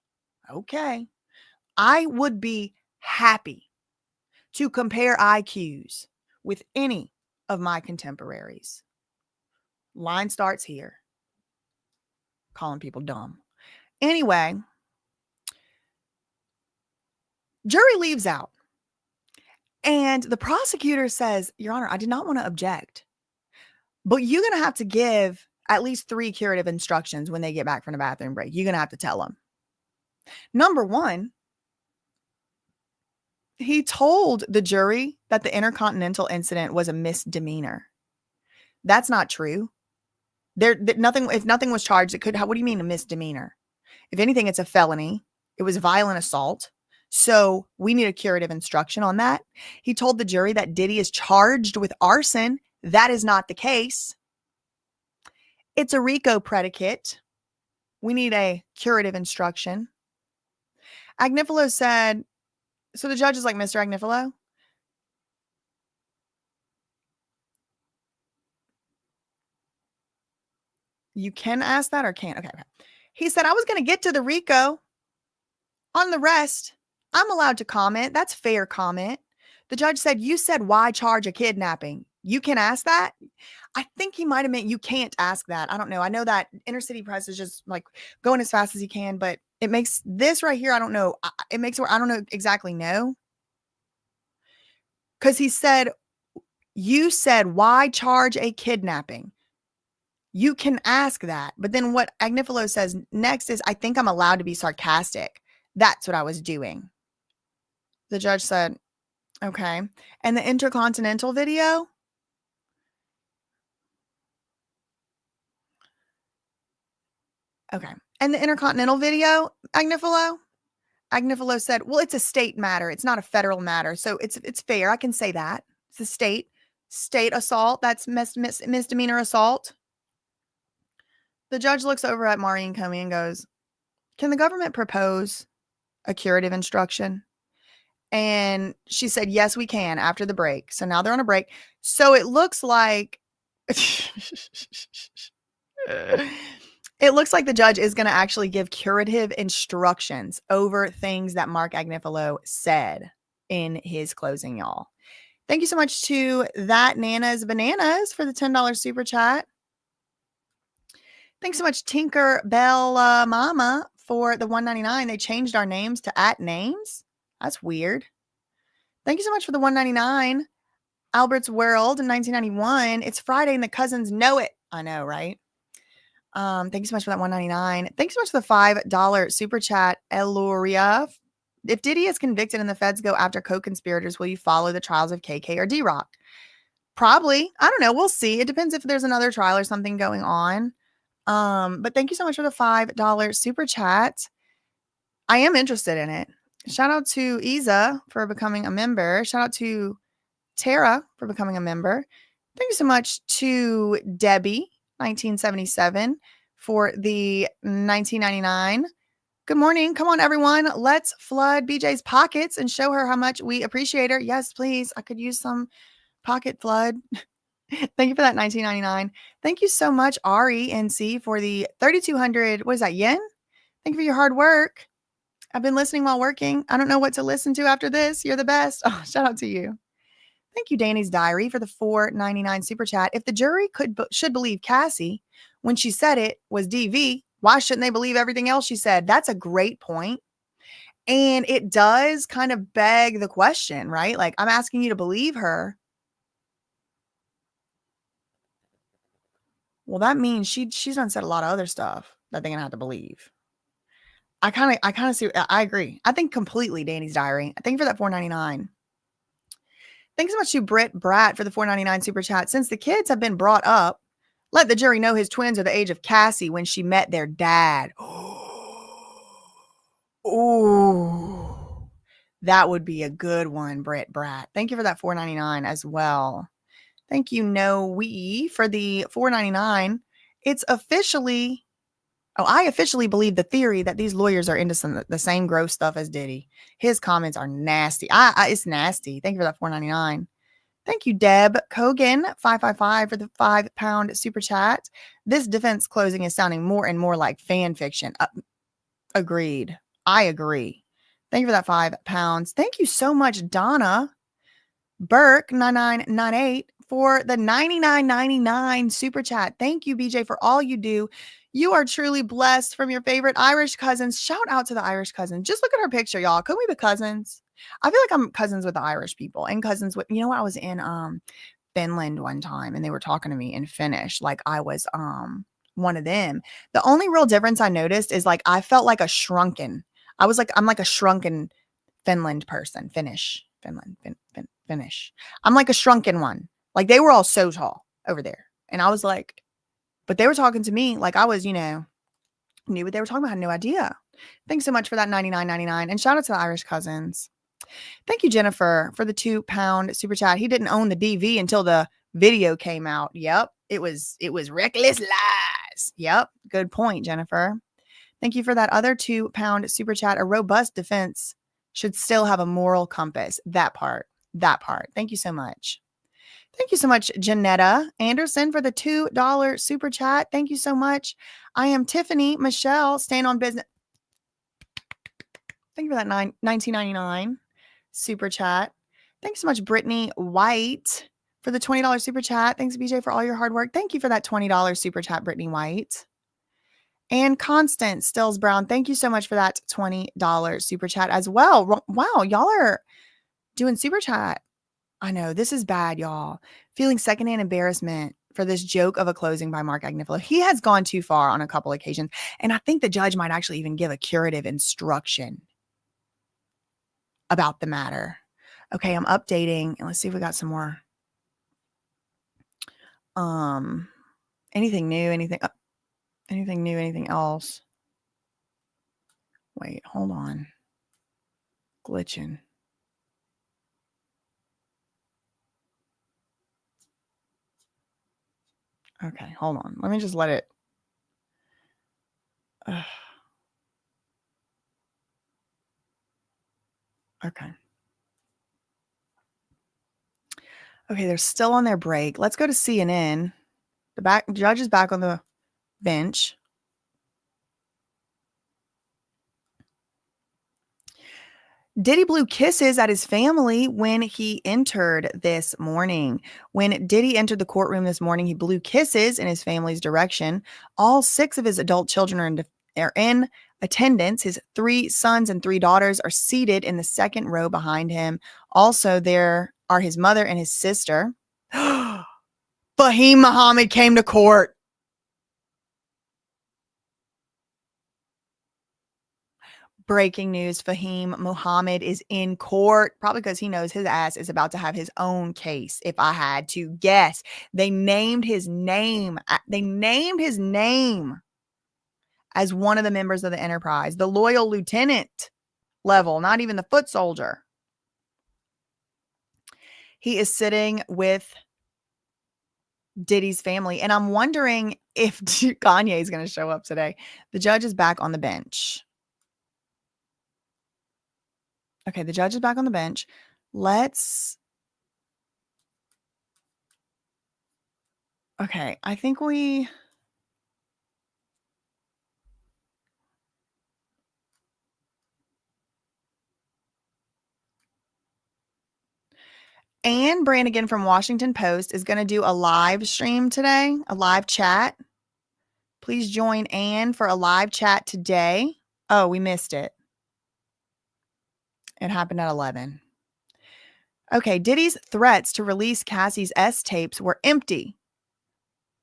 Okay. I would be happy to compare IQs with any of my contemporaries. Line starts here. Calling people dumb. Anyway, jury leaves out. And the prosecutor says, Your Honor, I did not want to object, but you're going to have to give at least 3 curative instructions when they get back from the bathroom break. You're going to have to tell them. Number one, he told the jury that the Intercontinental incident was a misdemeanor. That's not true. If nothing was charged, it could, what do you mean a misdemeanor? If anything, it's a felony. It was violent assault. So we need a curative instruction on that. He told the jury that Diddy is charged with arson. That is not the case. It's a RICO predicate. We need a curative instruction. Agnifilo said, so the judge is like, Mr. Agnifilo, you can ask that or can't? Okay. He said, I was going to get to the RICO. On the rest, I'm allowed to comment. That's fair comment. The judge said, you said, why charge a kidnapping? You can ask that. I think he might have meant you can't ask that. I don't know. I know that inner city press is just like going as fast as he can, but it makes this right here. I don't know. It makes it where I don't know exactly know. Because he said, you said, why charge a kidnapping? You can ask that. But then what Agnifilo says next is, I think I'm allowed to be sarcastic. That's what I was doing. The judge said, okay. And the Intercontinental video? Okay. And the Intercontinental video, Agnifilo said, well, it's a state matter. It's not a federal matter. So it's fair. I can say that. It's a state assault. That's misdemeanor assault. The judge looks over at Maureen Comey and goes, can the government propose a curative instruction? And she said, yes, we can after the break. So now they're on a break. So it looks like it looks like the judge is going to actually give curative instructions over things that Mark Agnifilo said in his closing, y'all. Thank you so much to That Nana's Bananas for the $10 super chat. Thanks so much, Tinker Bell Mama, for the $1.99. They changed our names to @names. That's weird. Thank you so much for the $1.99. Albert's World in 1991. It's Friday and the cousins know it. I know, right? Thank you so much for that $1.99. Thanks so much for the $5 super chat, Eluria. If Diddy is convicted and the feds go after co-conspirators, will you follow the trials of KK or D-Rock? Probably. I don't know. We'll see. It depends if there's another trial or something going on. But thank you so much for the $5 super chat. I am interested in it. Shout out to Isa for becoming a member. Shout out to Tara for becoming a member. Thank you so much to Debbie, 1977, for the 1999. Good morning. Come on, everyone. Let's flood BJ's pockets and show her how much we appreciate her. Yes, please. I could use some pocket flood. Thank you for that 1999. Thank you so much, Ari NC, for the 3,200. What is that, yen? Thank you for your hard work. I've been listening while working. I don't know what to listen to after this. You're the best. Oh, shout out to you. Thank you, Danny's Diary, for the $4.99 super chat. If the jury should believe Cassie when she said it was DV, why shouldn't they believe everything else she said? That's a great point. And it does kind of beg the question, right? Like, I'm asking you to believe her. Well, that means she's done said a lot of other stuff that they're gonna have to believe. I kind of see. I agree. I think completely Danny's Diary. Thank you for that $4.99. Thanks so much to Britt Bratt for the $4.99 super chat. Since the kids have been brought up, let the jury know his twins are the age of Cassie when she met their dad. Ooh, that would be a good one, Britt Bratt. Thank you for that $4.99 as well. Thank you, Noe, for the $4.99. It's officially, I officially believe the theory that these lawyers are into the same gross stuff as Diddy. His comments are nasty. It's nasty. Thank you for that $4.99. Thank you, Deb Kogan, 555 for the £5 super chat. This defense closing is sounding more and more like fan fiction. Agreed. I agree. Thank you for that £5. Thank you so much, Donna Burke, 9998 for the $99.99 super chat. Thank you, BJ, for all you do. You are truly blessed from your favorite Irish cousins. Shout out to the Irish cousins. Just look at her picture, y'all. Could we be cousins? I feel like I'm cousins with the Irish people and cousins with, what, I was in Finland one time and they were talking to me in Finnish like I was one of them. The only real difference I noticed is like I felt like I'm like a shrunken Finland person. Finnish. I'm like a shrunken one. Like they were all so tall over there. And I was like, but they were talking to me like I was, knew what they were talking about. I had no idea. Thanks so much for that $99.99. And shout out to the Irish cousins. Thank you, Jennifer, for the £2 super chat. He didn't own the DV until the video came out. Yep. It was reckless lies. Yep. Good point, Jennifer. Thank you for that other £2 super chat. A robust defense should still have a moral compass. That part. Thank you so much. Thank you so much, Janetta Anderson, for the $2 super chat. Thank you so much. I am Tiffany Michelle, staying on business. Thank you for that $19.99 super chat. Thanks so much, Brittany White, for the $20 super chat. Thanks, BJ, for all your hard work. Thank you for that $20 super chat, Brittany White. And Constance Stills Brown, thank you so much for that $20 super chat as well. Wow, y'all are doing super chat. I know, this is bad, y'all. Feeling secondhand embarrassment for this joke of a closing by Mark Agnifilo. He has gone too far on a couple occasions. And I think the judge might actually even give a curative instruction about the matter. Okay, I'm updating. And let's see if we got some more. Anything new? Anything new? Anything else? Wait, hold on. Glitching. Okay, hold on. Let me just let it. Okay. Okay, they're still on their break. Let's go to CNN. The judge is back on the bench. Diddy blew kisses at his family when he entered this morning. When Diddy entered the courtroom this morning, he blew kisses in his family's direction. All 6 of his adult children are in attendance. His 3 sons and 3 daughters are seated in the second row behind him. Also, there are his mother and his sister. Fahim Muhammad came to court. Breaking news, Fahim Muhammad is in court, probably because he knows his ass is about to have his own case. If I had to guess, they named his name. They named his name as one of the members of the enterprise, the loyal lieutenant level, not even the foot soldier. He is sitting with Diddy's family, and I'm wondering if Kanye is going to show up today. The judge is back on the bench. Okay, the judge is back on the bench. Okay, I think Anne Brannigan from Washington Post is going to do a live stream today, a live chat. Please join Anne for a live chat today. Oh, we missed it. It happened at 11. Okay, Diddy's threats to release Cassie's S tapes were empty,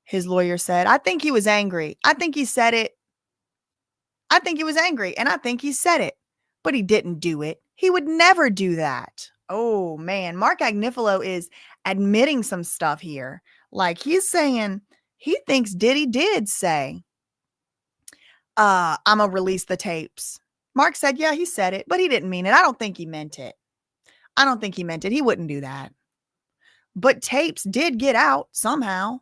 his lawyer said. I think he was angry. I think he said it. I think he was angry, and I think he said it, but he didn't do it. He would never do that. Oh, man. Mark Agnifilo is admitting some stuff here. Like, he's saying he thinks Diddy did say, I'm going to release the tapes. Mark said, yeah, he said it, but he didn't mean it. I don't think he meant it. I don't think he meant it. He wouldn't do that. But tapes did get out somehow.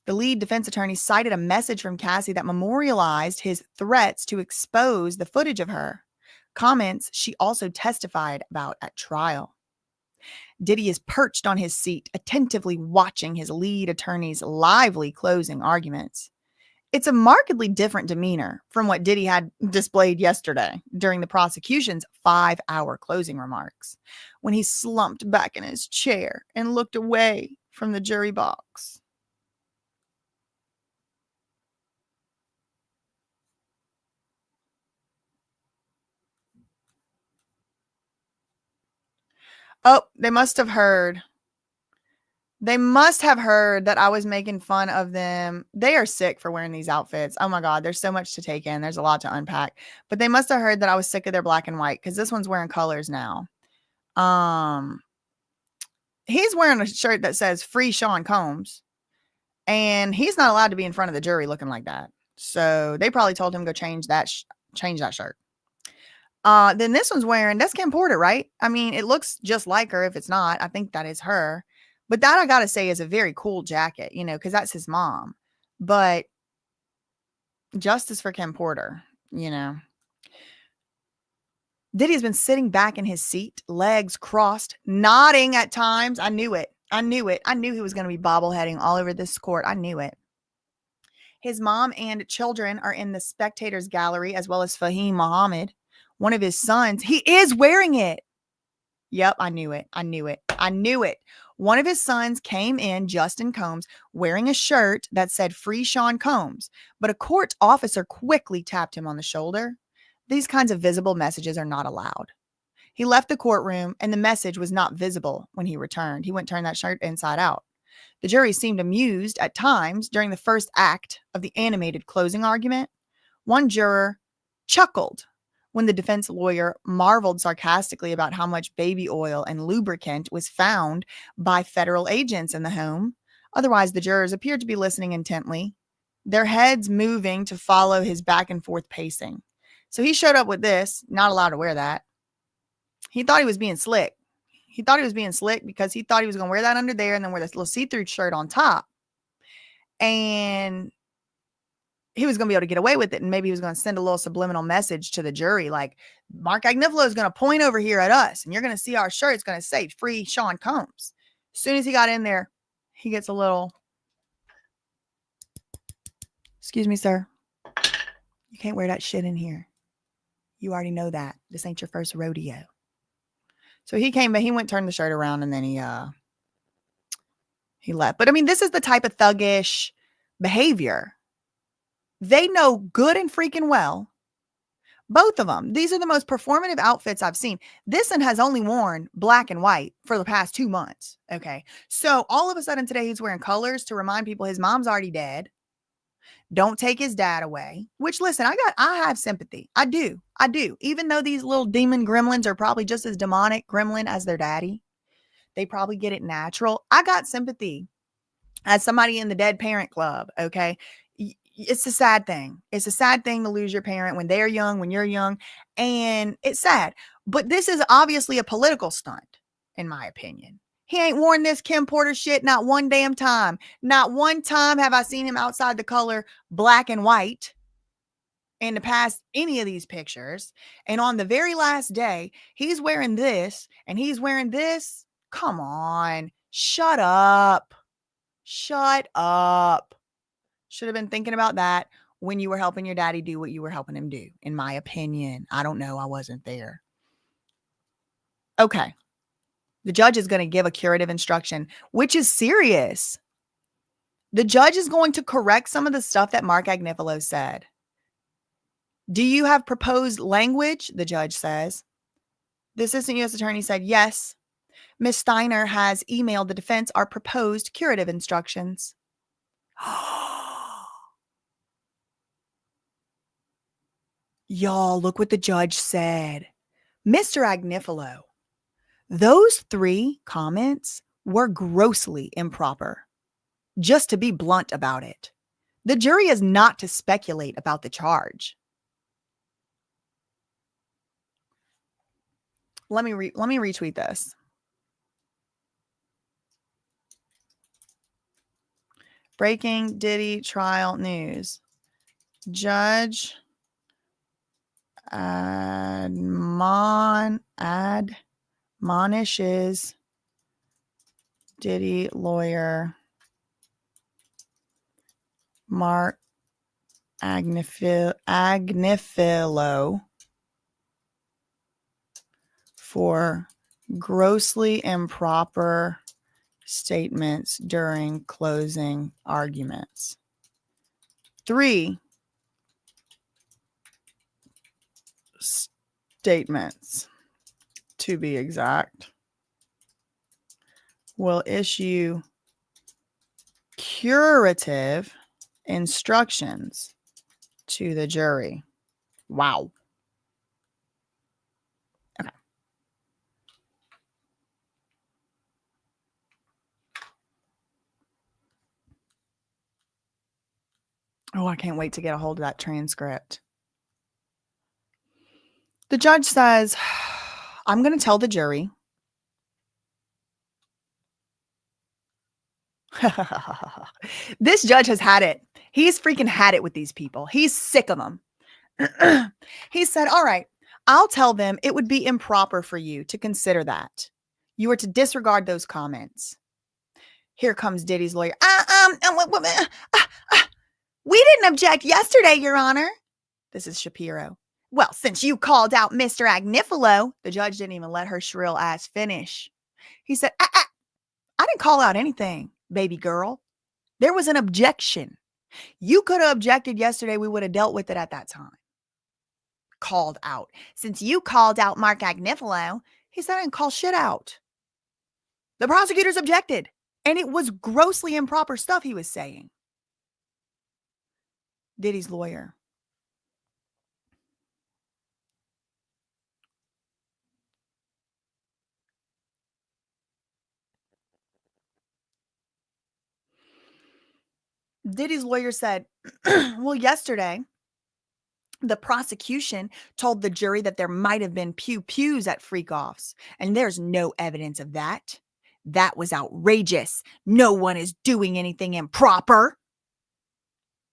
The lead defense attorney cited a message from Cassie that memorialized his threats to expose the footage of her, comments she also testified about at trial. Diddy is perched on his seat, attentively watching his lead attorney's lively closing arguments. It's a markedly different demeanor from what Diddy had displayed yesterday during the prosecution's 5-hour closing remarks, when he slumped back in his chair and looked away from the jury box. Oh, they must have heard. They must have heard that I was making fun of them. They are sick for wearing these outfits. Oh my God, there's so much to take in. There's a lot to unpack. But they must have heard that I was sick of their black and white, because this one's wearing colors now. He's wearing a shirt that says "Free Sean Combs," and he's not allowed to be in front of the jury looking like that. So they probably told him to go change that shirt. Then this one's wearing, that's Kim Porter, right? I mean, it looks just like her. If it's not, I think that is her. But that, I gotta say, is a very cool jacket, because that's his mom. But justice for Kim Porter, Diddy's been sitting back in his seat, legs crossed, nodding at times. I knew it. I knew he was going to be bobbleheading all over this court. I knew it. His mom and children are in the spectators gallery, as well as Fahim Muhammad, one of his sons. He is wearing it. Yep, I knew it. One of his sons came in, Justin Combs, wearing a shirt that said "Free Sean Combs," but a court officer quickly tapped him on the shoulder. These kinds of visible messages are not allowed. He left the courtroom, and the message was not visible when he returned. He went and turned that shirt inside out. The jury seemed amused at times during the first act of the animated closing argument. One juror chuckled when the defense lawyer marveled sarcastically about how much baby oil and lubricant was found by federal agents in the home. Otherwise, the jurors appeared to be listening intently, their heads moving to follow his back and forth pacing. So he showed up with this, not allowed to wear that. He thought he was being slick. Because he thought he was going to wear that under there and then wear this little see-through shirt on top. And he was going to be able to get away with it. And maybe he was going to send a little subliminal message to the jury, like, Mark Agnifilo is going to point over here at us, and you're going to see our shirt. It's going to say "Free Sean Combs." As soon as he got in there, he gets a little, "Excuse me, sir. You can't wear that shit in here. You already know that. This ain't your first rodeo." So he came, but he went, turned the shirt around, and then he left. But I mean, this is the type of thuggish behavior. They know good and freaking well. Both of them. These are the most performative outfits I've seen. This one has only worn black and white for the past 2 months. Okay. So all of a sudden today he's wearing colors to remind people his mom's already dead. Don't take his dad away, which listen, I have sympathy. I do. I do. Even though these little demon gremlins are probably just as demonic gremlin as their daddy, they probably get it natural. I got sympathy as somebody in the dead parent club. Okay. It's a sad thing. It's a sad thing to lose your parent when they're young, when you're young, and it's sad. But this is obviously a political stunt, in my opinion. He ain't worn this Kim Porter shit not one damn time. Not one time have I seen him outside the color black and white in the past any of these pictures. And on the very last day, he's wearing this and he's wearing this. Come on. Shut up. Shut up. Should have been thinking about that when you were helping your daddy do what you were helping him do, in my opinion. I don't know. I wasn't there. Okay. The judge is going to give a curative instruction, which is serious. The judge is going to correct some of the stuff that Mark Agnifilo said. Do you have proposed language? The judge says. The assistant U.S. attorney said, yes. Ms. Steiner has emailed the defense our proposed curative instructions. Y'all, look what the judge said. Mr. Agnifilo, those 3 comments were grossly improper. Just to be blunt about it. The jury is not to speculate about the charge. Let me retweet this. Breaking Diddy trial news. Judge admonishes Diddy lawyer Mark Agnifilo for grossly improper statements during closing arguments. 3 statements, to be exact, will issue curative instructions to the jury. Wow. Okay. Oh, I can't wait to get a hold of that transcript. The judge says, I'm going to tell the jury. This judge has had it. He's freaking had it with these people. He's sick of them. He said, all right, I'll tell them it would be improper for you to consider that. You are to disregard those comments. Here comes Diddy's lawyer. We didn't object yesterday, Your Honor. This is Shapiro. Well, since you called out Mr. Agnifilo, the judge didn't even let her shrill ass finish. He said, I didn't call out anything, baby girl. There was an objection. You could have objected yesterday. We would have dealt with it at that time. Called out. Since you called out Mark Agnifilo, he said, I didn't call shit out. The prosecutors objected, and it was grossly improper stuff he was saying. Diddy's lawyer. Diddy's lawyer said, well, yesterday, the prosecution told the jury that there might have been pew-pews at freak-offs, and there's no evidence of that. That was outrageous. No one is doing anything improper.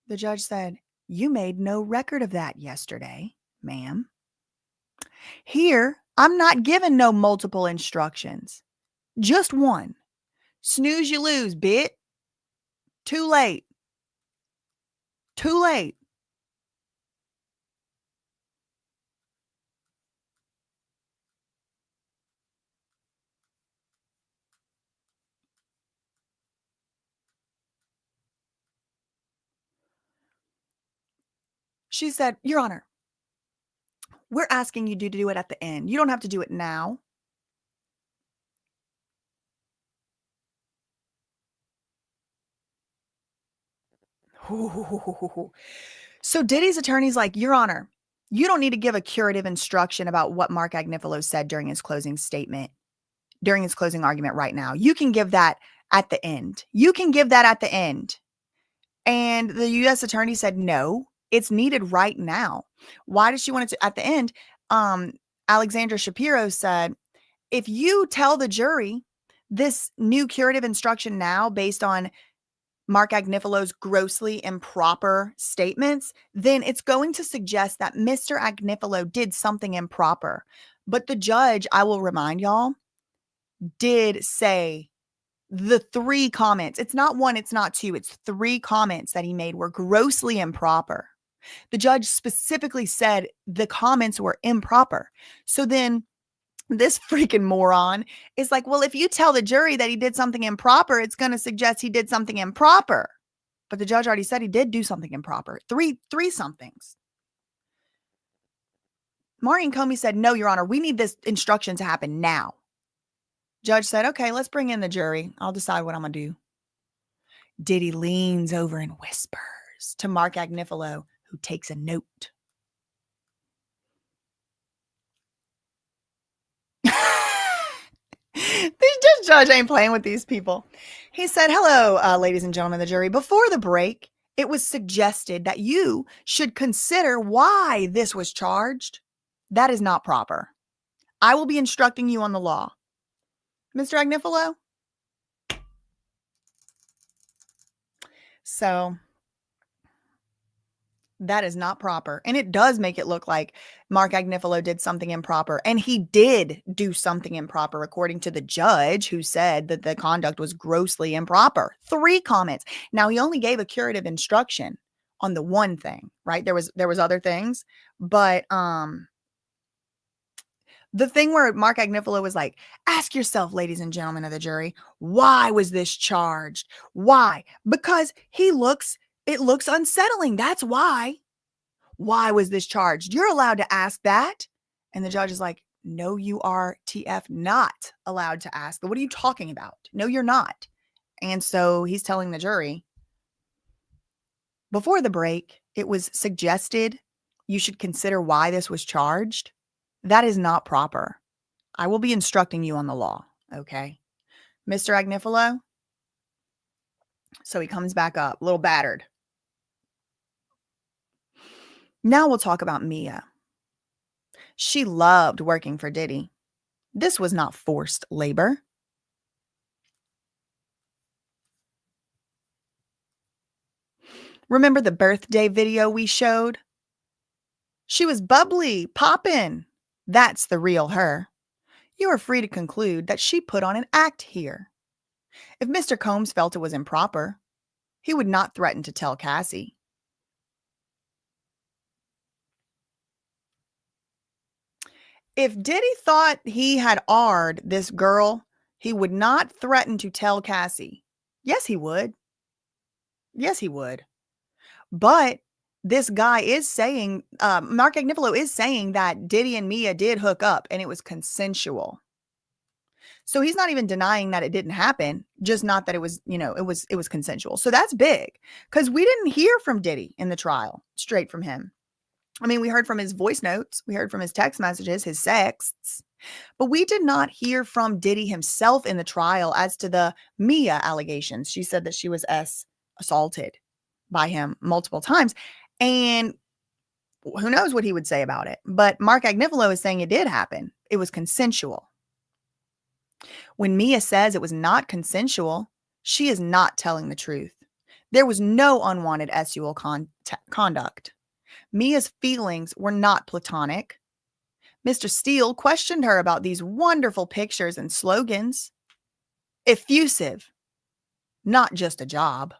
The judge said, you made no record of that yesterday, ma'am. Here, I'm not giving no multiple instructions. Just one. Snooze, you lose, bit. Too late. Too late. She said, Your Honor, we're asking you to do it at the end. You don't have to do it now. So Diddy's attorney's like, Your Honor, you don't need to give a curative instruction about what Mark Agnifilo said during his closing statement, during his closing argument right now. You can give that at the end. You can give that at the end. And the U.S. attorney said, no, it's needed right now. Why does she want it to, at the end? Alexandra Shapiro said, if you tell the jury this new curative instruction now based on Mark Agnifilo's grossly improper statements, then it's going to suggest that Mr. Agnifilo did something improper. But the judge, I will remind y'all, did say the 3 comments. It's not 1, it's not 2, it's 3 comments that he made were grossly improper. The judge specifically said the comments were improper. So then this freaking moron is like, well, if you tell the jury that he did something improper, it's going to suggest he did something improper. But the judge already said he did do something improper. Three somethings. Maureen Comey said, no, Your Honor, we need this instruction to happen now. Judge said, okay, let's bring in the jury. I'll decide what I'm going to do. Diddy leans over and whispers to Mark Agnifilo, who takes a note. This judge ain't playing with these people. He said, hello, ladies and gentlemen of the jury. Before the break, it was suggested that you should consider why this was charged. That is not proper. I will be instructing you on the law. Mr. Agnifilo? So that is not proper. And it does make it look like Mark Agnifilo did something improper. And he did do something improper, according to the judge, who said that the conduct was grossly improper. 3 comments. Now, he only gave a curative instruction on the one thing, right? There was other things, but the thing where Mark Agnifilo was like, ask yourself, ladies and gentlemen of the jury, why was this charged? Why? Because it looks unsettling. That's why. Why was this charged? You're allowed to ask that. And the judge is like, no, you are TF not allowed to ask. What are you talking about? No, you're not. And so he's telling the jury, before the break, it was suggested you should consider why this was charged. That is not proper. I will be instructing you on the law. Okay. Mr. Agnifilo. So he comes back up, a little battered. Now we'll talk about Mia. She loved working for Diddy. This was not forced labor. Remember the birthday video we showed? She was bubbly, poppin'. That's the real her. You are free to conclude that she put on an act here. If Mr. Combs felt it was improper, he would not threaten to tell Cassie. If Diddy thought he had R'd this girl, he would not threaten to tell Cassie. Yes, he would. Yes, he would. But this guy is saying, Mark Agnifilo is saying that Diddy and Mia did hook up and it was consensual. So he's not even denying that it didn't happen, just not that it was, it was consensual. So that's big because we didn't hear from Diddy in the trial straight from him. I mean, we heard from his voice notes, we heard from his text messages, his sexts, but we did not hear from Diddy himself in the trial as to the Mia allegations. She said that she was assaulted by him multiple times. And who knows what he would say about it. But Mark Agnifilo is saying it did happen. It was consensual. When Mia says it was not consensual, she is not telling the truth. There was no unwanted sexual conduct. Mia's feelings were not platonic. Mr. Steele questioned her about these wonderful pictures and slogans. Effusive, not just a job.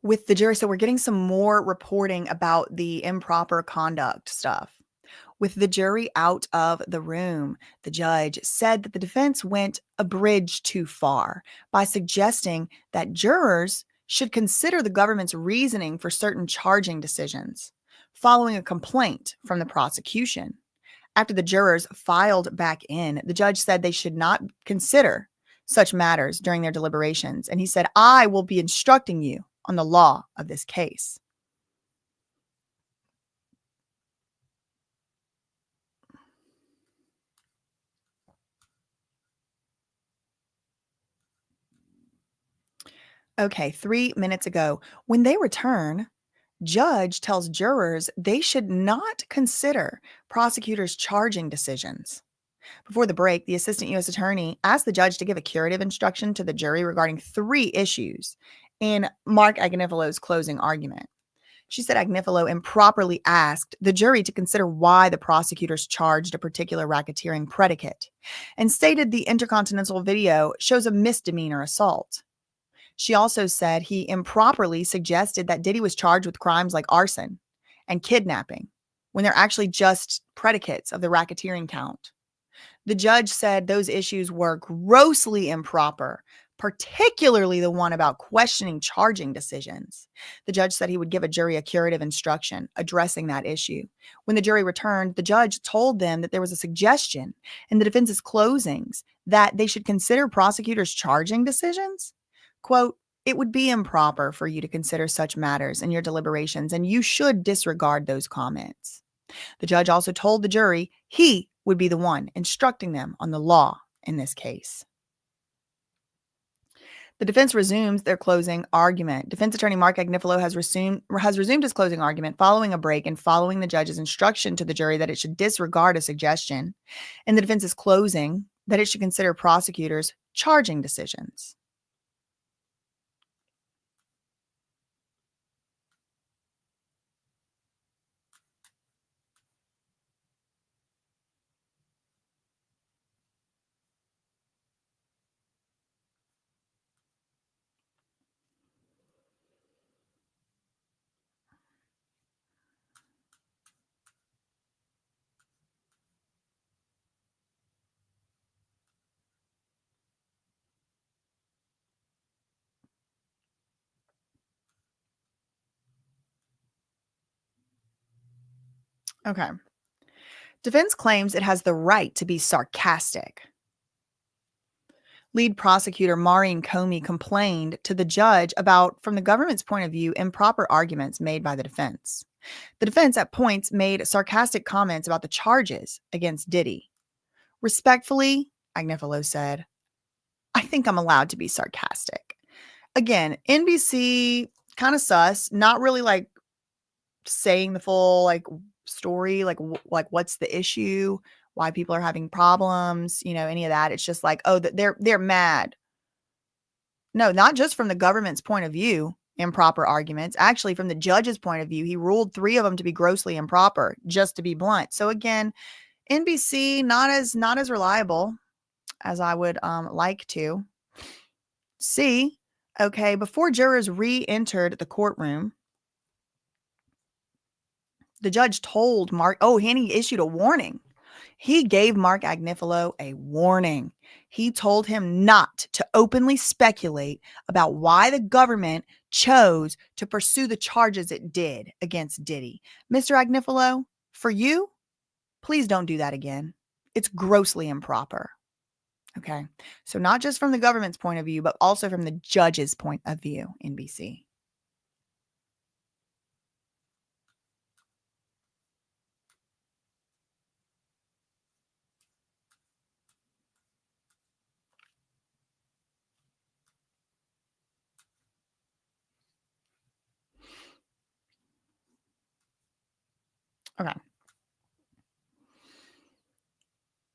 With the jury, so we're getting some more reporting about the improper conduct stuff. With the jury out of the room, the judge said that the defense went a bridge too far by suggesting that jurors should consider the government's reasoning for certain charging decisions following a complaint from the prosecution. After the jurors filed back in, the judge said they should not consider such matters during their deliberations. And he said, I will be instructing you on the law of this case. Okay, 3 minutes ago, when they return, judge tells jurors they should not consider prosecutors' charging decisions. Before the break, the assistant U.S. attorney asked the judge to give a curative instruction to the jury regarding 3 issues in Mark Agnifilo's closing argument. She said Agnifilo improperly asked the jury to consider why the prosecutors charged a particular racketeering predicate and stated the intercontinental video shows a misdemeanor assault. She also said he improperly suggested that Diddy was charged with crimes like arson and kidnapping when they're actually just predicates of the racketeering count. The judge said those issues were grossly improper, particularly the one about questioning charging decisions. The judge said he would give a jury a curative instruction addressing that issue. When the jury returned, the judge told them that there was a suggestion in the defense's closings that they should consider prosecutors' charging decisions. Quote, it would be improper for you to consider such matters in your deliberations, and you should disregard those comments. The judge also told the jury he would be the one instructing them on the law in this case. The defense resumes their closing argument. Defense attorney Mark Agnifilo has resumed his closing argument following a break and following the judge's instruction to the jury that it should disregard a suggestion in the defense's closing that it should consider prosecutors' charging decisions. Okay. Defense claims it has the right to be sarcastic. Lead prosecutor Maureen Comey complained to the judge about, from the government's point of view, improper arguments made by the defense. The defense at points made sarcastic comments about the charges against Diddy. Respectfully, Agnifilo said, I think I'm allowed to be sarcastic. Again, NBC kind of sus, not really like saying the full story, like what's the issue, why people are having problems, any of that. It's just like, oh, they're mad. No, not just from the government's point of view, improper arguments. Actually, from the judge's point of view, he ruled 3 of them to be grossly improper, just to be blunt. So again, NBC not as reliable as I would like to see. Okay, before jurors re-entered the courtroom, the judge told Mark, and he issued a warning. He gave Mark Agnifilo a warning. He told him not to openly speculate about why the government chose to pursue the charges it did against Diddy. Mr. Agnifilo, for you, please don't do that again. It's grossly improper. Okay. So not just from the government's point of view, but also from the judge's point of view, NBC. Okay.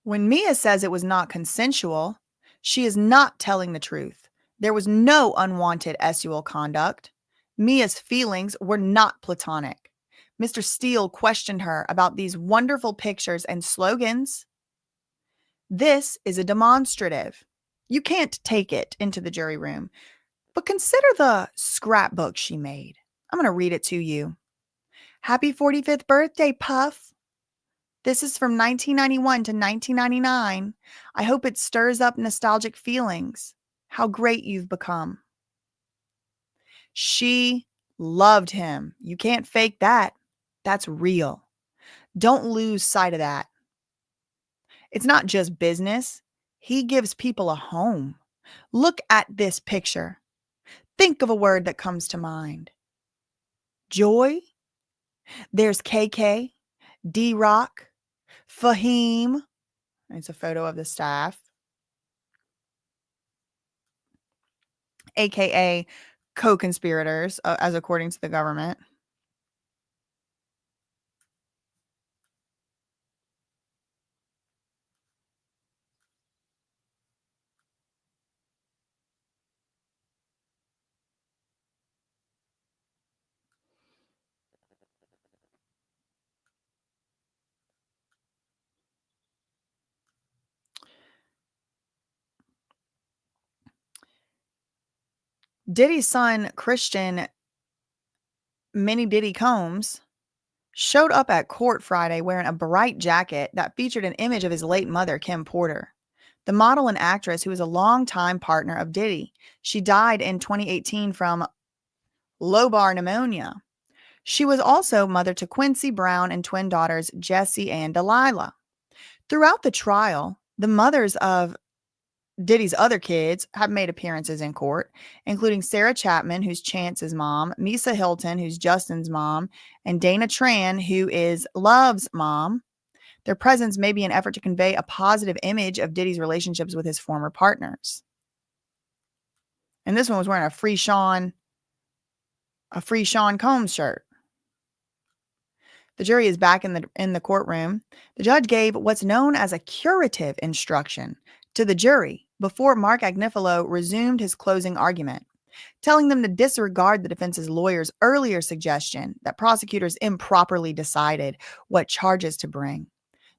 When Mia says it was not consensual, she is not telling the truth. There was no unwanted sexual conduct. Mia's feelings were not platonic. Mr. Steele questioned her about these wonderful pictures and slogans. This is a demonstrative. You can't take it into the jury room. But consider the scrapbook she made. I'm going to read it to you. Happy 45th birthday, Puff. This is from 1991 to 1999. I hope it stirs up nostalgic feelings. How great you've become. She loved him. You can't fake that. That's real. Don't lose sight of that. It's not just business. He gives people a home. Look at this picture. Think of a word that comes to mind. Joy. There's KK, D-Rock, Fahim. It's a photo of the staff. AKA co-conspirators, as according to the government. Diddy's son, Christian Mini Diddy Combs, showed up at court Friday wearing a bright jacket that featured an image of his late mother, Kim Porter, the model and actress who was a longtime partner of Diddy. She died in 2018 from lobar pneumonia. She was also mother to Quincy Brown and twin daughters, Jessie and Delilah. Throughout the trial, the mothers of Diddy's other kids have made appearances in court, including Sarah Chapman, who's Chance's mom, Misa Hilton, who's Justin's mom, and Dana Tran, who is Love's mom. Their presence may be an effort to convey a positive image of Diddy's relationships with his former partners. And this one was wearing a free Sean Combs shirt. The jury is back in the courtroom. The judge gave what's known as a curative instruction to the jury before Mark Agnifilo resumed his closing argument, telling them to disregard the defense's lawyer's earlier suggestion that prosecutors improperly decided what charges to bring.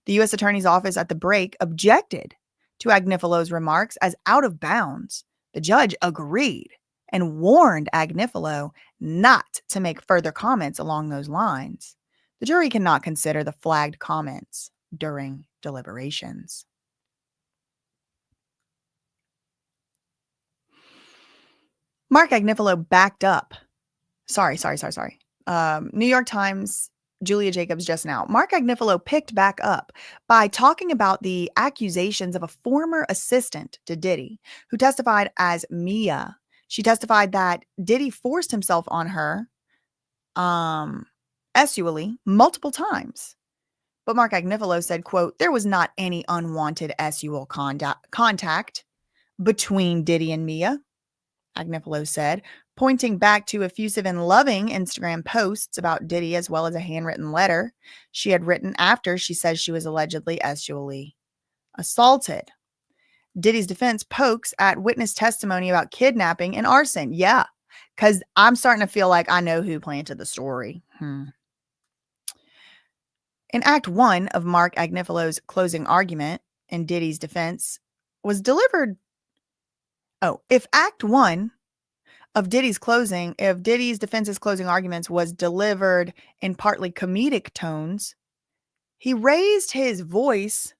The U.S. Attorney's Office at the break objected to Agnifilo's remarks as out of bounds. The judge agreed and warned Agnifilo not to make further comments along those lines. The jury cannot consider the flagged comments during deliberations. Mark Agnifilo backed up. Sorry. New York Times, Julia Jacobs just now. Mark Agnifilo picked back up by talking about the accusations of a former assistant to Diddy who testified as Mia. She testified that Diddy forced himself on her sexually multiple times. But Mark Agnifilo said, quote, there was not any unwanted sexual contact between Diddy and Mia, Agnifilo said, pointing back to effusive and loving Instagram posts about Diddy as well as a handwritten letter she had written after she says she was allegedly sexually assaulted. Diddy's defense pokes at witness testimony about kidnapping and arson. Yeah, because I'm starting to feel like I know who planted the story. In Act 1 of Mark Agnifilo's closing argument in Diddy's defense was delivered. If Act 1 of Diddy's defense's closing arguments was delivered in partly comedic tones, he raised his voice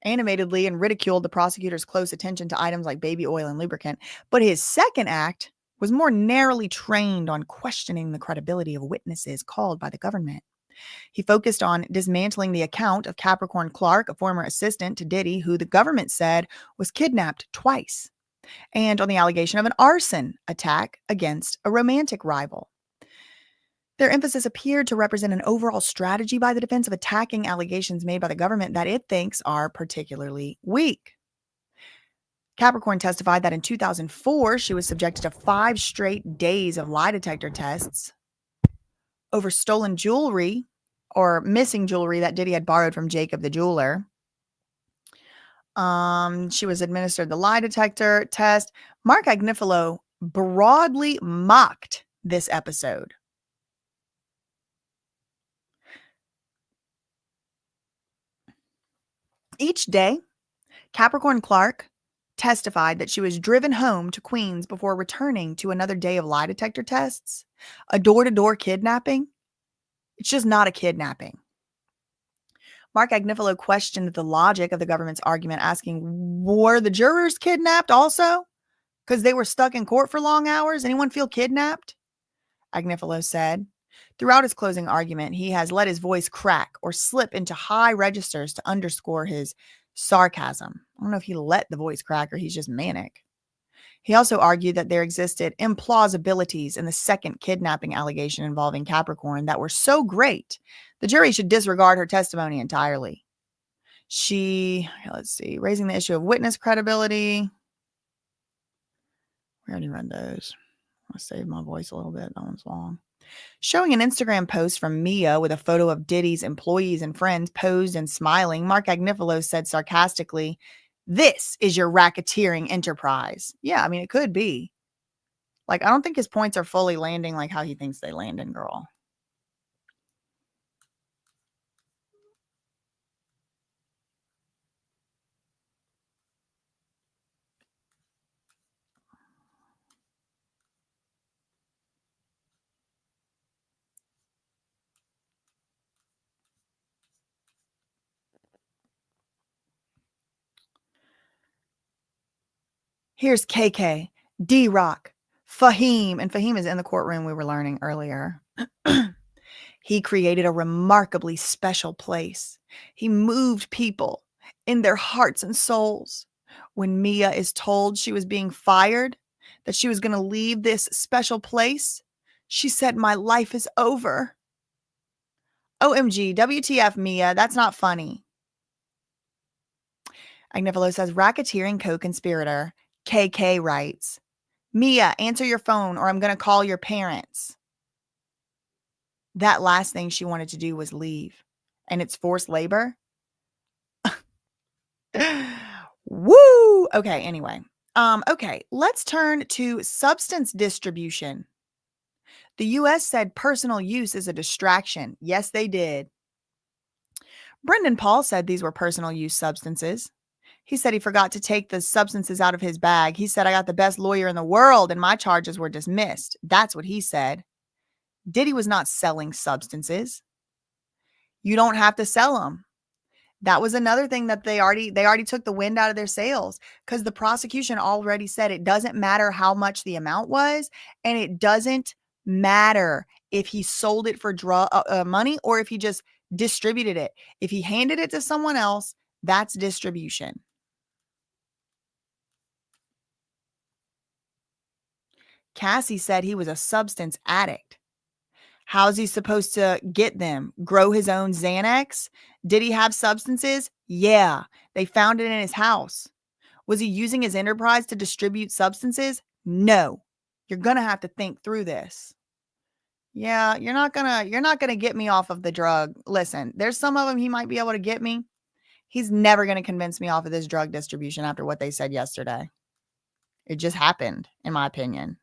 animatedly and ridiculed the prosecutor's close attention to items like baby oil and lubricant. But his second act was more narrowly trained on questioning the credibility of witnesses called by the government. He focused on dismantling the account of Capricorn Clark, a former assistant to Diddy, who the government said was kidnapped twice, and on the allegation of an arson attack against a romantic rival. Their emphasis appeared to represent an overall strategy by the defense of attacking allegations made by the government that it thinks are particularly weak. Capricorn testified that in 2004, she was subjected to 5 straight days of lie detector tests over stolen jewelry or missing jewelry that Diddy had borrowed from Jacob the jeweler. She was administered the lie detector test. Mark Agnifilo broadly mocked this episode. Each day, Capricorn Clark testified that she was driven home to Queens before returning to another day of lie detector tests. A door-to-door kidnapping? It's just not a kidnapping. Mark Agnifilo questioned the logic of the government's argument, asking, were the jurors kidnapped also? Because they were stuck in court for long hours? Anyone feel kidnapped? Agnifilo said. Throughout his closing argument, he has let his voice crack or slip into high registers to underscore his sarcasm. I don't know if he let the voice crack or he's just manic. He also argued that there existed implausibilities in the second kidnapping allegation involving Capricorn that were so great, the jury should disregard her testimony entirely. Raising the issue of witness credibility. We already read those. I'll save my voice a little bit. That one's long. Showing an Instagram post from Mia with a photo of Diddy's employees and friends posed and smiling, Mark Agnifilo said sarcastically, "This is your racketeering enterprise." Yeah, I mean, it could be. Like, I don't think his points are fully landing like how he thinks they land in Girl. Here's KK, D-Rock, Fahim, and Fahim is in the courtroom we were learning earlier. He created a remarkably special place. He moved people in their hearts and souls. When Mia is told she was being fired, that she was going to leave this special place, she said, "My life is over." OMG, WTF, Mia, that's not funny. Agnifilo says, racketeering co-conspirator. KK writes, "Mia, answer your phone or I'm going to call your parents." That last thing she wanted to do was leave. And it's forced labor. Woo! Okay, anyway. Okay, let's turn to substance distribution. The US said personal use is a distraction. Yes, they did. Brendan Paul said these were personal use substances. He said he forgot to take the substances out of his bag. He said, "I got the best lawyer in the world and my charges were dismissed." That's what he said. Diddy was not selling substances. You don't have to sell them. That was another thing that they already took the wind out of their sails, because the prosecution already said it doesn't matter how much the amount was, and it doesn't matter if he sold it for money or if he just distributed it. If he handed it to someone else, that's distribution. Cassie said he was a substance addict. How's he supposed to get them? Grow his own Xanax? Did he have substances? Yeah, they found it in his house. Was he using his enterprise to distribute substances? No. You're going to have to think through this. Yeah, you're not going to get me off of the drug. Listen, there's some of them he might be able to get me. He's never going to convince me off of this drug distribution after what they said yesterday. It just happened, in my opinion.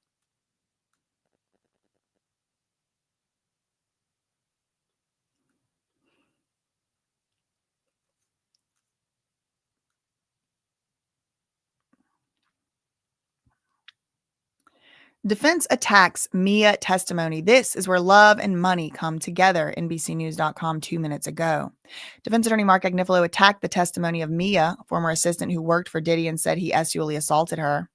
Defense attacks Mia testimony. This is where love and money come together. NBCnews.com 2 minutes ago. Defense attorney Mark Agnifilo attacked the testimony of Mia, a former assistant who worked for Diddy, and said he sexually assaulted her.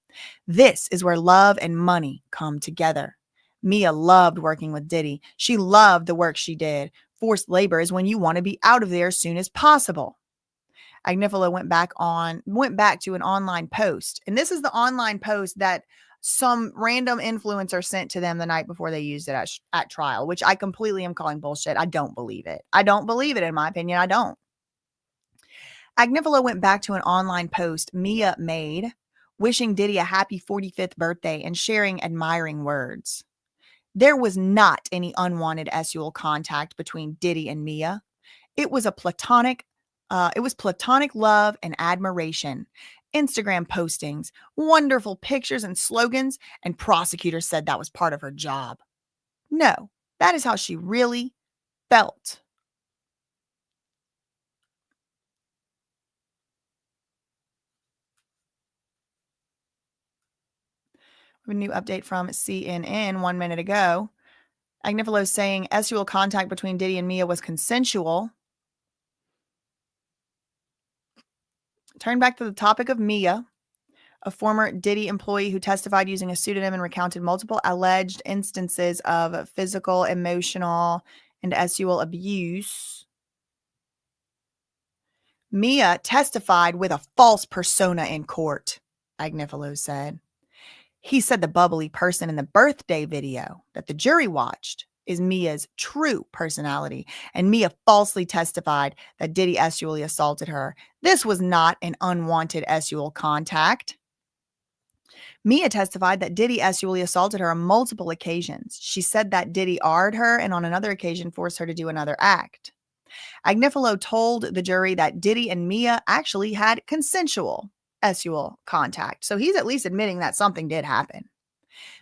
This is where love and money come together. Mia loved working with Diddy. She loved the work she did. Forced labor is when you want to be out of there as soon as possible. Agnifilo went back to an online post. And this is the online post that some random influencer sent to them the night before they used it at trial, which I completely am calling bullshit. I don't believe it. I don't believe it, in my opinion. I don't. Agnifilo went back to an online post Mia made, wishing Diddy a happy 45th birthday and sharing admiring words. There was not any unwanted sexual contact between Diddy and Mia. It was platonic love and admiration. Instagram postings, wonderful pictures and slogans, and prosecutors said that was part of her job. No, that is how she really felt. A new update from CNN 1 minute ago. Agnifilo saying sexual contact between Diddy and Mia was consensual. Turn back to the topic of Mia, a former Diddy employee who testified using a pseudonym and recounted multiple alleged instances of physical, emotional, and sexual abuse. Mia testified with a false persona in court, Agnifilo said. He said the bubbly person in the birthday video that the jury watched is Mia's true personality, and Mia falsely testified that Diddy sexually assaulted her. This was not an unwanted sexual contact. Mia testified that Diddy sexually assaulted her on multiple occasions. She said that Diddy R''ed her and on another occasion forced her to do another act. Agnifilo told the jury that Diddy and Mia actually had consensual sexual contact. So he's at least admitting that something did happen.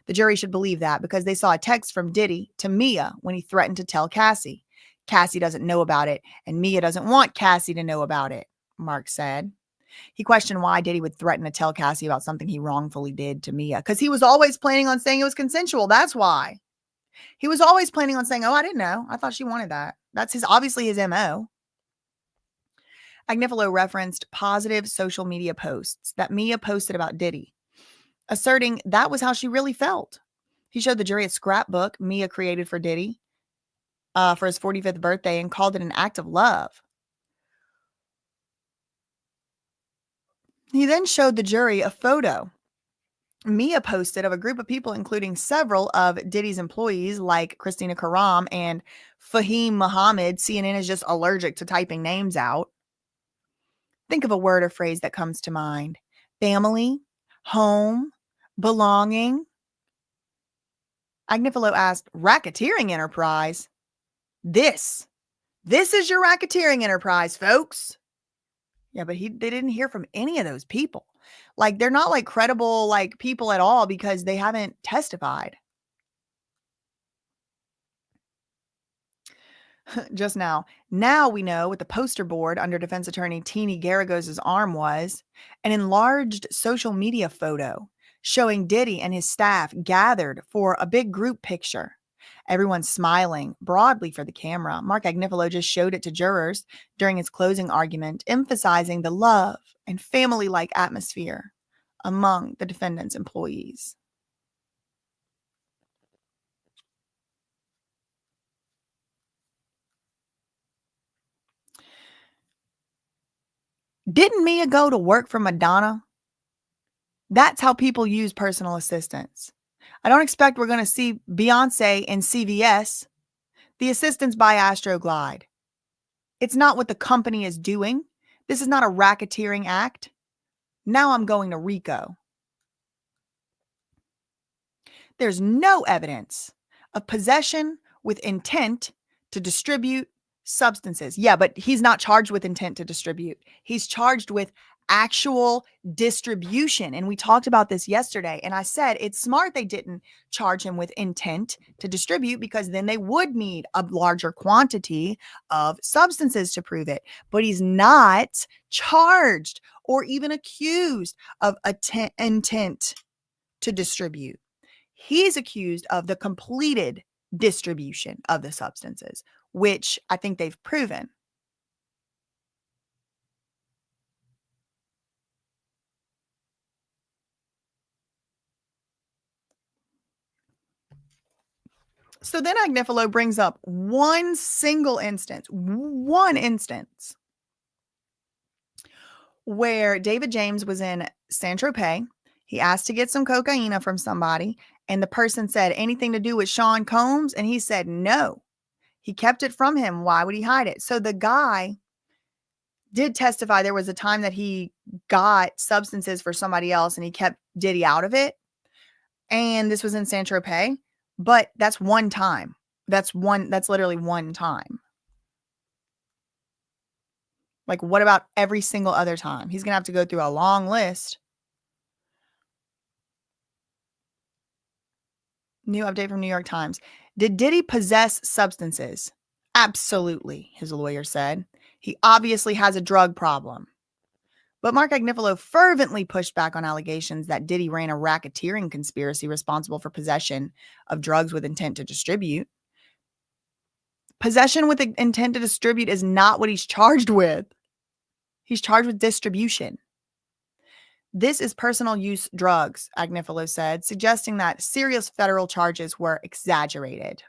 The jury should believe that because they saw a text from Diddy to Mia when he threatened to tell Cassie. Cassie doesn't know about it, and Mia doesn't want Cassie to know about it, Mark said. He questioned why Diddy would threaten to tell Cassie about something he wrongfully did to Mia, because he was always planning on saying it was consensual. That's why. He was always planning on saying, oh, I didn't know. I thought she wanted that. That's obviously his MO. Agnifilo referenced positive social media posts that Mia posted about Diddy, asserting that was how she really felt. He showed the jury a scrapbook Mia created for Diddy for his 45th birthday and called it an act of love. He then showed the jury a photo Mia posted of a group of people, including several of Diddy's employees like Christina Karam and Fahim Muhammad. CNN is just allergic to typing names out. Think of a word or phrase that comes to mind. Family, home, belonging. Agnifilo asked, racketeering enterprise? This is your racketeering enterprise, folks. Yeah, but they didn't hear from any of those people. Like, they're not like credible like people at all because they haven't testified. Just now we know what the poster board under defense attorney Teeny Garagos's arm was an enlarged social media photo showing Diddy and his staff gathered for a big group picture. Everyone's smiling broadly for the camera. Mark Agnifilo just showed it to jurors during his closing argument, emphasizing the love and family-like atmosphere among the defendant's employees. Didn't Mia go to work for Madonna? That's how people use personal assistants. I don't expect we're going to see Beyonce in CVS. The assistants buy Astroglide. It's not what the company is doing. This is not a racketeering act. Now I'm going to RICO. There's no evidence of possession with intent to distribute substances. Yeah, but he's not charged with intent to distribute. He's charged with actual distribution. And we talked about this yesterday. And I said it's smart they didn't charge him with intent to distribute because then they would need a larger quantity of substances to prove it. But he's not charged or even accused of intent to distribute. He's accused of the completed distribution of the substances, which I think they've proven. So then Agnifilo brings up one instance where David James was in Saint-Tropez. He asked to get some cocaine from somebody, and the person said, anything to do with Sean Combs? And he said, no. He kept it from him. Why would he hide it? So the guy did testify there was a time that he got substances for somebody else and he kept Diddy out of it. And this was in Saint-Tropez, but that's one time. That's literally one time. Like, what about every single other time? He's going to have to go through a long list. New update from New York Times. Did Diddy possess substances? Absolutely, his lawyer said. He obviously has a drug problem. But Mark Agnifilo fervently pushed back on allegations that Diddy ran a racketeering conspiracy responsible for possession of drugs with intent to distribute. Possession with intent to distribute is not what he's charged with. He's charged with distribution. This is personal use drugs, Agnifilo said, suggesting that serious federal charges were exaggerated.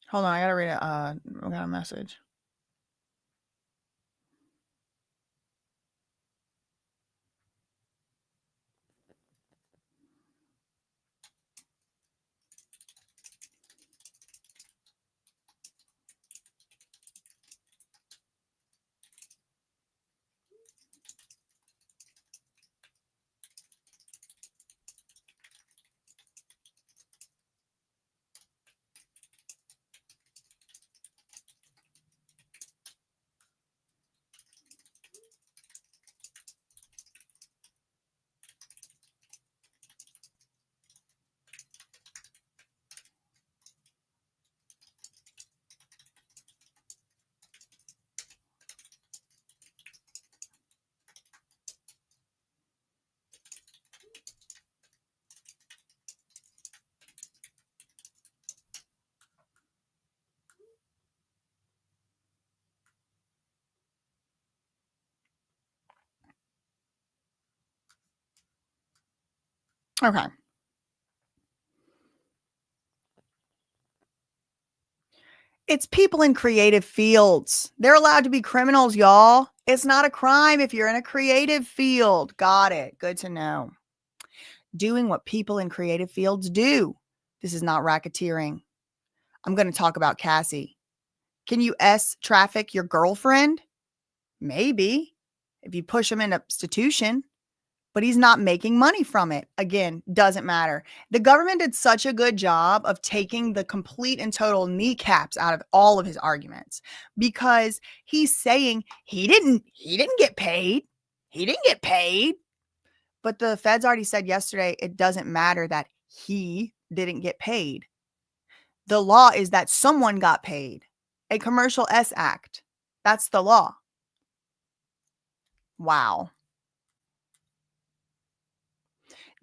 Hold on, I gotta read it. I got a message. Okay. It's people in creative fields. They're allowed to be criminals, y'all. It's not a crime if you're in a creative field. Got it. Good to know. Doing what people in creative fields do. This is not racketeering. I'm going to talk about Cassie. Can you traffic your girlfriend? Maybe, if you push him into prostitution, but he's not making money from it. Again, doesn't matter. The government did such a good job of taking the complete and total kneecaps out of all of his arguments, because he's saying he didn't get paid. He didn't get paid. But the feds already said yesterday it doesn't matter that he didn't get paid. The law is that someone got paid. A commercial S act. That's the law. Wow.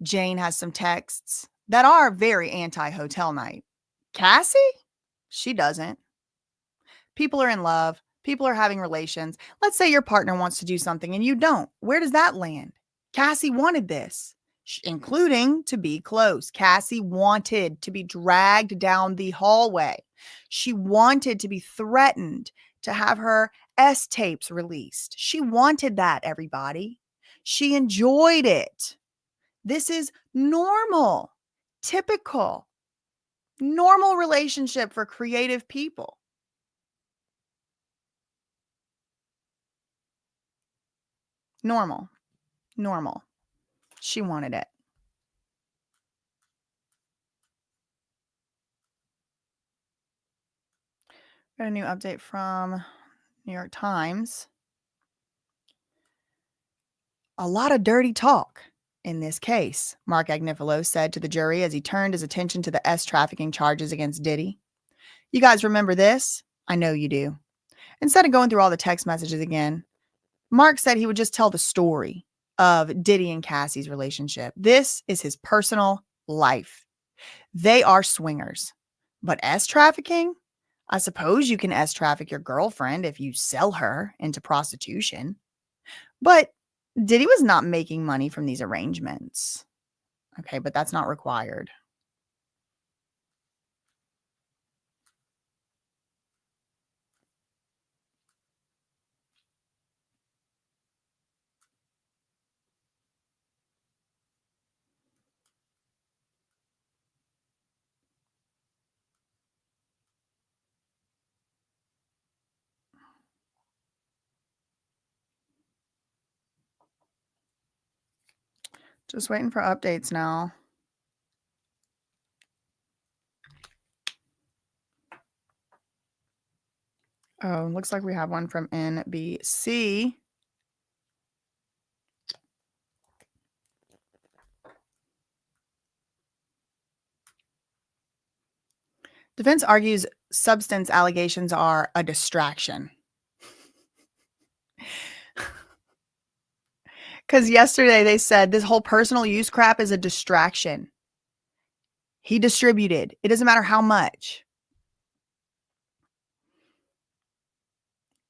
Jane has some texts that are very anti-hotel night. Cassie? She doesn't. People are in love. People are having relations. Let's say your partner wants to do something and you don't. Where does that land? Cassie wanted this, including to be close. Cassie wanted to be dragged down the hallway. She wanted to be threatened to have her S tapes released. She wanted that, everybody. She enjoyed it. This is normal, typical, normal relationship for creative people. Normal. She wanted it. Got a new update from New York Times. A lot of dirty talk in this case, Mark Agnifilo said to the jury as he turned his attention to the S trafficking charges against Diddy. You guys remember this? I know you do. Instead of going through all the text messages again, Mark said he would just tell the story of Diddy and Cassie's relationship. This is his personal life. They are swingers. But S trafficking? I suppose you can S traffic your girlfriend if you sell her into prostitution. But Diddy was not making money from these arrangements. Okay, but that's not required. Just waiting for updates now. Oh, looks like we have one from NBC. Defense argues substance allegations are a distraction. Because yesterday they said this whole personal use crap is a distraction. He distributed. It doesn't matter how much.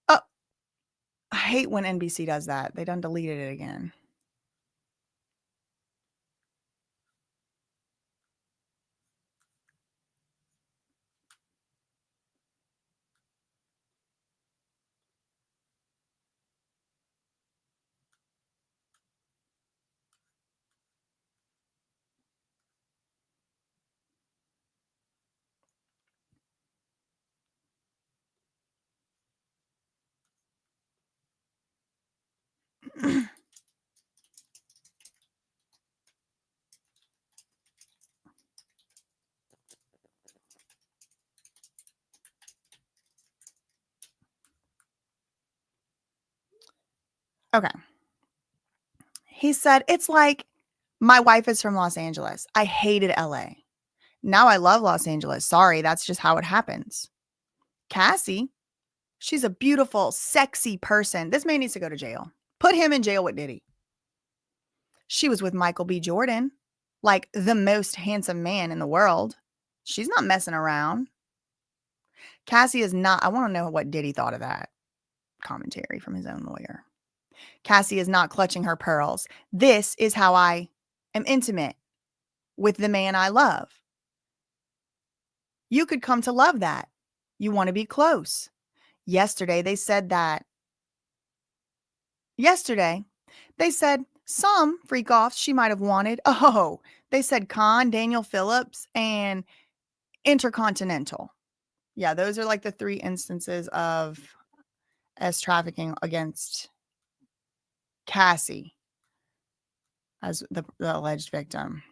Oh, I hate when NBC does that. They done deleted it again. Okay. He said, it's like my wife is from Los Angeles. I hated LA. Now I love Los Angeles. Sorry, that's just how it happens. Cassie, she's a beautiful, sexy person. This man needs to go to jail. Put him in jail with Diddy. She was with Michael B. Jordan, like the most handsome man in the world. She's not messing around. Cassie is not. I want to know what Diddy thought of that commentary from his own lawyer. Cassie is not clutching her pearls. This is how I am intimate with the man I love. You could come to love that. You want to be close. Yesterday, they said some freak offs she might have wanted. Oh, they said Khan, Daniel Phillips, and Intercontinental. Yeah, those are like the 3 instances of S trafficking against Cassie as the alleged victim.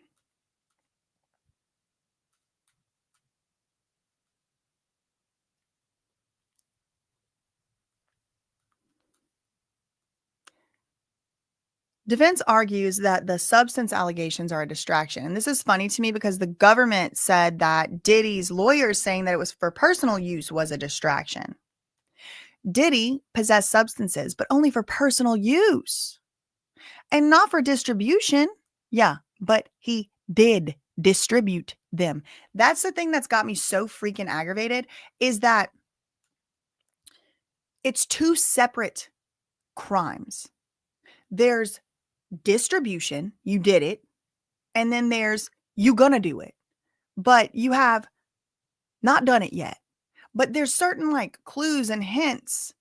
Defense argues that the substance allegations are a distraction. And this is funny to me because the government said that Diddy's lawyers saying that it was for personal use was a distraction. Diddy possessed substances, but only for personal use and not for distribution. Yeah, but he did distribute them. That's the thing that's got me so freaking aggravated, is that it's 2 separate crimes. There's distribution, you did it, and then there's you gonna do it, but you have not done it yet. But there's certain like clues and hints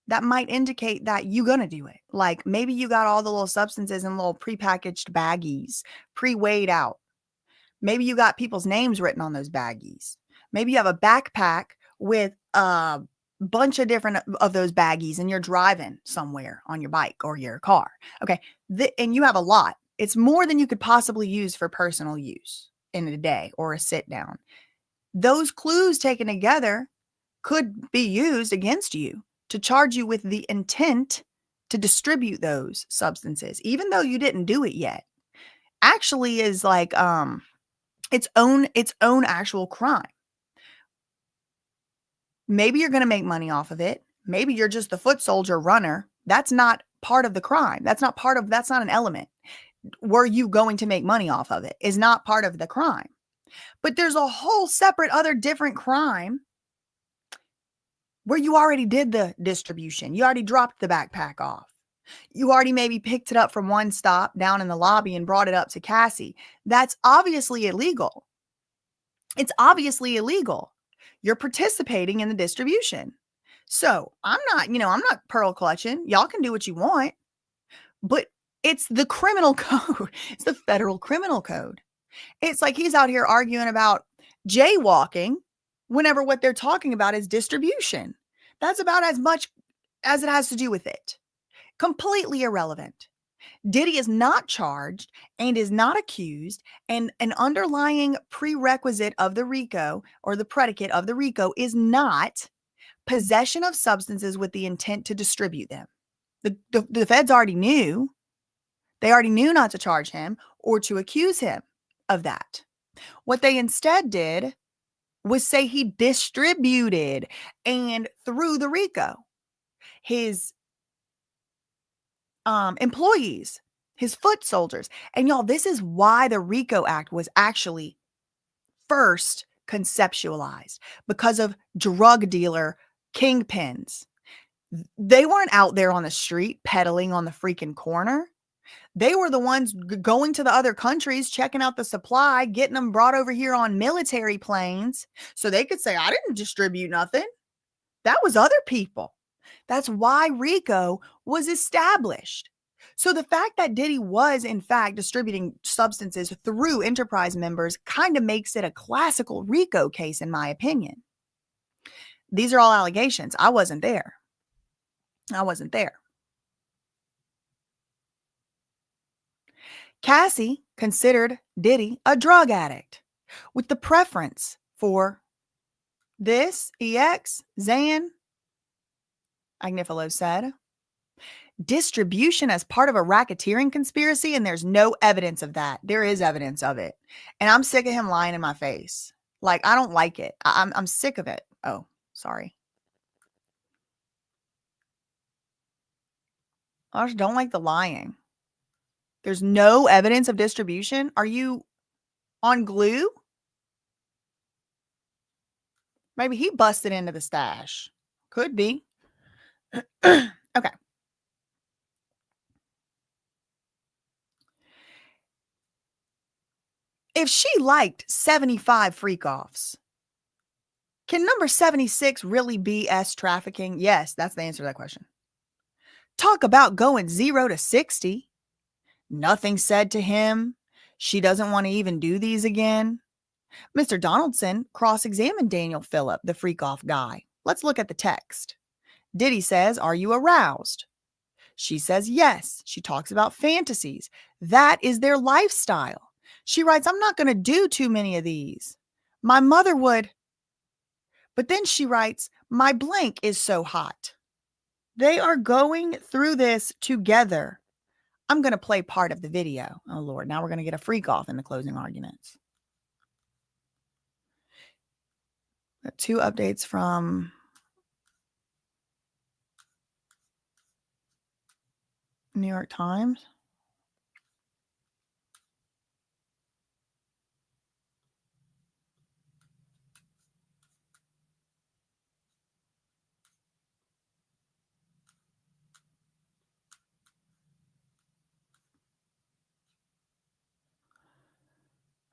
that might indicate that you gonna do it. Like maybe you got all the little substances in little prepackaged baggies, pre-weighed out. Maybe you got people's names written on those baggies. Maybe you have a backpack with a bunch of different of those baggies and you're driving somewhere on your bike or your car. Okay. And you have a lot. It's more than you could possibly use for personal use in a day or a sit down. Those clues taken together could be used against you to charge you with the intent to distribute those substances, even though you didn't do it yet. Actually is like its own actual crime. Maybe you're going to make money off of it. Maybe you're just the foot soldier runner. That's not part of the crime. That's not an element. Were you going to make money off of it is not part of the crime. But there's a whole separate other different crime where you already did the distribution. You already dropped the backpack off. You already maybe picked it up from one stop down in the lobby and brought it up to Cassie. That's obviously illegal. It's obviously illegal. You're participating in the distribution. So I'm not pearl clutching. Y'all can do what you want, but it's the criminal code. It's the federal criminal code. It's like he's out here arguing about jaywalking whenever what they're talking about is distribution. That's about as much as it has to do with it. Completely irrelevant. Diddy is not charged and is not accused, and an underlying prerequisite of the RICO or the predicate of the RICO is not possession of substances with the intent to distribute them. The feds already knew. They already knew not to charge him or to accuse him of that. What they instead did was say he distributed, and through the RICO, his employees, his foot soldiers. And y'all, this is why the RICO Act was actually first conceptualized, because of drug dealer kingpins. They weren't out there on the street peddling on the freaking corner. They were the ones going to the other countries, checking out the supply, getting them brought over here on military planes so they could say, I didn't distribute nothing. That was other people. That's why RICO was established. So the fact that Diddy was, in fact, distributing substances through enterprise members kind of makes it a classical RICO case, in my opinion. These are all allegations. I wasn't there. Cassie considered Diddy a drug addict with the preference for this, EX, Xan, Agnifilo said. distribution as part of a racketeering conspiracy, and there's no evidence of that. There is evidence of it. And I'm sick of him lying in my face. Like, I don't like it. I'm sick of it. Oh, sorry. I just don't like the lying. There's no evidence of distribution. Are you on glue? Maybe he busted into the stash. Could be. Okay. If she liked 75 freak offs, can number 76 really be S trafficking? Yes, that's the answer to that question. Talk about going 0 to 60. Nothing said to him. She doesn't want to even do these again. Mr. Donaldson cross-examined Daniel Phillip, the freak-off guy. Let's look at the text. Diddy says, "Are you aroused?" She says yes. She talks about fantasies. That is their lifestyle. She writes, "I'm not going to do too many of these. My mother would." But then she writes, "My blank is so hot." They are going through this together. I'm going to play part of the video. Oh, Lord. Now we're going to get a freak off in the closing arguments. 2 updates from New York Times.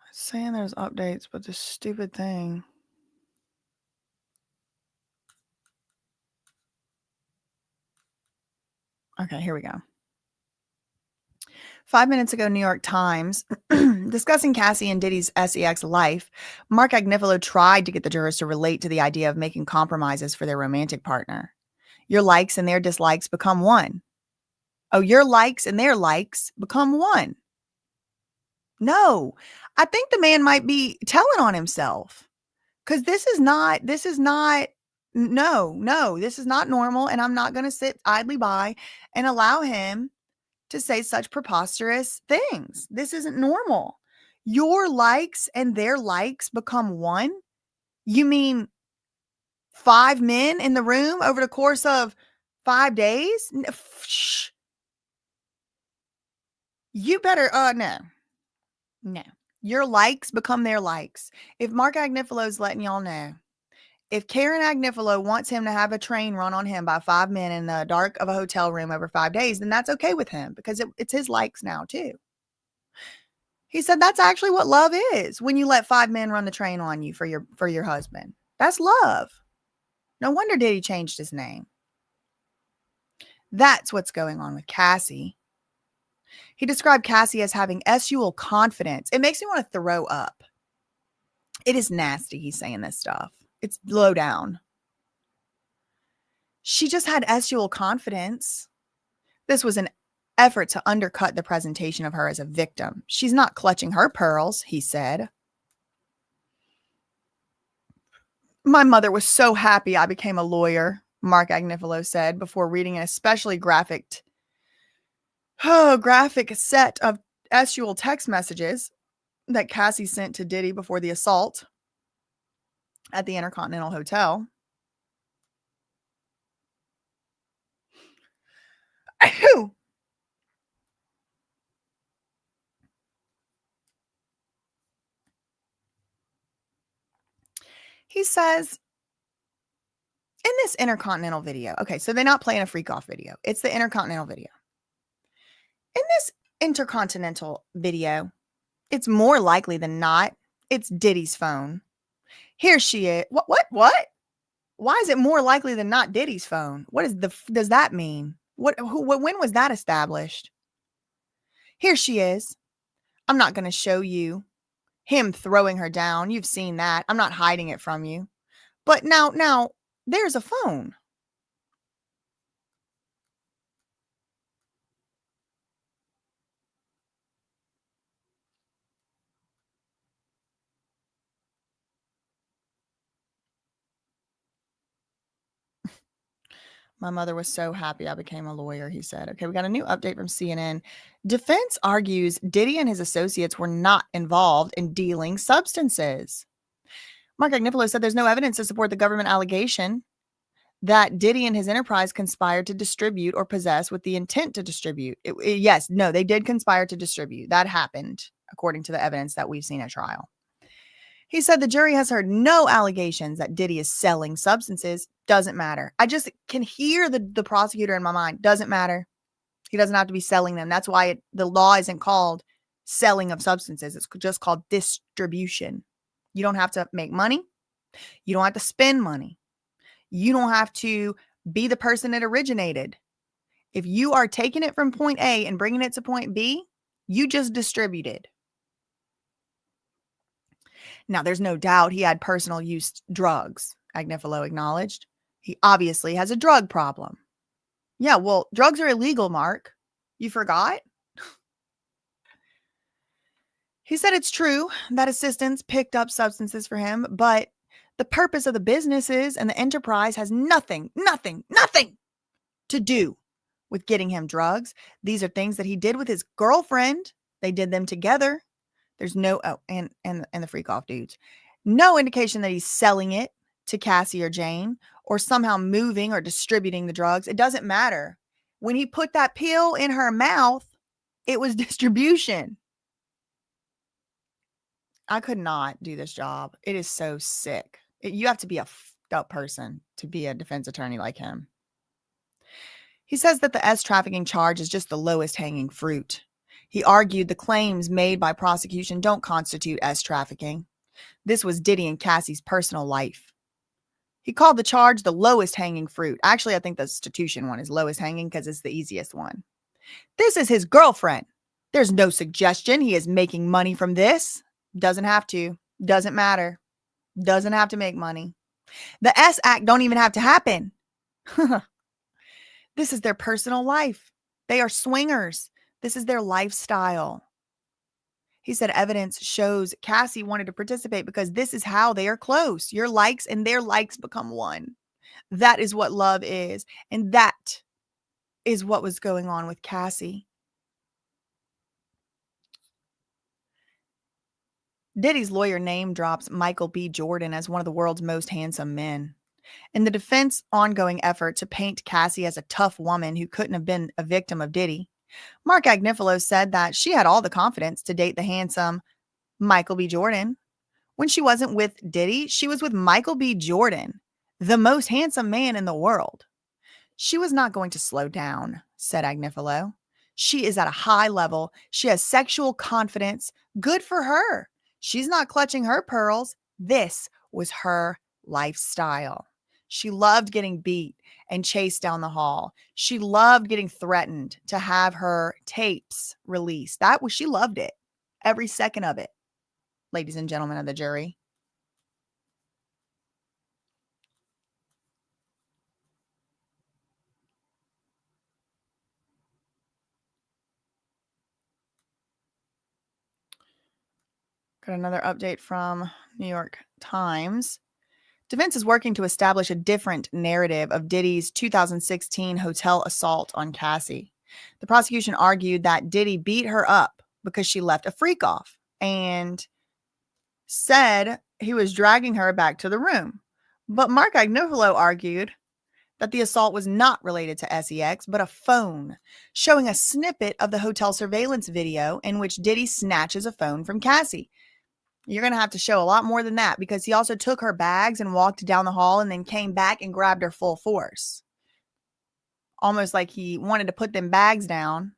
It's saying there's updates, but this stupid thing. Okay, here we go. 5 minutes ago, New York Times, discussing Cassie and Diddy's SEX life, Mark Agnifilo tried to get the jurors to relate to the idea of making compromises for their romantic partner. Your likes and their dislikes become one. Oh, your likes and their likes become one. No, I think the man might be telling on himself, because this is not normal. And I'm not going to sit idly by and allow him to say such preposterous things. This isn't normal. Your likes and their likes become one? You mean 5 men in the room over the course of 5 days? Shh. You better, no. Your likes become their likes. If Mark Agnifilo's letting y'all know, if Karen Agnifilo wants him to have a train run on him by 5 men in the dark of a hotel room over 5 days, then that's okay with him, because it's his likes now too. He said that's actually what love is, when you let 5 men run the train on you for your husband. That's love. No wonder Diddy changed his name. That's what's going on with Cassie. He described Cassie as having SUL confidence. It makes me want to throw up. It is nasty he's saying this stuff. It's low down. She just had SUL confidence. This was an effort to undercut the presentation of her as a victim. She's not clutching her pearls, he said. My mother was so happy I became a lawyer, Mark Agnifilo said before reading an especially graphic set of SUL text messages that Cassie sent to Diddy before the assault at the Intercontinental Hotel. He says in this Intercontinental video, okay, so they're not playing a freak off video. It's the Intercontinental video. In this Intercontinental video, it's more likely than not, it's Diddy's phone. Here she is. What? Why is it more likely than not Diddy's phone? Does that mean? When was that established? Here she is. I'm not going to show you him throwing her down. You've seen that. I'm not hiding it from you. But now there's a phone. My mother was so happy I became a lawyer, he said. Okay, we got a new update from CNN. Defense argues Diddy and his associates were not involved in dealing substances. Mark Agnifilo said there's no evidence to support the government allegation that Diddy and his enterprise conspired to distribute or possess with the intent to distribute. Yes, no, they did conspire to distribute. That happened, according to the evidence that we've seen at trial. He said the jury has heard no allegations that Diddy is selling substances. Doesn't matter. I just can hear the prosecutor in my mind. Doesn't matter. He doesn't have to be selling them. That's why the law isn't called selling of substances. It's just called distribution. You don't have to make money. You don't have to spend money. You don't have to be the person that originated. If you are taking it from point A and bringing it to point B, you just distributed. Now, there's no doubt he had personal use drugs, Agnifilo acknowledged. He obviously has a drug problem. Yeah, well, drugs are illegal, Mark. You forgot? He said it's true that assistants picked up substances for him, but the purpose of the businesses and the enterprise has nothing to do with getting him drugs. These are things that he did with his girlfriend. They did them together. There's no, and the freak off dudes. No indication that he's selling it to Cassie or Jane or somehow moving or distributing the drugs. It doesn't matter. When he put that pill in her mouth, it was distribution. I could not do this job. It is so sick. You have to be a fucked up person to be a defense attorney like him. He says that the S trafficking charge is just the lowest hanging fruit. He argued the claims made by prosecution don't constitute S trafficking. This was Diddy and Cassie's personal life. He called the charge the lowest hanging fruit. Actually, I think the institution one is lowest hanging because it's the easiest one. This is his girlfriend. There's no suggestion he is making money from this. Doesn't have to. Doesn't matter. Doesn't have to make money. The S Act don't even have to happen. This is their personal life. They are swingers. This is their lifestyle. He said evidence shows Cassie wanted to participate because this is how they are close. Your likes and their likes become one. That is what love is. And that is what was going on with Cassie. Diddy's lawyer name drops Michael B. Jordan as one of the world's most handsome men. In the defense ongoing effort to paint Cassie as a tough woman who couldn't have been a victim of Diddy, Mark Agnifilo said that she had all the confidence to date the handsome Michael B. Jordan. When she wasn't with Diddy, she was with Michael B. Jordan, the most handsome man in the world. She was not going to slow down, said Agnifilo. She is at a high level. She has sexual confidence. Good for her. She's not clutching her pearls. This was her lifestyle. She loved getting beat and chased down the hall. She loved getting threatened to have her tapes released. She loved it. Every second of it, ladies and gentlemen of the jury. Got another update from New York Times. Defense is working to establish a different narrative of Diddy's 2016 hotel assault on Cassie. The prosecution argued that Diddy beat her up because she left a freak off and said he was dragging her back to the room. But Mark Agnifilo argued that the assault was not related to SEX, but a phone, showing a snippet of the hotel surveillance video in which Diddy snatches a phone from Cassie. You're going to have to show a lot more than that because he also took her bags and walked down the hall and then came back and grabbed her full force. Almost like he wanted to put them bags down,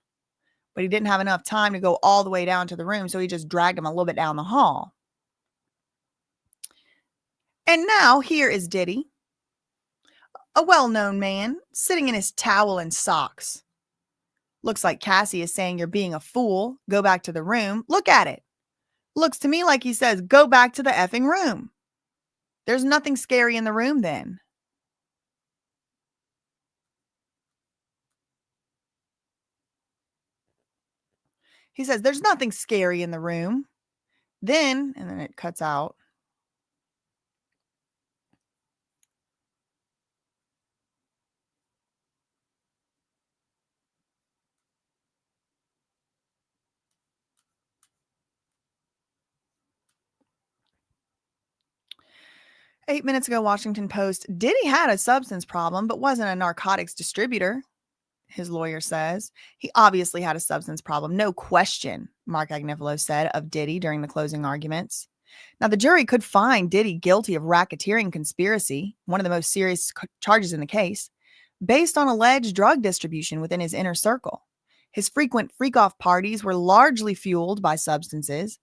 but he didn't have enough time to go all the way down to the room, so he just dragged him a little bit down the hall. And now here is Diddy, a well-known man, sitting in his towel and socks. Looks like Cassie is saying, "You're being a fool. Go back to the room." Look at it. Looks to me like he says, "Go back to the effing room." There's nothing scary in the room then. He says, "There's nothing scary in the room." And then it cuts out. 8 minutes ago, Washington Post. Diddy had a substance problem, but wasn't a narcotics distributor, his lawyer says. He obviously had a substance problem, no question, Mark Agnifilo said of Diddy during the closing arguments. Now, the jury could find Diddy guilty of racketeering conspiracy, one of the most serious charges in the case, based on alleged drug distribution within his inner circle. His frequent freak-off parties were largely fueled by substances,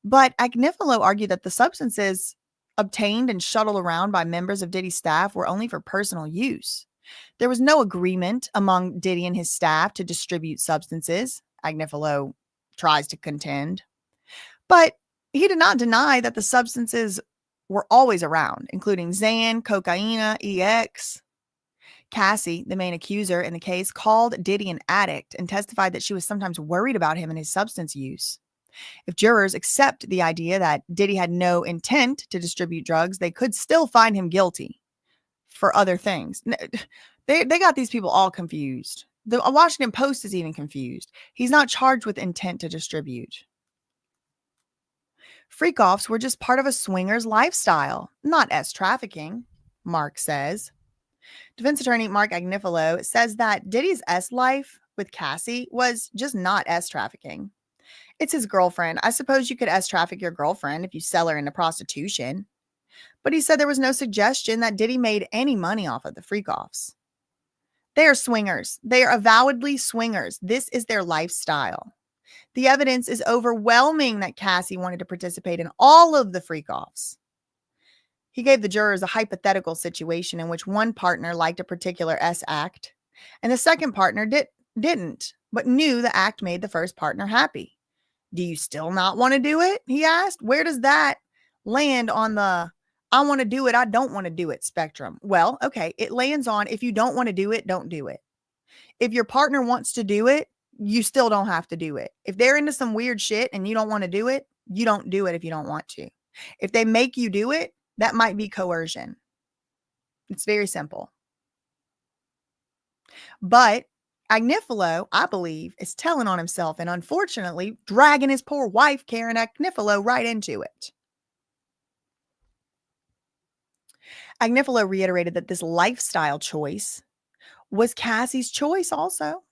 but Agnifilo argued that the substances obtained and shuttled around by members of Diddy's staff were only for personal use. There was no agreement among Diddy and his staff to distribute substances, Agnifilo tries to contend. But he did not deny that the substances were always around, including Xan, cocaine, EX. Cassie, the main accuser in the case, called Diddy an addict and testified that she was sometimes worried about him and his substance use. If jurors accept the idea that Diddy had no intent to distribute drugs, they could still find him guilty for other things. They got these people all confused. The Washington Post is even confused. He's not charged with intent to distribute. Freak-offs were just part of a swinger's lifestyle, not S trafficking, Mark says. Defense attorney Mark Agnifilo says that Diddy's S life with Cassie was just not S trafficking. It's his girlfriend. I suppose you could S traffic your girlfriend if you sell her into prostitution. But he said there was no suggestion that Diddy made any money off of the freak-offs. They are swingers. They are avowedly swingers. This is their lifestyle. The evidence is overwhelming that Cassie wanted to participate in all of the freak-offs. He gave the jurors a hypothetical situation in which one partner liked a particular S act, and the second partner didn't, but knew the act made the first partner happy. Do you still not want to do it? He asked. Where does that land on the I want to do it, I don't want to do it spectrum? Well, okay, it lands on if you don't want to do it, don't do it. If your partner wants to do it, you still don't have to do it. If they're into some weird shit and you don't want to do it, you don't do it if you don't want to. If they make you do it, that might be coercion. It's very simple. But Agnifilo, I believe, is telling on himself and unfortunately dragging his poor wife, Karen Agnifilo, right into it. Agnifilo reiterated that this lifestyle choice was Cassie's choice also.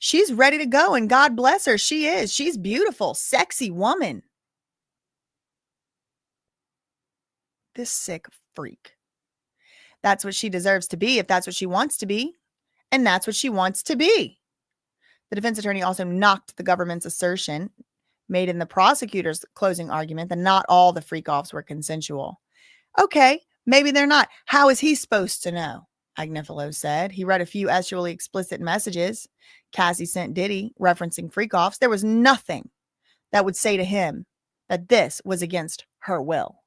She's ready to go, and God bless her. She is. She's beautiful, sexy woman. This sick freak. That's what she deserves to be if that's what she wants to be. And that's what she wants to be. The defense attorney also knocked the government's assertion made in the prosecutor's closing argument that not all the freak-offs were consensual. Okay, maybe they're not. How is he supposed to know? Agnifilo said. He read a few sexually explicit messages Cassie sent Diddy referencing freak-offs. There was nothing that would say to him that this was against her will.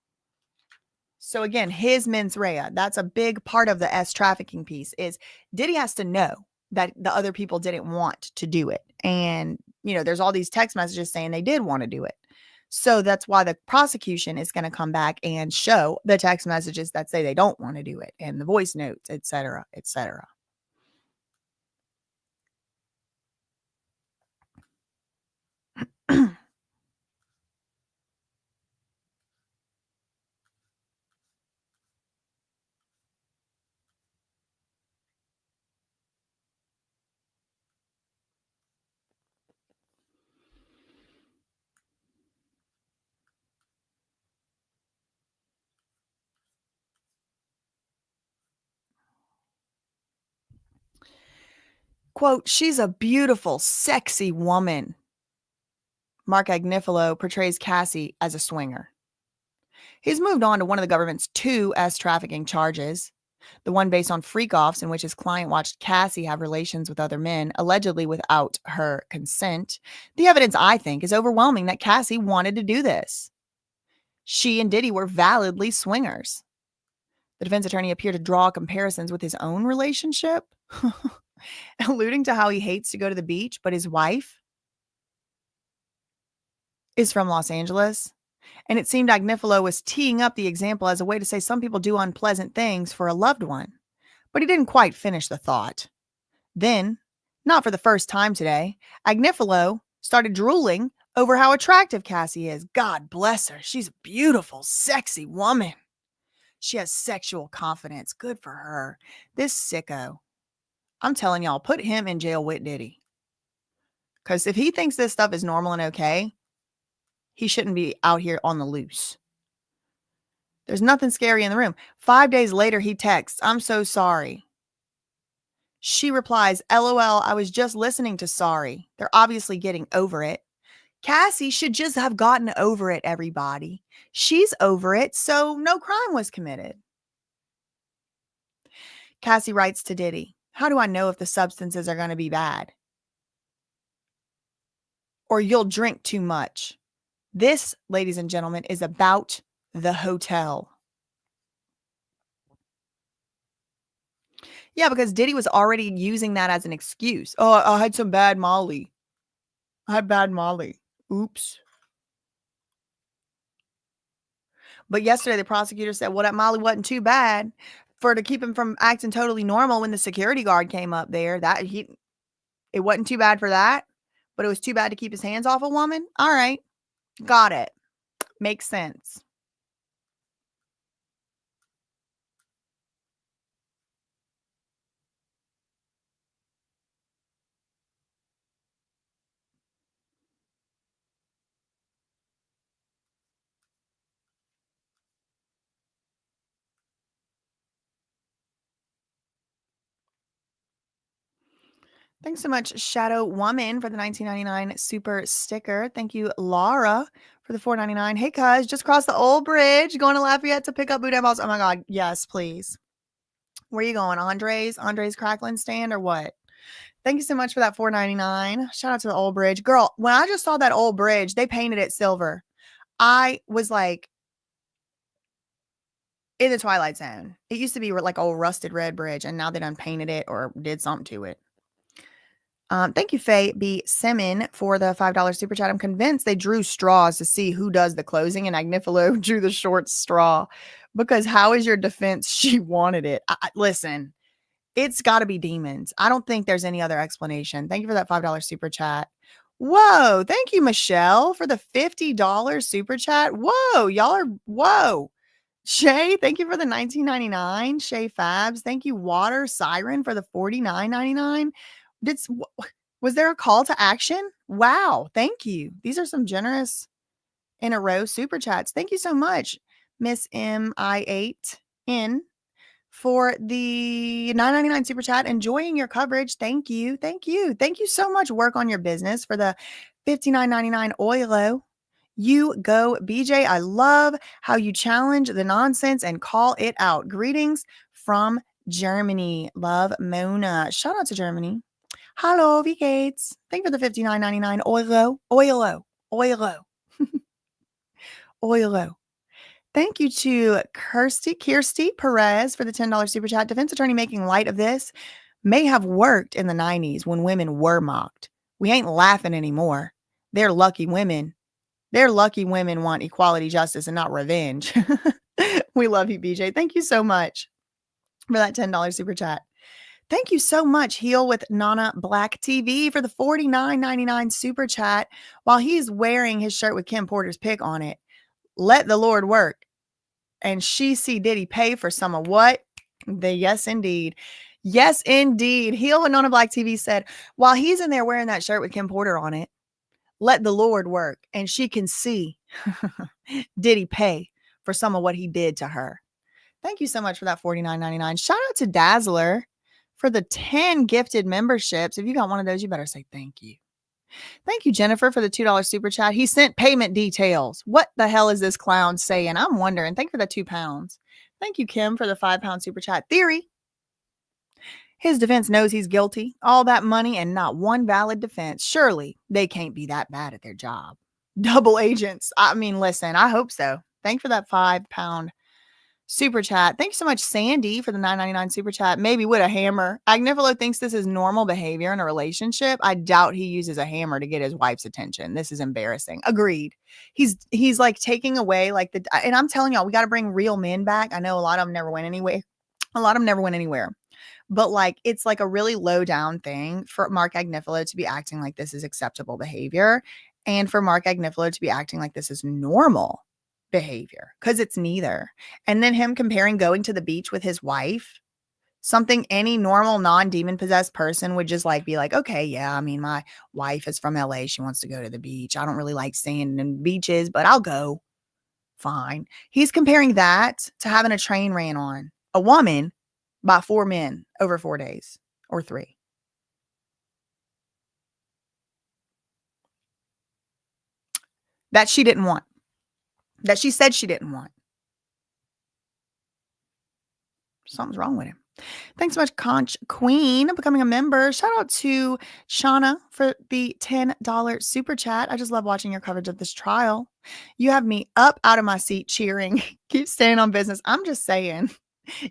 So again, his mens rea, that's a big part of the S trafficking piece, is Diddy has to know that the other people didn't want to do it. And, there's all these text messages saying they did want to do it. So that's why the prosecution is going to come back and show the text messages that say they don't want to do it and the voice notes, et cetera, et cetera. Quote, she's a beautiful, sexy woman. Mark Agnifilo portrays Cassie as a swinger. He's moved on to one of the government's two S trafficking charges, the one based on freak-offs in which his client watched Cassie have relations with other men, allegedly without her consent. The evidence, I think, is overwhelming that Cassie wanted to do this. She and Diddy were validly swingers. The defense attorney appeared to draw comparisons with his own relationship, alluding to how he hates to go to the beach, but his wife is from Los Angeles. And it seemed Agnifilo was teeing up the example as a way to say some people do unpleasant things for a loved one. But he didn't quite finish the thought. Then, not for the first time today, Agnifilo started drooling over how attractive Cassie is. God bless her. She's a beautiful, sexy woman. She has sexual confidence. Good for her. This sicko. I'm telling y'all, put him in jail with Diddy. Because if he thinks this stuff is normal and okay, he shouldn't be out here on the loose. There's nothing scary in the room. 5 days later, he texts, I'm so sorry. She replies, LOL, I was just listening to sorry. They're obviously getting over it. Cassie should just have gotten over it, everybody. She's over it, so no crime was committed. Cassie writes to Diddy, how do I know if the substances are going to be bad? Or you'll drink too much. This, ladies and gentlemen, is about the hotel. Yeah, because Diddy was already using that as an excuse. Oh, I had some bad Molly. I had bad Molly. Oops. But yesterday, the prosecutor said, well, that Molly wasn't too bad to keep him from acting totally normal when the security guard came up there. It wasn't too bad for that, but it was too bad to keep his hands off a woman. All right. Got it. Makes sense. Thanks so much, Shadow Woman, for the 1999 super sticker. Thank you, Laura, for the $4.99. Hey, cuz, just crossed the old bridge, going to Lafayette to pick up boudin balls. Oh my God, yes, please. Where are you going? Andre's crackling stand or what? Thank you so much for that $4.99. Shout out to the old bridge. Girl, when I just saw that old bridge, they painted it silver. I was like in the Twilight Zone. It used to be like a rusted red bridge, and now they done painted it or did something to it. Thank you, Faye B. Simon, for the $5 super chat. I'm convinced they drew straws to see who does the closing, and Agnifilo drew the short straw. Because how is your defense? She wanted it. Listen, it's got to be demons. I don't think there's any other explanation. Thank you for that $5 super chat. Whoa. Thank you, Michelle, for the $50 super chat. Whoa. Y'all are, whoa. Shay, thank you for the $19.99. Shay Fabs. Thank you, Water Siren, for the $49.99. Was there a call to action? Wow. Thank you. These are some generous in a row super chats. Thank you so much, Miss MI8N, for the $9.99 super chat. Enjoying your coverage. Thank you. Thank you. Thank you so much. Work on your business for the $59.99 Oilo. You go, BJ. I love how you challenge the nonsense and call it out. Greetings from Germany. Love, Mona. Shout out to Germany. Hello, V Gates. Thank you for the $59.99 Oilo. Oilo. Thank you to Kirsty Perez for the $10 super chat. Defense attorney making light of this may have worked in the 90s when women were mocked. We ain't laughing anymore. They're lucky women. Their lucky women want equality, justice, and not revenge. We love you, BJ. Thank you so much for that $10 super chat. Thank you so much, Heal with Nana Black TV, for the $49.99 super chat while he's wearing his shirt with Kim Porter's pic on it. Let the Lord work. And she see Diddy pay for some of what? Yes, indeed. Yes, indeed. Heal with Nana Black TV said, while he's in there wearing that shirt with Kim Porter on it, let the Lord work. And she can see Diddy pay for some of what he did to her. Thank you so much for that $49.99. Shout out to Dazzler for the 10 gifted memberships. If you got one of those, you better say thank you. Thank you, Jennifer, for the $2 super chat. He sent payment details. What the hell is this clown saying? I'm wondering. Thank you for the £2. Thank you, Kim, for the £5 super chat. Theory. His defense knows he's guilty. All that money and not one valid defense. Surely they can't be that bad at their job. Double agents. I mean, listen, I hope so. Thank you for that £5 super chat. Thanks so much, Sandy, for the $9.99 super chat. Maybe with a hammer. Agnifilo thinks this is normal behavior in a relationship. I doubt he uses a hammer to get his wife's attention. This is embarrassing. Agreed. He's like taking away like and I'm telling y'all, we got to bring real men back. I know a lot of them never went anywhere. But like, it's like a really low down thing for Mark Agnifilo to be acting like this is acceptable behavior and for Mark Agnifilo to be acting like this is normal. behavior because it's neither. And then him comparing going to the beach with his wife, something any normal non-demon possessed person would just like be like, okay, yeah, I mean, my wife is from LA. She wants to go to the beach. I don't really like sand and beaches, but I'll go. Fine. He's comparing that to having a train ran on a woman by 4 men over 4 days or 3. That she didn't want. That she said she didn't want. Something's wrong with him. Thanks so much, Conch Queen, becoming a member. Shout out to Shauna for the $10 super chat. I just love watching your coverage of this trial. You have me up out of my seat cheering. Keep staying on business. I'm just saying.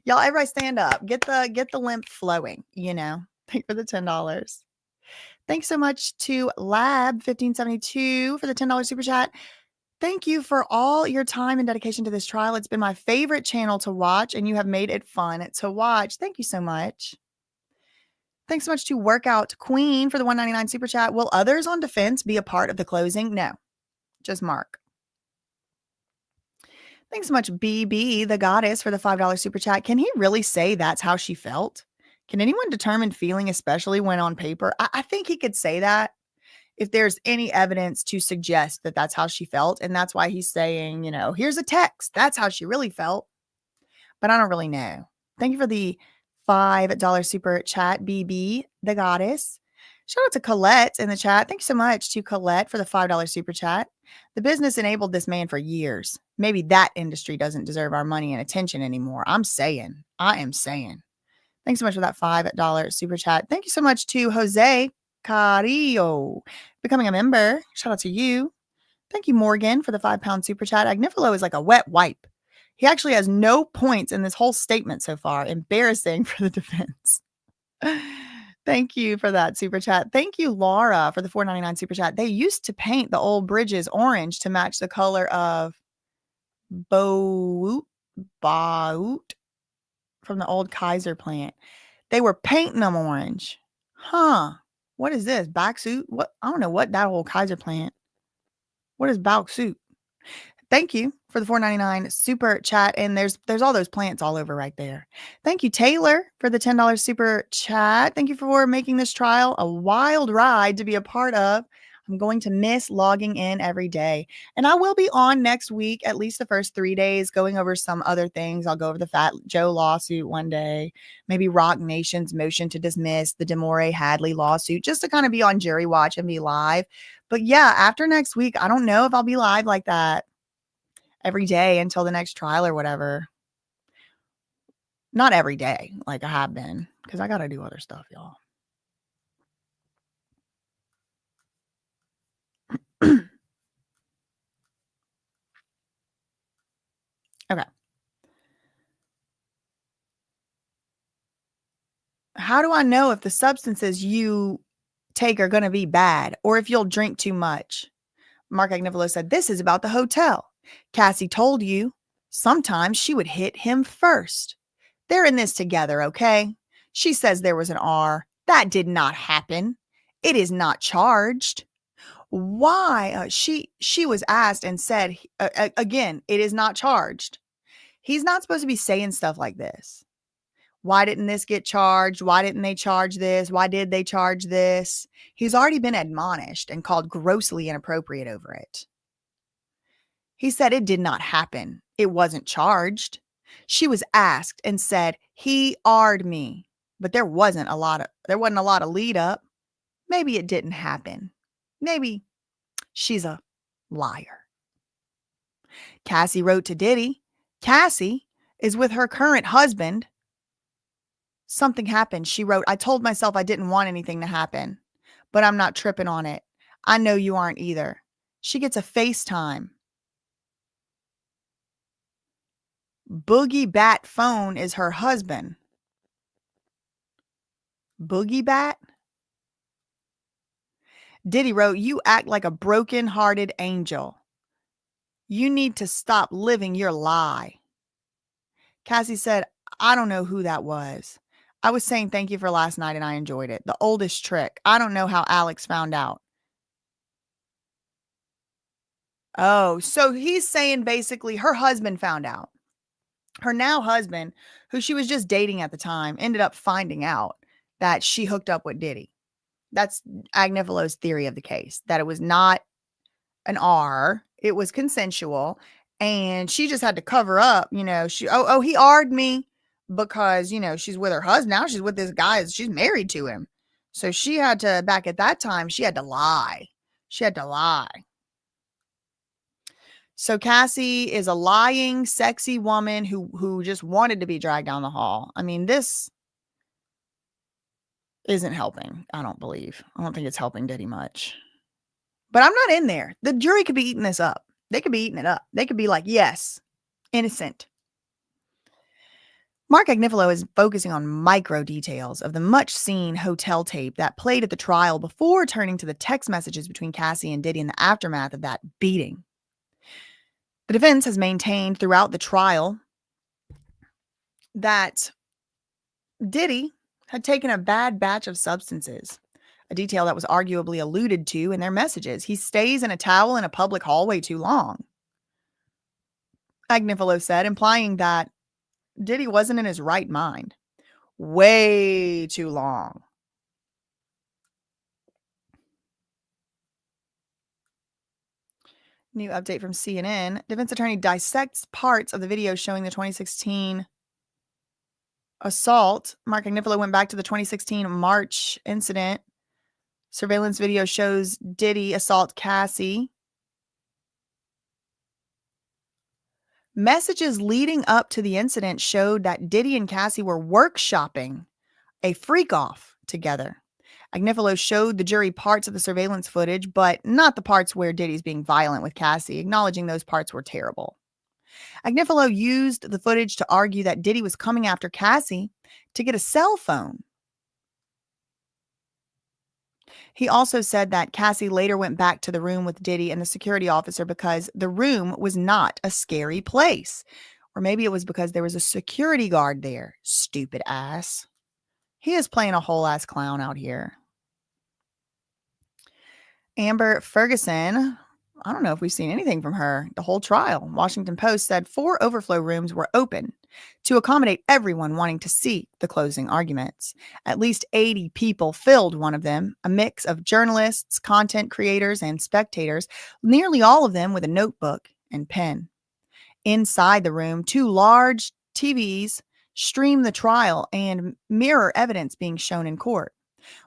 Y'all, everybody stand up. Get the lymph flowing, you know. Thank you for the $10. Thanks so much to Lab1572 for the $10 super chat. Thank you for all your time and dedication to this trial. It's been my favorite channel to watch, and you have made it fun to watch. Thank you so much. Thanks so much to Workout Queen for the $1.99 super chat. Will others on defense be a part of the closing? No, just Mark. Thanks so much, BB, the goddess, for the $5 super chat. Can he really say that's how she felt? Can anyone determine feeling, especially when on paper? I think he could say that if there's any evidence to suggest that that's how she felt. And that's why he's saying, you know, here's a text. That's how she really felt. But I don't really know. Thank you for the $5 super chat, BB, the goddess. Shout out to Colette in the chat. Thank you so much to Colette for the $5 super chat. The business enabled this man for years. Maybe that industry doesn't deserve our money and attention anymore. I am saying. Thanks so much for that $5 super chat. Thank you so much to Jose Carrillo becoming a member. Shout out to you. Thank you, Morgan, for the £5 super chat. Agnifilo is like a wet wipe. He actually has no points in this whole statement so far. Embarrassing for the defense. Thank you for that super chat. Thank you, Laura, for the $4.99 super chat. They used to paint the old bridges orange to match the color of Baut from the old Kaiser plant. They were painting them orange. Huh. What is this? Backsuit? What? I don't know what that old Kaiser plant. What is Backsuit? Thank you for the $4.99 super chat. And there's all those plants all over right there. Thank you, Taylor, for the $10 super chat. Thank you for making this trial a wild ride to be a part of. I'm going to miss logging in every day. And I will be on next week, at least the first 3 days, going over some other things. I'll go over the Fat Joe lawsuit one day, maybe Rock Nation's motion to dismiss the DeMore Hadley lawsuit, just to kind of be on jury watch and be live. But yeah, after next week, I don't know if I'll be live like that every day until the next trial or whatever. Not every day like I have been, because I got to do other stuff, y'all. Okay. How do I know if the substances you take are going to be bad or if you'll drink too much? Mark Agnifilo said, this is about the hotel. Cassie told you sometimes she would hit him first. They're in this together, okay? She says there was an R. That did not happen. It is not charged. Why? She was asked and said, again, it is not charged. He's not supposed to be saying stuff like this. Why didn't this get charged? Why didn't they charge this? Why did they charge this? He's already been admonished and called grossly inappropriate over it. He said it did not happen. It wasn't charged. She was asked and said, he R'd me. But there wasn't a lot of lead up. Maybe it didn't happen. Maybe she's a liar. Cassie wrote to Diddy. Cassie is with her current husband. Something happened. She wrote, I told myself I didn't want anything to happen, but I'm not tripping on it. I know you aren't either. She gets a FaceTime. Boogie Bat phone is her husband. Boogie Bat? Diddy wrote, you act like a broken-hearted angel. You need to stop living your lie. Cassie said, I don't know who that was. I was saying thank you for last night and I enjoyed it. The oldest trick. I don't know how Alex found out. Oh, so he's saying basically her husband found out. Her now husband, who she was just dating at the time, ended up finding out that she hooked up with Diddy. That's Agnifilo's theory of the case, that it was not an R, it was consensual, and she just had to cover up, he R'd me because, she's with her husband. Now she's with this guy, she's married to him. So she had to, back at that time, she had to lie. She had to lie. So Cassie is a lying, sexy woman who just wanted to be dragged down the hall. I mean, this isn't helping, I don't believe. I don't think it's helping Diddy much. But I'm not in there. The jury could be eating this up. They could be eating it up. They could be like, yes, innocent. Mark Agnifilo is focusing on micro details of the much-seen hotel tape that played at the trial before turning to the text messages between Cassie and Diddy in the aftermath of that beating. The defense has maintained throughout the trial that Diddy had taken a bad batch of substances, a detail that was arguably alluded to in their messages. He stays in a towel in a public hallway too long, Agnifilo said, implying that Diddy wasn't in his right mind. Way too long. New update from CNN. Defense attorney dissects parts of the video showing the 2016 assault. Mark Agnifilo went back to the 2016 March incident. Surveillance video shows Diddy assault Cassie. Messages leading up to the incident showed that Diddy and Cassie were workshopping a freak-off together. Agnifilo showed the jury parts of the surveillance footage, but not the parts where Diddy's being violent with Cassie, acknowledging those parts were terrible. Agnifilo used the footage to argue that Diddy was coming after Cassie to get a cell phone. He also said that Cassie later went back to the room with Diddy and the security officer because the room was not a scary place. Or maybe it was because there was a security guard there. Stupid ass. He is playing a whole ass clown out here. Amber Ferguson, I don't know if we've seen anything from her the whole trial. Washington Post said 4 overflow rooms were open to accommodate everyone wanting to see the closing arguments. At least 80 people filled one of them, a mix of journalists, content creators, and spectators, nearly all of them with a notebook and pen. Inside the room, 2 large TVs stream the trial and mirror evidence being shown in court.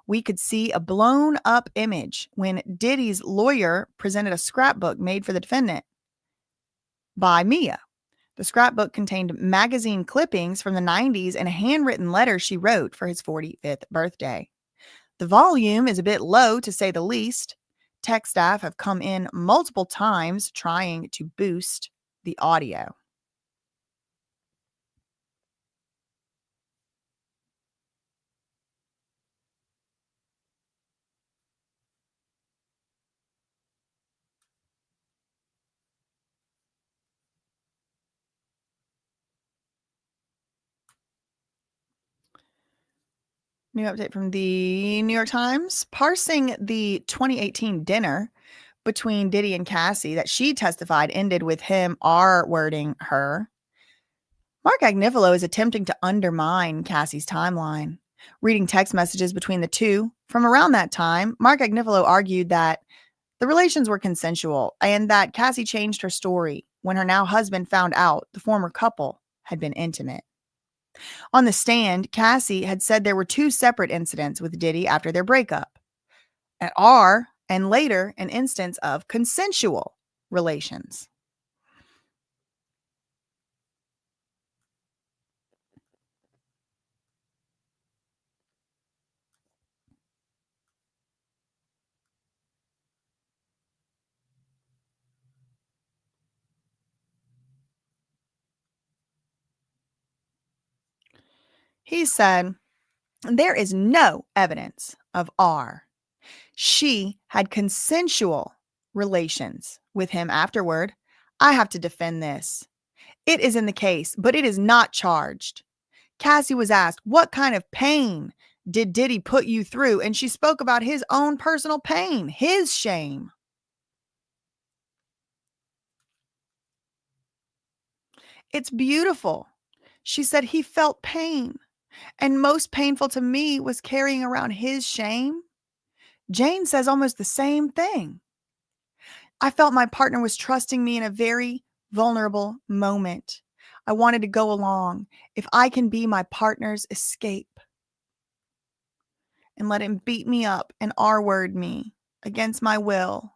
We could see a blown up image when Diddy's lawyer presented a scrapbook made for the defendant by Mia. The scrapbook contained magazine clippings from the 90s and a handwritten letter she wrote for his 45th birthday. The volume is a bit low, to say the least. Tech staff have come in multiple times trying to boost the audio. New update from the New York Times. Parsing the 2018 dinner between Diddy and Cassie that she testified ended with him R-wording her. Mark Agnifilo is attempting to undermine Cassie's timeline. Reading text messages between the two from around that time, Mark Agnifilo argued that the relations were consensual and that Cassie changed her story when her now husband found out the former couple had been intimate. On the stand, Cassie had said there were 2 separate incidents with Diddy after their breakup. An R and later an instance of consensual relations. He said, there is no evidence of R. She had consensual relations with him afterward. I have to defend this. It is in the case, but it is not charged. Cassie was asked, what kind of pain did Diddy put you through? And she spoke about his own personal pain, his shame. It's beautiful. She said he felt pain, and most painful to me was carrying around his shame. Jane says almost the same thing. I felt my partner was trusting me in a very vulnerable moment. I wanted to go along. If I can be my partner's escape and let him beat me up and R-word me against my will.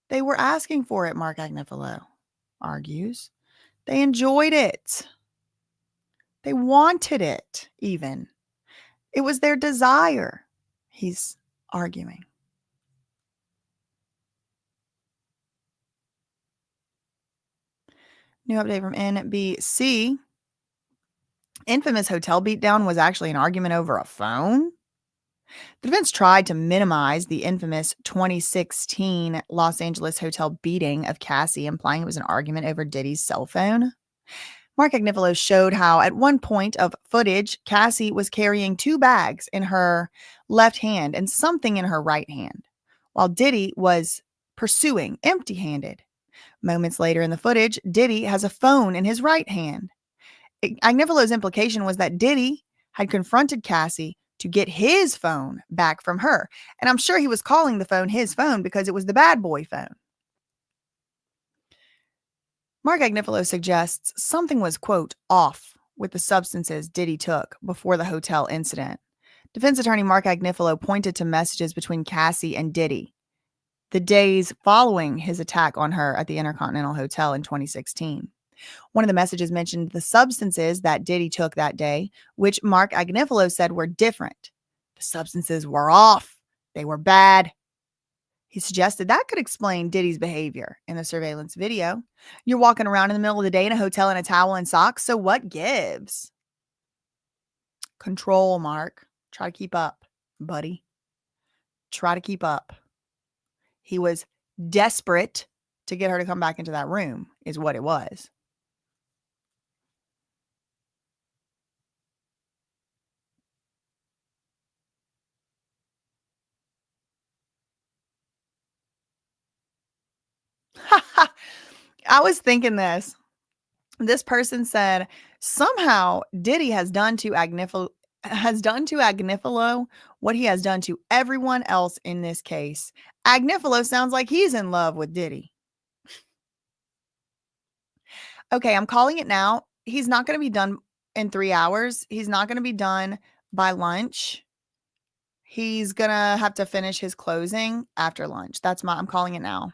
They were asking for it, Mark Agnifilo argues. They enjoyed it. They wanted it, even. It was their desire, he's arguing. New update from NBC. Infamous hotel beatdown was actually an argument over a phone. The defense tried to minimize the infamous 2016 Los Angeles hotel beating of Cassie, implying it was an argument over Diddy's cell phone. Mark Agnifilo showed how at one point of footage, Cassie was carrying 2 bags in her left hand and something in her right hand, while Diddy was pursuing empty-handed. Moments later in the footage, Diddy has a phone in his right hand. Agnifilo's implication was that Diddy had confronted Cassie to get his phone back from her. And I'm sure he was calling the phone his phone because it was the bad boy phone. Mark Agnifilo suggests something was, quote, off with the substances Diddy took before the hotel incident. Defense attorney Mark Agnifilo pointed to messages between Cassie and Diddy the days following his attack on her at the Intercontinental Hotel in 2016. One of the messages mentioned the substances that Diddy took that day, which Mark Agnifilo said were different. The substances were off. They were bad. He suggested that could explain Diddy's behavior in the surveillance video. You're walking around in the middle of the day in a hotel in a towel and socks, so what gives? Control, Mark. Try to keep up, buddy. Try to keep up. He was desperate to get her to come back into that room, is what it was. I was thinking this. This person said somehow Diddy has done to Agnifilo what he has done to everyone else in this case. Agnifilo sounds like he's in love with Diddy. Okay, I'm calling it now. He's not going to be done in 3 hours. He's not going to be done by lunch. He's going to have to finish his closing after lunch. I'm calling it now.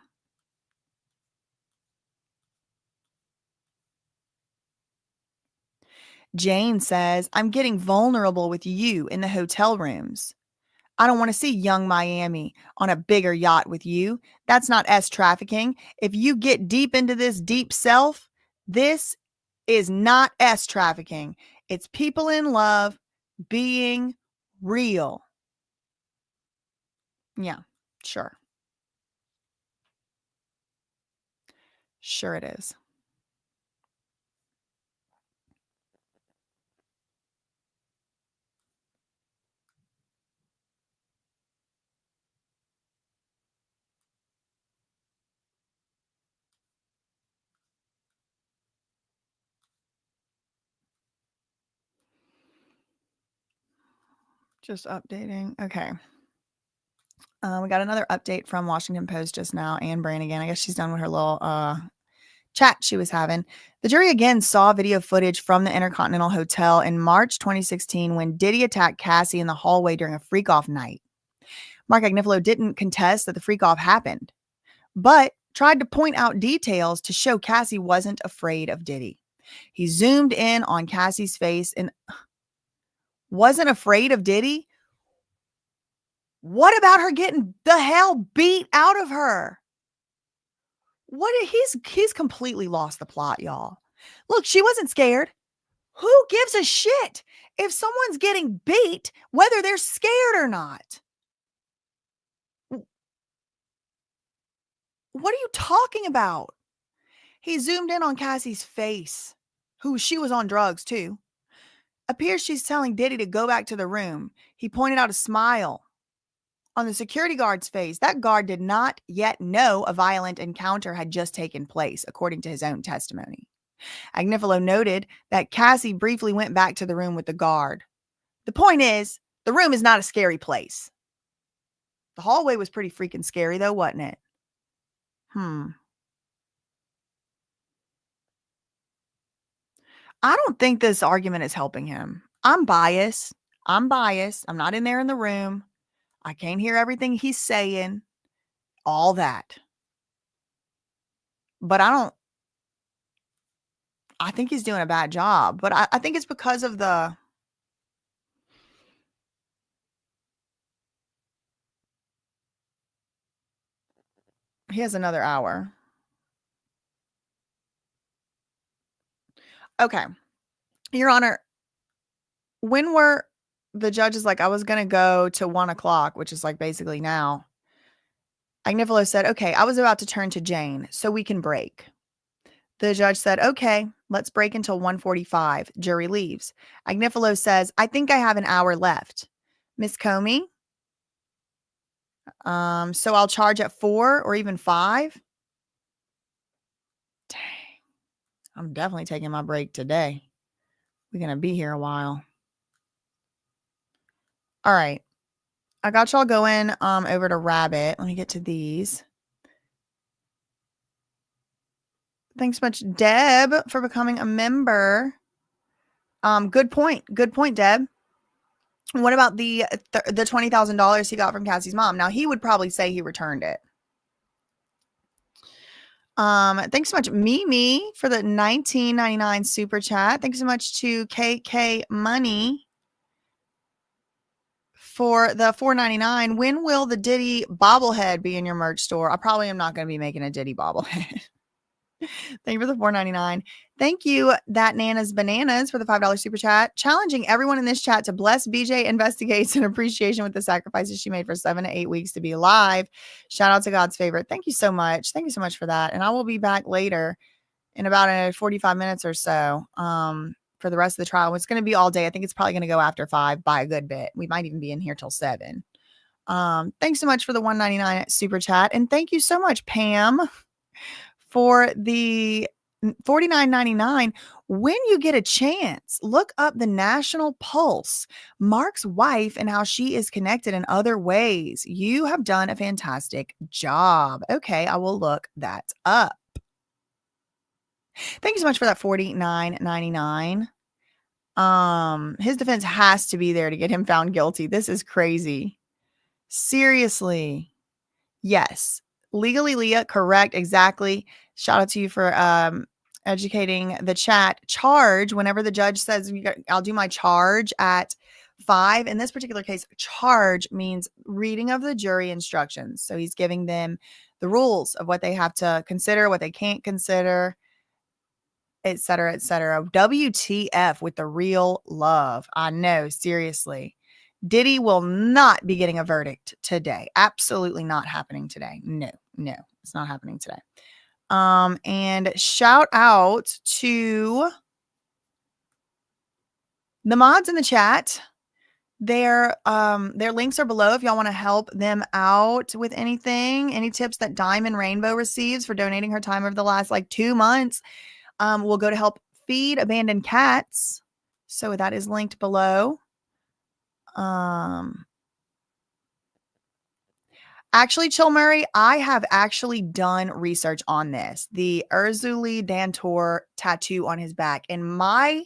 Jane says, I'm getting vulnerable with you in the hotel rooms. I don't want to see young Miami on a bigger yacht with you. That's not S trafficking. If you get deep into this deep self, this is not S trafficking. It's people in love being real. Yeah, sure. Sure it is. Just updating. Okay. We got another update from Washington Post just now. Anne Brannigan. I guess she's done with her little chat she was having. The jury again saw video footage from the Intercontinental Hotel in March 2016 when Diddy attacked Cassie in the hallway during a freak-off night. Mark Agnifilo didn't contest that the freak-off happened, but tried to point out details to show Cassie wasn't afraid of Diddy. He zoomed in on Cassie's face and wasn't afraid of Diddy? What about her getting the hell beat out of her? He's completely lost the plot, y'all. Look, she wasn't scared. Who gives a shit if someone's getting beat, whether they're scared or not? What are you talking about? He zoomed in on Cassie's face, who she was on drugs too. Appears she's telling Diddy to go back to the room. He pointed out a smile on the security guard's face. That guard did not yet know a violent encounter had just taken place, according to his own testimony. Agnifilo noted that Cassie briefly went back to the room with the guard. The point is, the room is not a scary place. The hallway was pretty freaking scary, though, wasn't it? I don't think this argument is helping him. I'm biased. I'm biased. I'm not in there in the room. I can't hear everything he's saying, all that. But I think he's doing a bad job. But I think it's because of he has another hour. Okay. Your Honor, when were the judges like, I was going to go to 1:00, which is like basically now. Agnifilo said, okay, I was about to turn to Jane, so we can break. The judge said, okay, let's break until 1:45. Jury leaves. Agnifilo says, I think I have an hour left. Miss Comey, so I'll charge at 4 or even 5. Dang, I'm definitely taking my break today. We're going to be here a while. All right. I got y'all going over to Rabbit. Let me get to these. Thanks so much, Deb, for becoming a member. Good point. Good point, Deb. What about the $20,000 he got from Cassie's mom? Now, he would probably say he returned it. Thanks so much, Mimi, for the $19.99 super chat. Thanks so much to KK Money for the $4.99. When will the Diddy bobblehead be in your merch store? I probably am not going to be making a Diddy bobblehead. Thank you for the $4.99. Thank you, That Nana's Bananas, for the $5 super chat. Challenging everyone in this chat to bless BJ Investigates in appreciation with the sacrifices she made for 7 to 8 weeks to be alive. Shout out to God's favorite. Thank you so much. Thank you so much for that. And I will be back later in about 45 minutes or so for the rest of the trial. It's going to be all day. I think it's probably going to go after 5 by a good bit. We might even be in here till 7. Thanks so much for the $1.99 super chat. And thank you so much, Pam, for the $49.99. When you get a chance, look up the National Pulse, Mark's wife, and how she is connected in other ways. You have done a fantastic job. Okay, I will look that up. Thank you so much for that $49.99. His defense has to be there to get him found guilty. This is crazy. Seriously. Yes. Legally, Leah, correct, exactly. Shout out to you for educating the chat. Charge, whenever the judge says, I'll do my charge at 5. In this particular case, charge means reading of the jury instructions. So he's giving them the rules of what they have to consider, what they can't consider, et cetera, et cetera. WTF with the real love. I know, seriously. Diddy will not be getting a verdict today. Absolutely not happening today. No, it's not happening today. And shout out to the mods in the chat. Their links are below if y'all want to help them out with anything. Any tips that Diamond Rainbow receives for donating her time over the last 2 months will go to help feed abandoned cats. So that is linked below. Actually, Chill Murray, I have actually done research on this. The Urzuli Dantor tattoo on his back. And my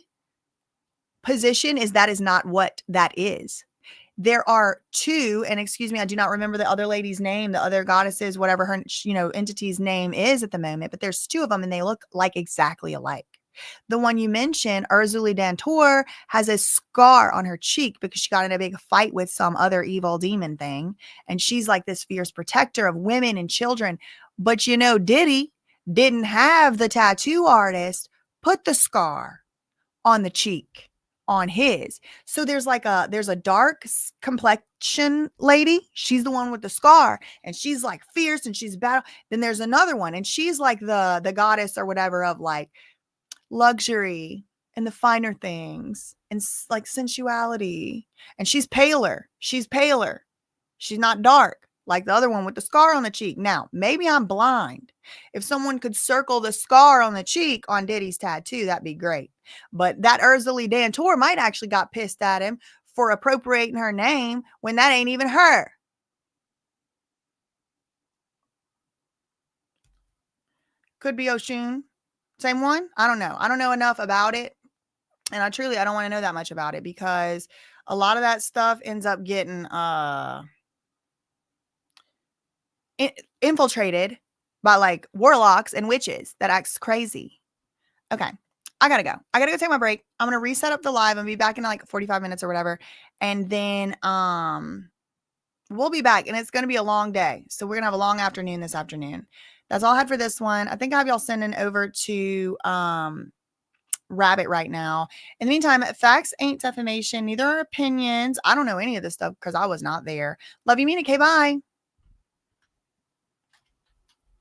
position is that is not what that is. There are 2, and excuse me, I do not remember the other lady's name, the other goddesses, whatever her, entity's name is at the moment, but there's 2 of them and they look like exactly alike. The one you mentioned, Urzuli Dantor, has a scar on her cheek because she got in a big fight with some other evil demon thing. And she's like this fierce protector of women and children. But Diddy didn't have the tattoo artist put the scar on the cheek on his. So there's a dark complexion lady. She's the one with the scar and she's like fierce and she's battle. Then there's another one and she's like the goddess or whatever of luxury and the finer things and sensuality. And she's paler. She's not dark. like the other one with the scar on the cheek. Now, maybe I'm blind. If someone could circle the scar on the cheek on Diddy's tattoo, that'd be great. But that Ursula Dantor might actually got pissed at him for appropriating her name when that ain't even her. Could be Oshun. Same one? I don't know. I don't know enough about it. And I don't want to know that much about it because a lot of that stuff ends up getting infiltrated by like warlocks and witches that acts crazy. Okay. I gotta go. I gotta go take my break. I'm gonna reset up the live and be back in like 45 minutes or whatever. And then we'll be back and it's gonna be a long day. So we're gonna have a long afternoon this afternoon. That's all I had for this one. I think I have y'all sending over to Rabbit right now. In the meantime, facts ain't defamation, neither are opinions. I don't know any of this stuff because I was not there. Love you, mean it. Okay, bye.